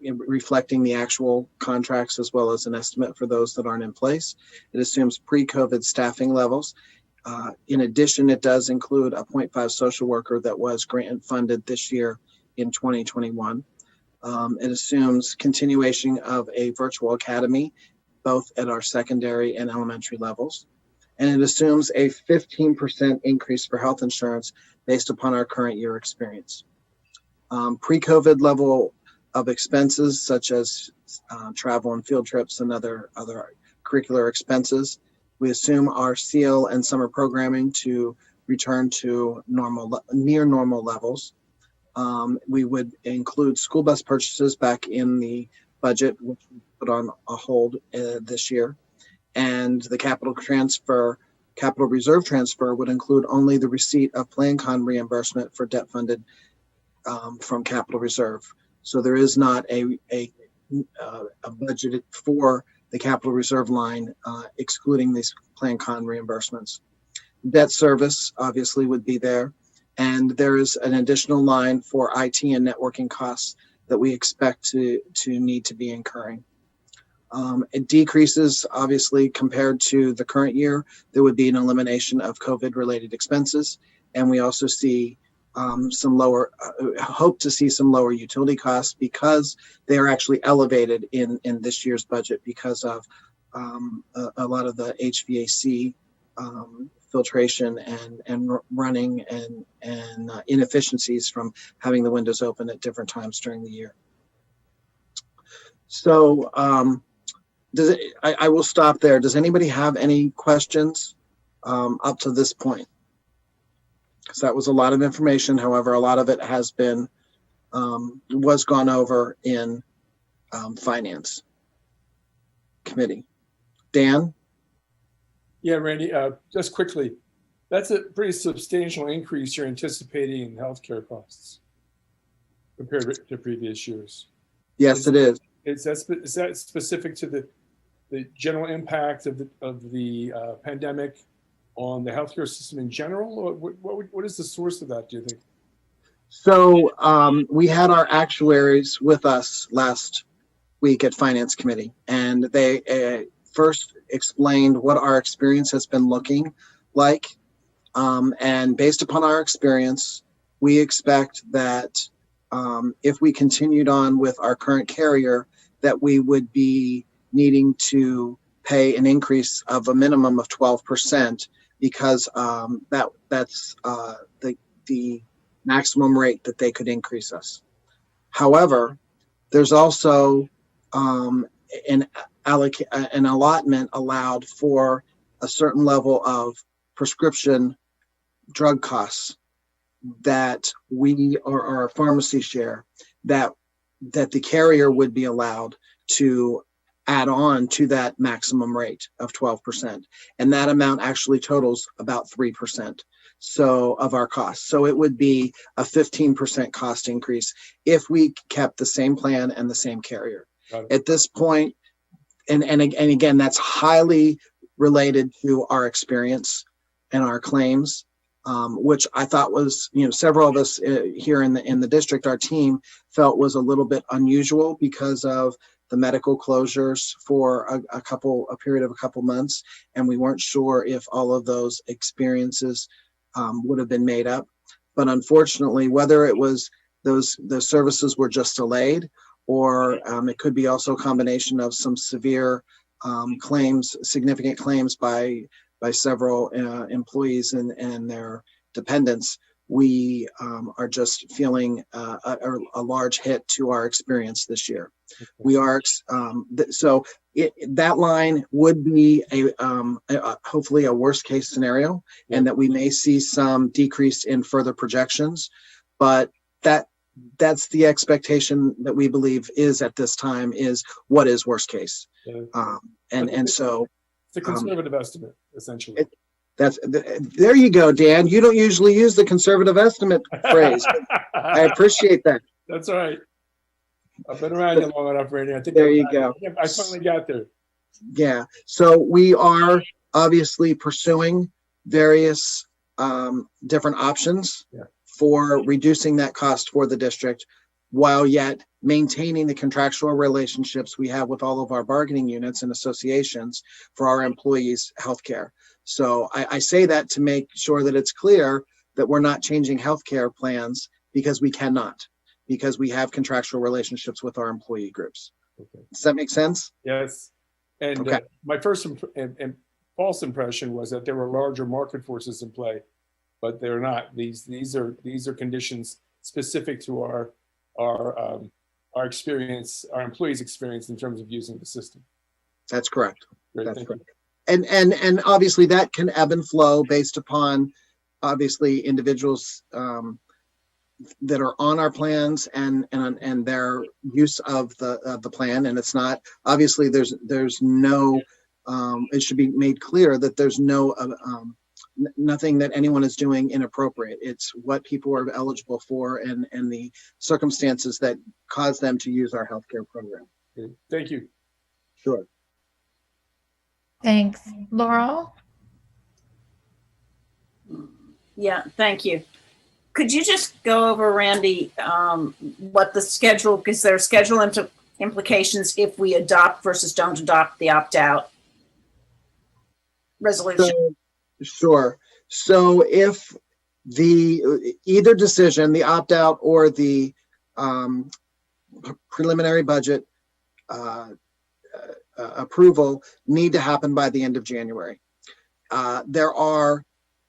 reflecting the actual contracts, as well as an estimate for those that aren't in place. It assumes pre-COVID staffing levels. In addition, it does include a 0.5 social worker that was grant funded this year in 2021. It assumes continuation of a virtual academy, both at our secondary and elementary levels. And it assumes a 15% increase for health insurance based upon our current year experience. Pre-COVID level of expenses, such as travel and field trips and other curricular expenses, we assume our CL and summer programming to return to near normal levels. We would include school bus purchases back in the budget, which we put on a hold this year. And the capital reserve transfer would include only the receipt of PlanCon reimbursement for debt funded from capital reserve. So there is not a budget for the capital reserve line, excluding these PlanCon reimbursements. Debt service obviously would be there. And there is an additional line for IT and networking costs that we expect to need to be incurring. It decreases, obviously, compared to the current year. There would be an elimination of COVID-related expenses. And we also see hope to see some lower utility costs, because they are actually elevated in this year's budget because of a lot of the HVAC filtration and running and inefficiencies from having the windows open at different times during the year. So I will stop there. Does anybody have any questions up to this point? Because that was a lot of information. However, a lot of it has been, was gone over in Finance Committee. Dan? Yeah, Randy, just quickly, that's a pretty substantial increase you're anticipating in healthcare costs compared to previous years. Yes, it is. Is that specific to the general impact of the pandemic on the healthcare system in general? Or what is the source of that, do you think? So we had our actuaries with us last week at Finance Committee, and they first explained what our experience has been looking like. And based upon our experience, we expect that if we continued on with our current carrier, that we would be needing to pay an increase of a minimum of 12% because that's the maximum rate that they could increase us. However, there's also an allotment allowed for a certain level of prescription drug costs that we or our pharmacy share that the carrier would be allowed to add on to that maximum rate of 12%. And that amount actually totals about 3% of our costs. So it would be a 15% cost increase if we kept the same plan and the same carrier. At this point, and again, that's highly related to our experience and our claims, which I thought was, several of us here in the district, our team felt was a little bit unusual because of the medical closures for a period of a couple months, and we weren't sure if all of those experiences would have been made up. But unfortunately, whether it was those services were just delayed, or it could be also a combination of some severe claims, significant claims by several employees and their dependents, we are just feeling a large hit to our experience this year. We are that line would be hopefully a worst case scenario, and that we may see some decrease in further projections, but that's the expectation that we believe is at this time is what is worst case. So it's a conservative estimate, essentially. There you go, Dan. You don't usually use the conservative estimate phrase. I appreciate that. That's all right. I've been around you long enough, Randy. I think there you go. I finally got there. Yeah. So we are obviously pursuing various different options for reducing that cost for the district, while yet maintaining the contractual relationships we have with all of our bargaining units and associations for our employees' healthcare. So I say that to make sure that it's clear that we're not changing healthcare plans because we cannot, because we have contractual relationships with our employee groups. Okay. Does that make sense? Yes. And my first and false impression was that there were larger market forces in play, but they're not. These are conditions specific to our experience, our employees' experience in terms of using the system. That's correct. Great, that's correct. And obviously that can ebb and flow based upon obviously individuals that are on our plans and their use of the plan. And it's not, obviously there's no, it should be made clear that there's no nothing that anyone is doing inappropriate. It's what people are eligible for and the circumstances that cause them to use our healthcare program. Okay. Thank you. Sure. Thanks. Laurel? Yeah, thank you. Could you just go over, Randy, what the schedule, because there are schedule implications if we adopt versus don't adopt the opt-out resolution? Sure. So if either decision, the opt-out or the preliminary budget approval need to happen by the end of January. There are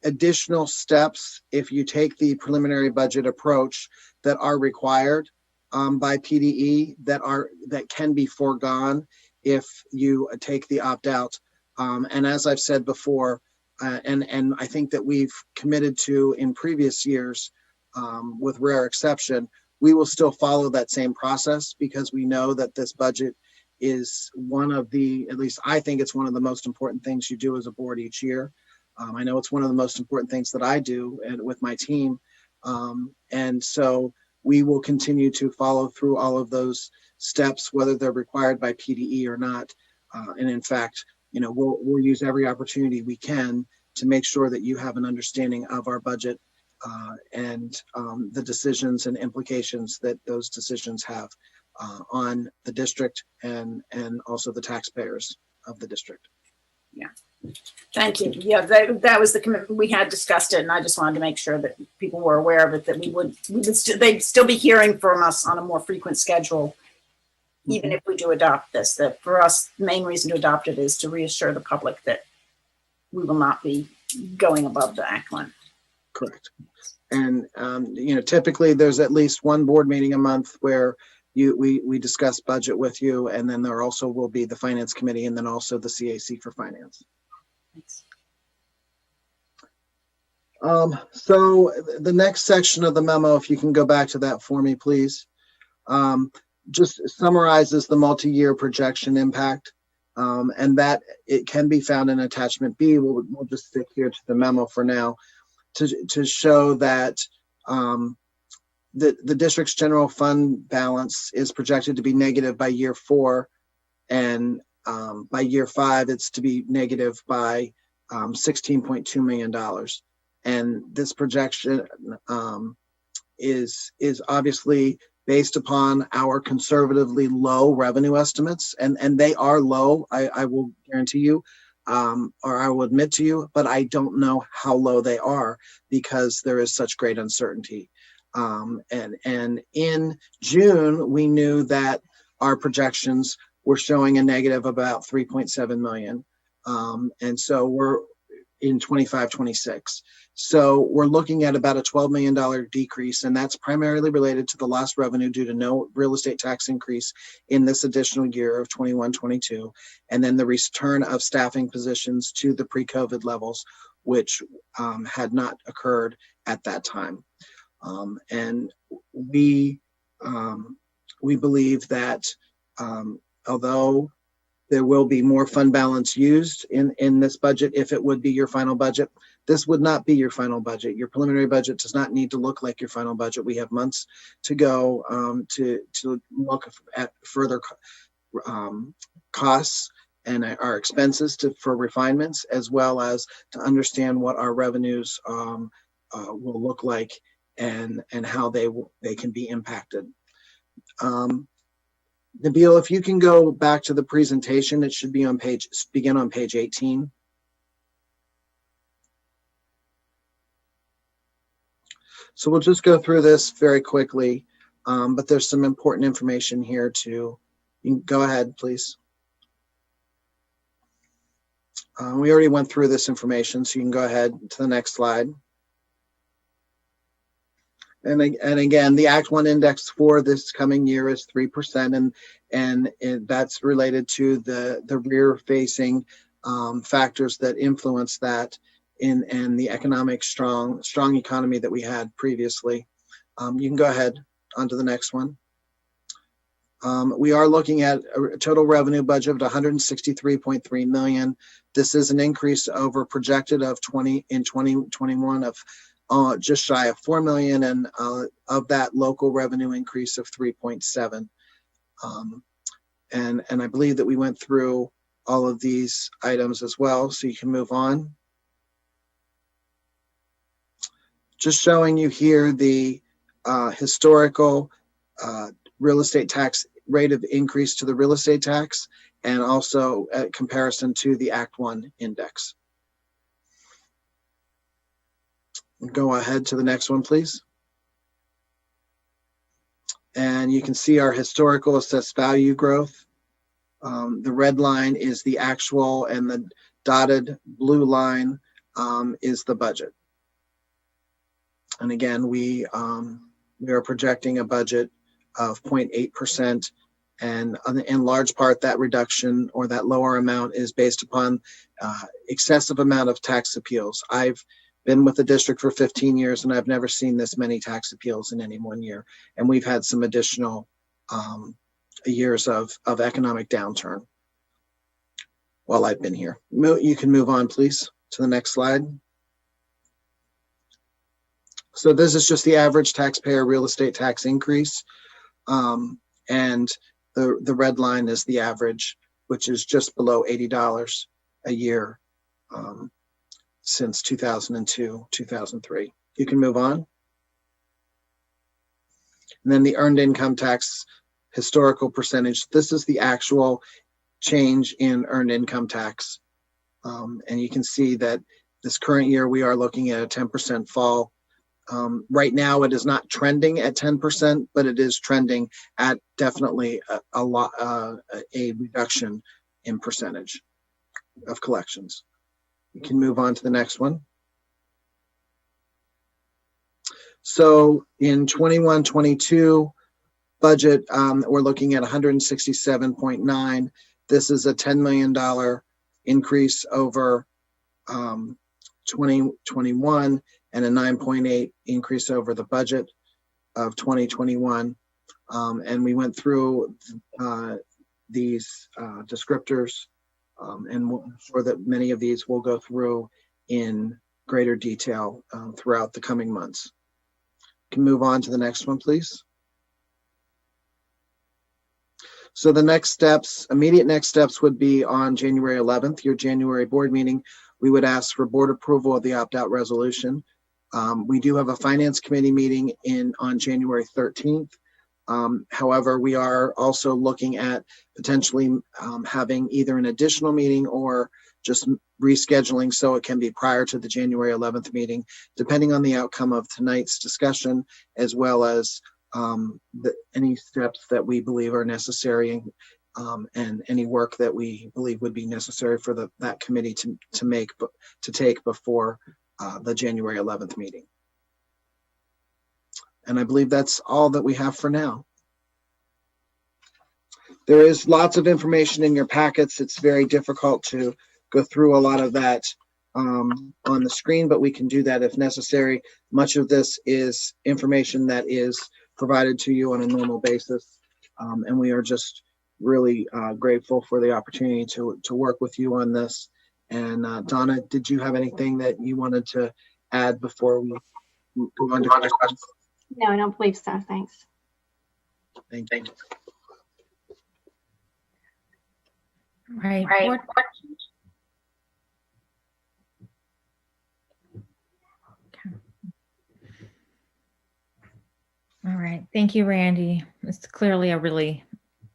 additional steps if you take the preliminary budget approach that are required by PDE that can be foregone if you take the opt-out. And as I've said before, and I think that we've committed to in previous years, with rare exception, we will still follow that same process because we know that this budget is one of the, at least I think it's one of the most important things you do as a board each year. I know it's one of the most important things that I do and with my team. And so we will continue to follow through all of those steps, whether they're required by PDE or not. And in fact, we'll use every opportunity we can to make sure that you have an understanding of our budget and the decisions and implications that those decisions have on the district and also the taxpayers of the district. Yeah. Thank you. Yeah, that was the commitment. We had discussed it, and I just wanted to make sure that people were aware of it, that they'd still be hearing from us on a more frequent schedule, even if we do adopt this. That for us, the main reason to adopt it is to reassure the public that we will not be going above the Act 1. Correct. And typically there's at least one board meeting a month where we discuss budget with you, and then there also will be the Finance Committee and then also the CAC for Finance. Thanks. So the next section of the memo, if you can go back to that for me, please, just summarizes the multi-year projection impact, and that it can be found in attachment B. We'll just stick here to the memo for now to show that the district's general fund balance is projected to be negative by year 4, and by year 5, it's to be negative by $16.2 million. And this projection is obviously based upon our conservatively low revenue estimates, and they are low, I will guarantee you, or I will admit to you, but I don't know how low they are because there is such great uncertainty. And in June, we knew that our projections were showing a negative about 3.7 million. And so we're in 25-26. So we're looking at about a $12 million decrease, and that's primarily related to the lost revenue due to no real estate tax increase in this additional year of 21-22, and then the return of staffing positions to the pre-COVID levels, which had not occurred at that time. And we believe that although there will be more fund balance used in this budget, if it would be your final budget, this would not be your final budget. Your preliminary budget does not need to look like your final budget. We have months to go to look at further costs and our expenses for refinements, as well as to understand what our revenues will look like and how they can be impacted. Nabil, if you can go back to the presentation, it should be begin on page 18. So we'll just go through this very quickly, but there's some important information here too. You can go ahead, please. We already went through this information, so you can go ahead to the next slide. And again, the Act 1 index for this coming year is 3%, and that's related to the rear-facing factors that influence that and the economic strong economy that we had previously. You can go ahead onto the next one. We are looking at a total revenue budget of $163.3 million. This is an increase over projected of 2021 of just shy of 4 million, and of that local revenue increase of 3.7. And I believe that we went through all of these items as well, so you can move on. Just showing you here the historical real estate tax rate of increase to the real estate tax, and also a comparison to the Act 1 index. Go ahead to the next one, please. And you can see our historical assessed value growth. The red line is the actual, and the dotted blue line is the budget. And again, we are projecting a budget of 0.8% And in large part, that reduction or that lower amount is based upon excessive amount of tax appeals. I've been with the district for 15 years and I've never seen this many tax appeals in any one year. And we've had some additional years of economic downturn while I've been here. You can move on, please, to the next slide. So this is just the average taxpayer real estate tax increase. And the red line is the average, which is just below $80 a year since 2002, 2003. You can move on. And then the earned income tax historical percentage. This is the actual change in earned income tax. And you can see that this current year, we are looking at a 10% fall. Right now, it is not trending at 10%, but it is trending at definitely a reduction in percentage of collections. You can move on to the next one. So in 21-22 budget, we're looking at 167.9. This is a $10 million increase over 2021 and a 9.8 increase over the budget of 2021. And we went through these descriptors, and we'll ensure that many of these will go through in greater detail throughout the coming months. Can move on to the next one, please. So the next steps, immediate next steps would be on January 11th, your January board meeting. We would ask for board approval of the opt-out resolution. We do have a finance committee meeting on January 13th. However, we are also looking at potentially having either an additional meeting or just rescheduling so it can be prior to the January 11th meeting, depending on the outcome of tonight's discussion, as well as any steps that we believe are necessary and any work that we believe would be necessary for that committee to take before the January 11th meeting. And I believe that's all that we have for now. There is lots of information in your packets. It's very difficult to go through a lot of that on the screen, but we can do that if necessary. Much of this is information that is provided to you on a normal basis. And we are just really grateful for the opportunity to work with you on this. And Donna, did you have anything that you wanted to add before we go on to questions? No, I don't believe so. Thanks. Thank you. Right. Board questions? Okay. All right. Thank you, Randy. It's clearly a really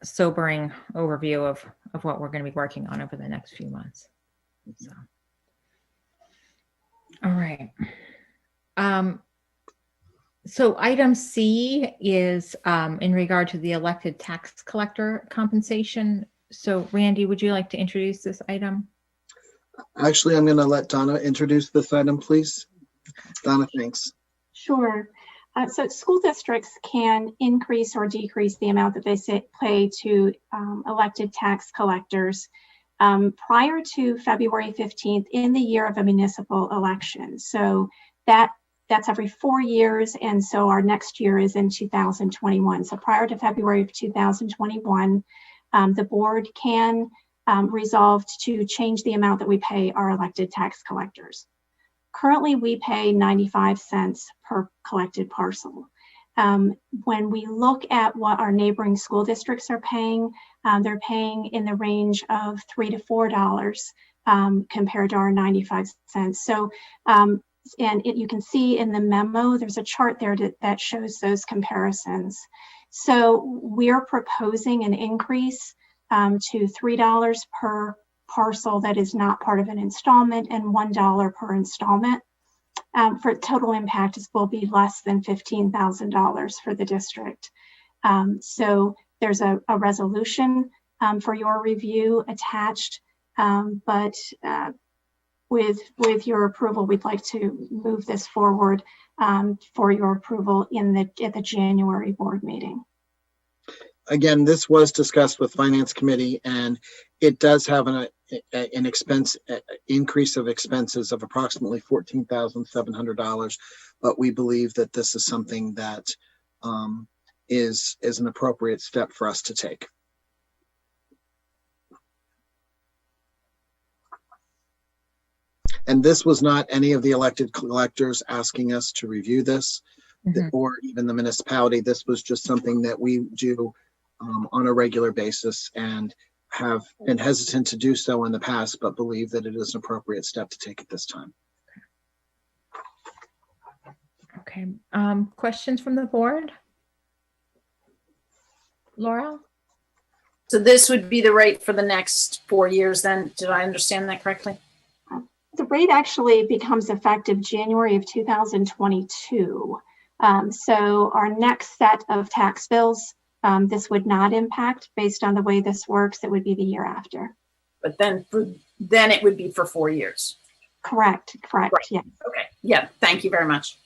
sobering overview of what we're going to be working on over the next few months. So. All right. So item C is in regard to the elected tax collector compensation. So Randy, would you like to introduce this item? Actually, I'm going to let Donna introduce this item, please. Donna, thanks. Sure. So school districts can increase or decrease the amount that they pay to elected tax collectors prior to February 15th in the year of a municipal election. So that's every 4 years, and so our next year is in 2021. So prior to February of 2021, the board can resolve to change the amount that we pay our elected tax collectors. Currently, we pay 95 cents per collected parcel. When we look at what our neighboring school districts are paying, they're paying in the range of $3 to $4 compared to our 95 cents. So, you can see in the memo, there's a chart there that shows those comparisons. So we're proposing an increase to $3 per parcel that is not part of an installment and $1 per installment. For total impact, this will be less than $15,000 for the district. So there's a resolution for your review attached, but with your approval, we'd like to move this forward for your approval at the January board meeting. again, this was discussed with Finance Committee, and it does have an increase of expenses of approximately $14,700. But we believe that this is something that is an appropriate step for us to take. And this was not any of the elected collectors asking us to review this, or even the municipality. This was just something that we do on a regular basis and have been hesitant to do so in the past, but believe that it is an appropriate step to take at this time. Okay. Questions from the board? Laura? So this would be the rate for the next 4 years then? Did I understand that correctly? The rate actually becomes effective January of 2022. So our next set of tax bills, this would not impact based on the way this works. It would be the year after. But then it would be for 4 years. Correct. Right. Yeah. Okay. Yeah. Thank you very much.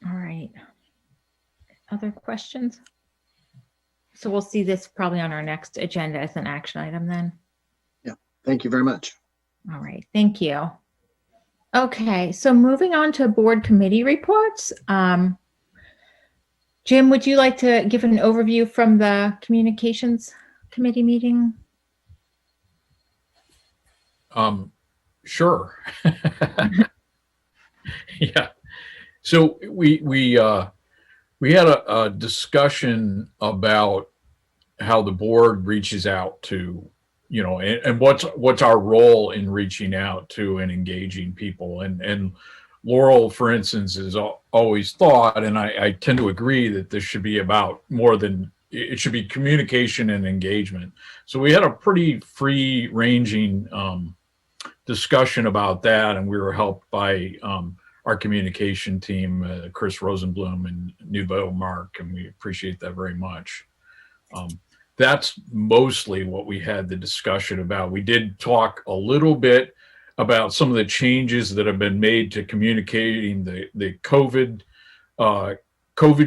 All right. Other questions? So we'll see this probably on our next agenda as an action item then. Yeah. Thank you very much. All right. Thank you. Okay. So moving on to board committee reports. Jim, would you like to give an overview from the communications committee meeting? Sure. Yeah. So we had a discussion about how the board reaches out to, you know, and what's our role in reaching out to and engaging people. And Laurel, for instance, has always thought, and I tend to agree, that this should be about more than, it should be communication and engagement. So we had a pretty free-ranging discussion about that, and we were helped by our communication team, Chris Rosenblum and Nouveau Mark, and we appreciate that very much. That's mostly what we had the discussion about. We did talk a little bit about some of the changes that have been made to communicating the COVID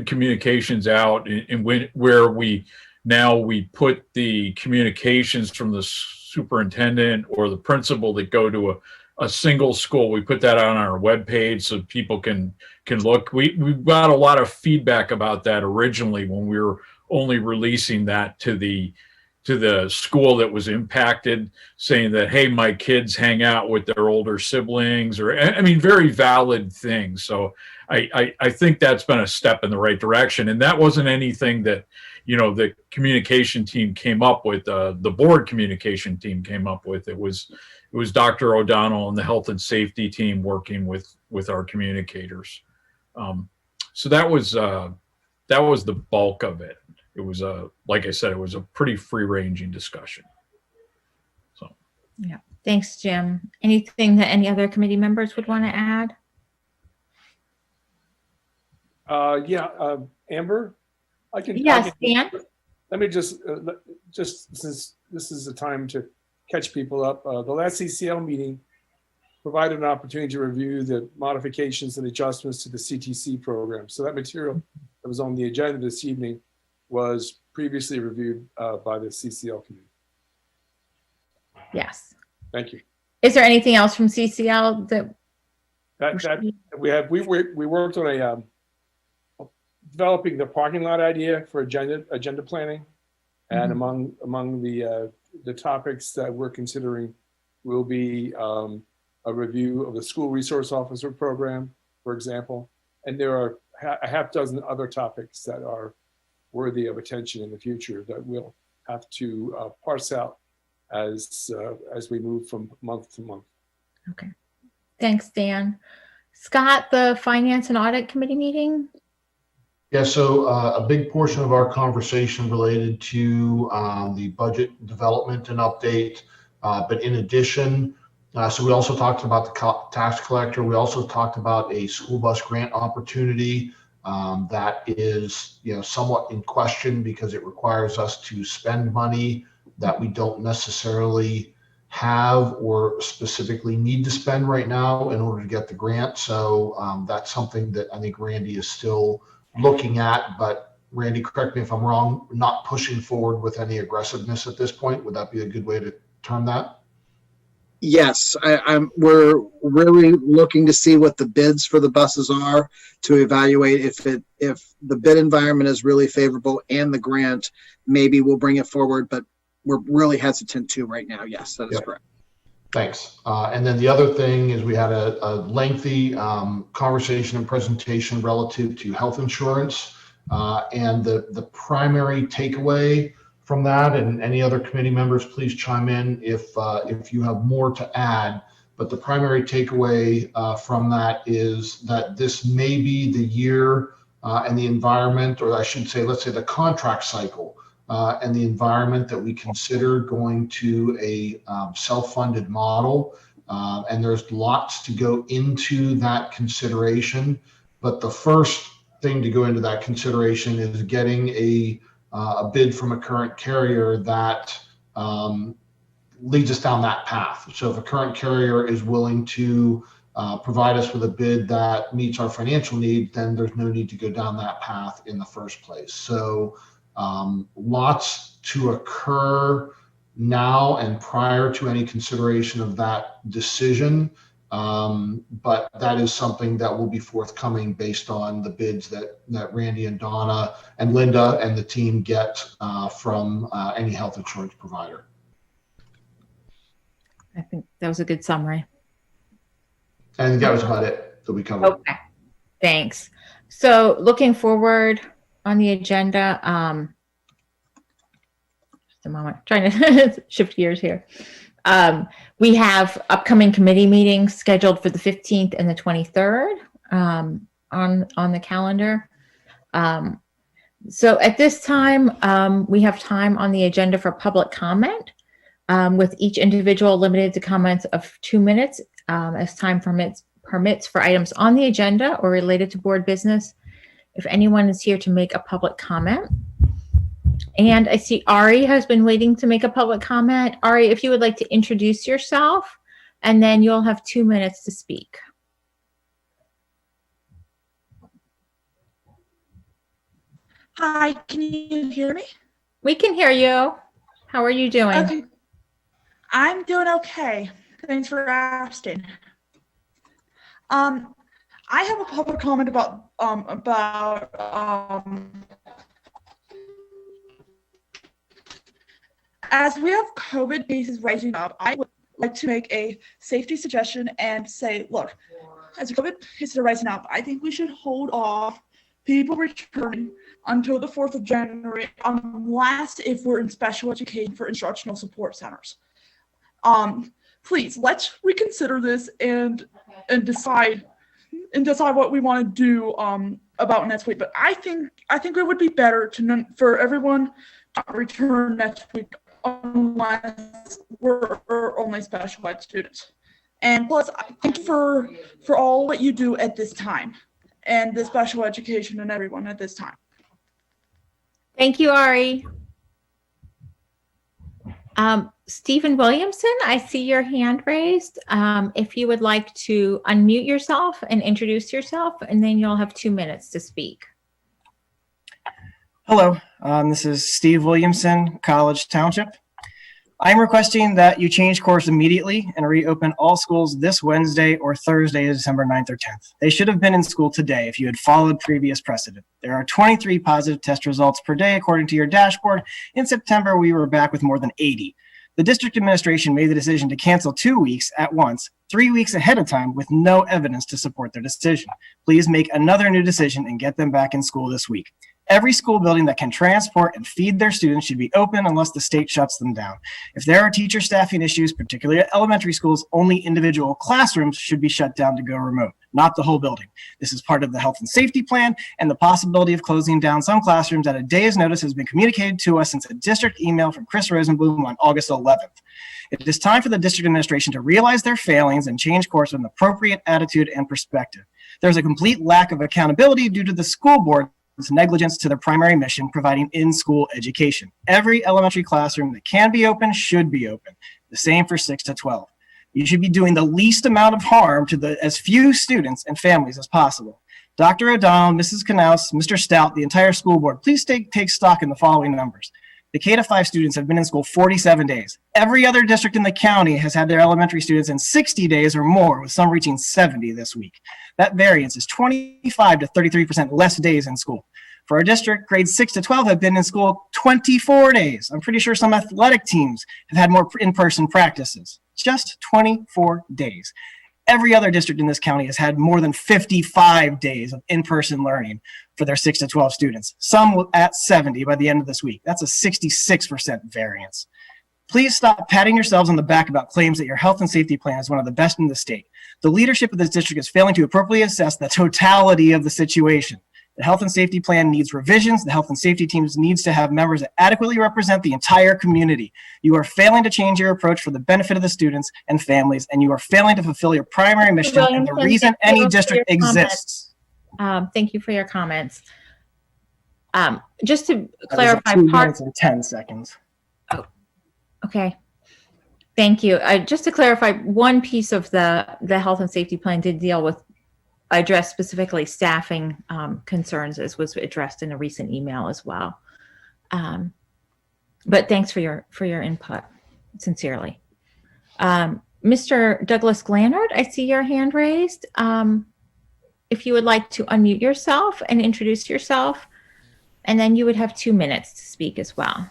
communications out, and where we put the communications from the superintendent or the principal that go to a single school. We put that on our webpage so people can look. We got a lot of feedback about that originally when we were only releasing that to the school that was impacted, saying that, hey, my kids hang out with their older siblings, or, I mean, very valid things. So I think that's been a step in the right direction. And that wasn't anything that, you know, the communication team came up with, the board communication team came up with. It was Dr. O'Donnell and the health and safety team working with our communicators. So that was the bulk of it. It was like I said, it was a pretty free-ranging discussion. So yeah, thanks, Jim. Anything that any other committee members would want to add? Amber, I can. Yes, Dan. Let me just since this is the time to catch people up. The last CCL meeting provided an opportunity to review the modifications and adjustments to the CTC program. So that material that was on the agenda this evening was previously reviewed by the CCL committee. Yes. Thank you. Is there anything else from CCL that we worked on a developing the parking lot idea for agenda planning, and among the topics that we're considering will be a review of the school resource officer program, for example, and there are a half dozen other topics that are worthy of attention in the future that we'll have to parse out as we move from month to month. Okay. Thanks, Dan. Scott, the Finance and Audit Committee meeting? Yeah, so a big portion of our conversation related to the budget development and update. But in addition, so we also talked about the tax collector. We also talked about a school bus grant opportunity that is, you know, somewhat in question because it requires us to spend money that we don't necessarily have or specifically need to spend right now in order to get the grant. So that's something that I think Randy is still looking at, but Randy, correct me if I'm wrong, not pushing forward with any aggressiveness at this point. Would that be a good way to term that? Yes, we're really looking to see what the bids for the buses are to evaluate if the bid environment is really favorable and the grant, maybe we'll bring it forward, but we're really hesitant to right now. Yes, that is correct. Thanks. And then the other thing is we had a lengthy conversation and presentation relative to health insurance. And the primary takeaway from that, and any other committee members, please chime in if you have more to add. But the primary takeaway from that is that this may be the year and the environment, or I should say, let's say the contract cycle and the environment that we consider going to a self-funded model. And there's lots to go into that consideration. But the first thing to go into that consideration is getting a bid from a current carrier that leads us down that path. So if a current carrier is willing to provide us with a bid that meets our financial need, then there's no need to go down that path in the first place. So lots to occur now and prior to any consideration of that decision. But that is something that will be forthcoming based on the bids that Randy and Donna and Linda and the team get from any health insurance provider. I think that was a good summary. And that was about it that we covered. Okay, thanks. So looking forward on the agenda, just a moment, trying to shift gears here. We have upcoming committee meetings scheduled for the 15th and the 23rd on the calendar. So at this time, we have time on the agenda for public comment, with each individual limited to comments of 2 minutes as time permits for items on the agenda or related to board business. If anyone is here to make a public comment. And I see Ari has been waiting to make a public comment. Ari, if you would like to introduce yourself, and then you'll have 2 minutes to speak. Hi, can you hear me? We can hear you. How are you doing? Okay. I'm doing okay. Thanks for asking. I have a public comment about as we have COVID cases rising up, I would like to make a safety suggestion and say, look, as COVID cases are rising up, I think we should hold off people returning until the 4th of January, unless if we're in special education for instructional support centers. Please, let's reconsider this and decide what we want to do about next week. But I think it would be better for everyone to return next week unless we're only special ed students. And plus, thank you for all that you do at this time, and the special education and everyone at this time. Thank you, Ari. Stephen Williamson, I see your hand raised. If you would like to unmute yourself and introduce yourself, and then you'll have 2 minutes to speak. Hello, this is Steve Williamson, College Township. I'm requesting that you change course immediately and reopen all schools this Wednesday or Thursday, December 9th or 10th. They should have been in school today if you had followed previous precedent. There are 23 positive test results per day according to your dashboard. In September, we were back with more than 80. The district administration made the decision to cancel 2 weeks at once, 3 weeks ahead of time, with no evidence to support their decision. Please make another new decision and get them back in school this week. Every school building that can transport and feed their students should be open unless the state shuts them down. If there are teacher staffing issues, particularly at elementary schools, only individual classrooms should be shut down to go remote, not the whole building. This is part of the health and safety plan, and the possibility of closing down some classrooms at a day's notice has been communicated to us since a district email from Chris Rosenblum on August 11th. It is time for the district administration to realize their failings and change course with an appropriate attitude and perspective. There's a complete lack of accountability due to the school board negligence to their primary mission, providing in-school education. Every elementary classroom that can be open should be open. The same for 6 to 12. You should be doing the least amount of harm to as few students and families as possible. Dr. O'Donnell, Mrs. Knaus, Mr. Stout, the entire school board, please take stock in the following numbers. The K-5 students have been in school 47 days. Every other district in the county has had their elementary students in 60 days or more, with some reaching 70 this week. That variance is 25 to 33% less days in school. For our district, grades 6 to 12 have been in school 24 days. I'm pretty sure some athletic teams have had more in-person practices. Just 24 days. Every other district in this county has had more than 55 days of in-person learning for their 6 to 12 students, some at 70 by the end of this week. That's a 66% variance. Please stop patting yourselves on the back about claims that your health and safety plan is one of the best in the state. The leadership of this district is failing to appropriately assess the totality of the situation. The health and safety plan needs revisions. The health and safety teams needs to have members that adequately represent the entire community. You are failing to change your approach for the benefit of the students and families, and you are failing to fulfill your primary mission and the reason any district exists. Thank you for your comments. Just to That was clarify, 2 minutes and 10 seconds. okay. Thank you. Just to clarify, one piece of the health and safety plan did deal with address specifically staffing concerns, as was addressed in a recent email as well. But thanks for your input, sincerely. Mr. Douglas Glannard, I see your hand raised. If you would like to unmute yourself and introduce yourself, and then you would have 2 minutes to speak as well.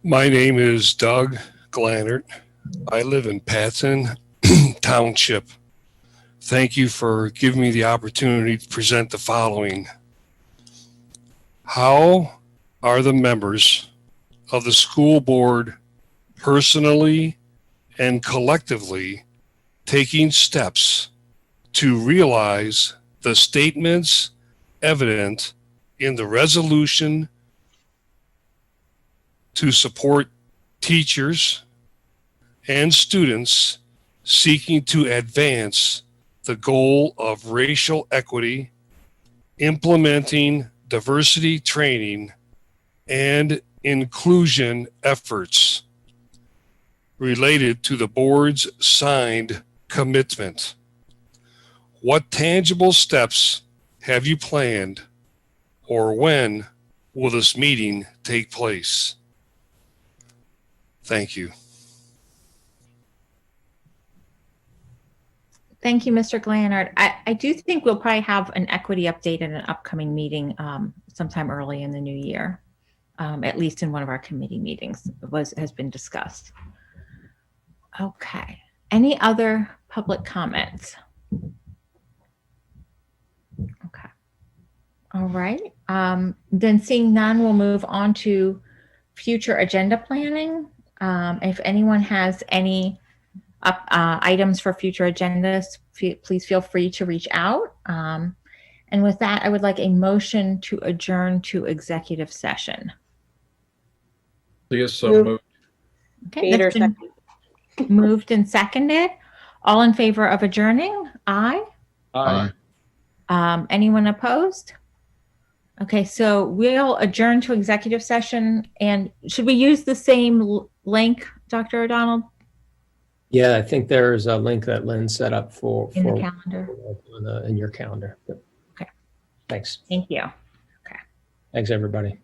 My name is Doug Glannard. I live in Patton Township. Thank you for giving me the opportunity to present the following. How are the members of the school board personally and collectively taking steps to realize the statements evident in the resolution to support teachers and students seeking to advance the goal of racial equity, implementing diversity training and inclusion efforts related to the board's signed commitment? What tangible steps have you planned, or when will this meeting take place? Thank you. Thank you, Mr. Glannard. I do think we'll probably have an equity update in an upcoming meeting sometime early in the new year, at least in one of our committee meetings has been discussed. Okay. Any other public comments? Okay. All right. Then seeing none, we'll move on to future agenda planning. If anyone has any items for future agendas, please feel free to reach out. And with that, I would like a motion to adjourn to executive session. Yes, so moved. Okay, that's been moved and seconded. All in favor of adjourning? Aye. Aye. Anyone opposed? Okay, so we'll adjourn to executive session. And should we use the same link, Dr. O'Donnell? Yeah, I think there's a link that Lynn set up for In the calendar. in your calendar. Yep. Okay. Thanks. Thank you. Thanks, everybody.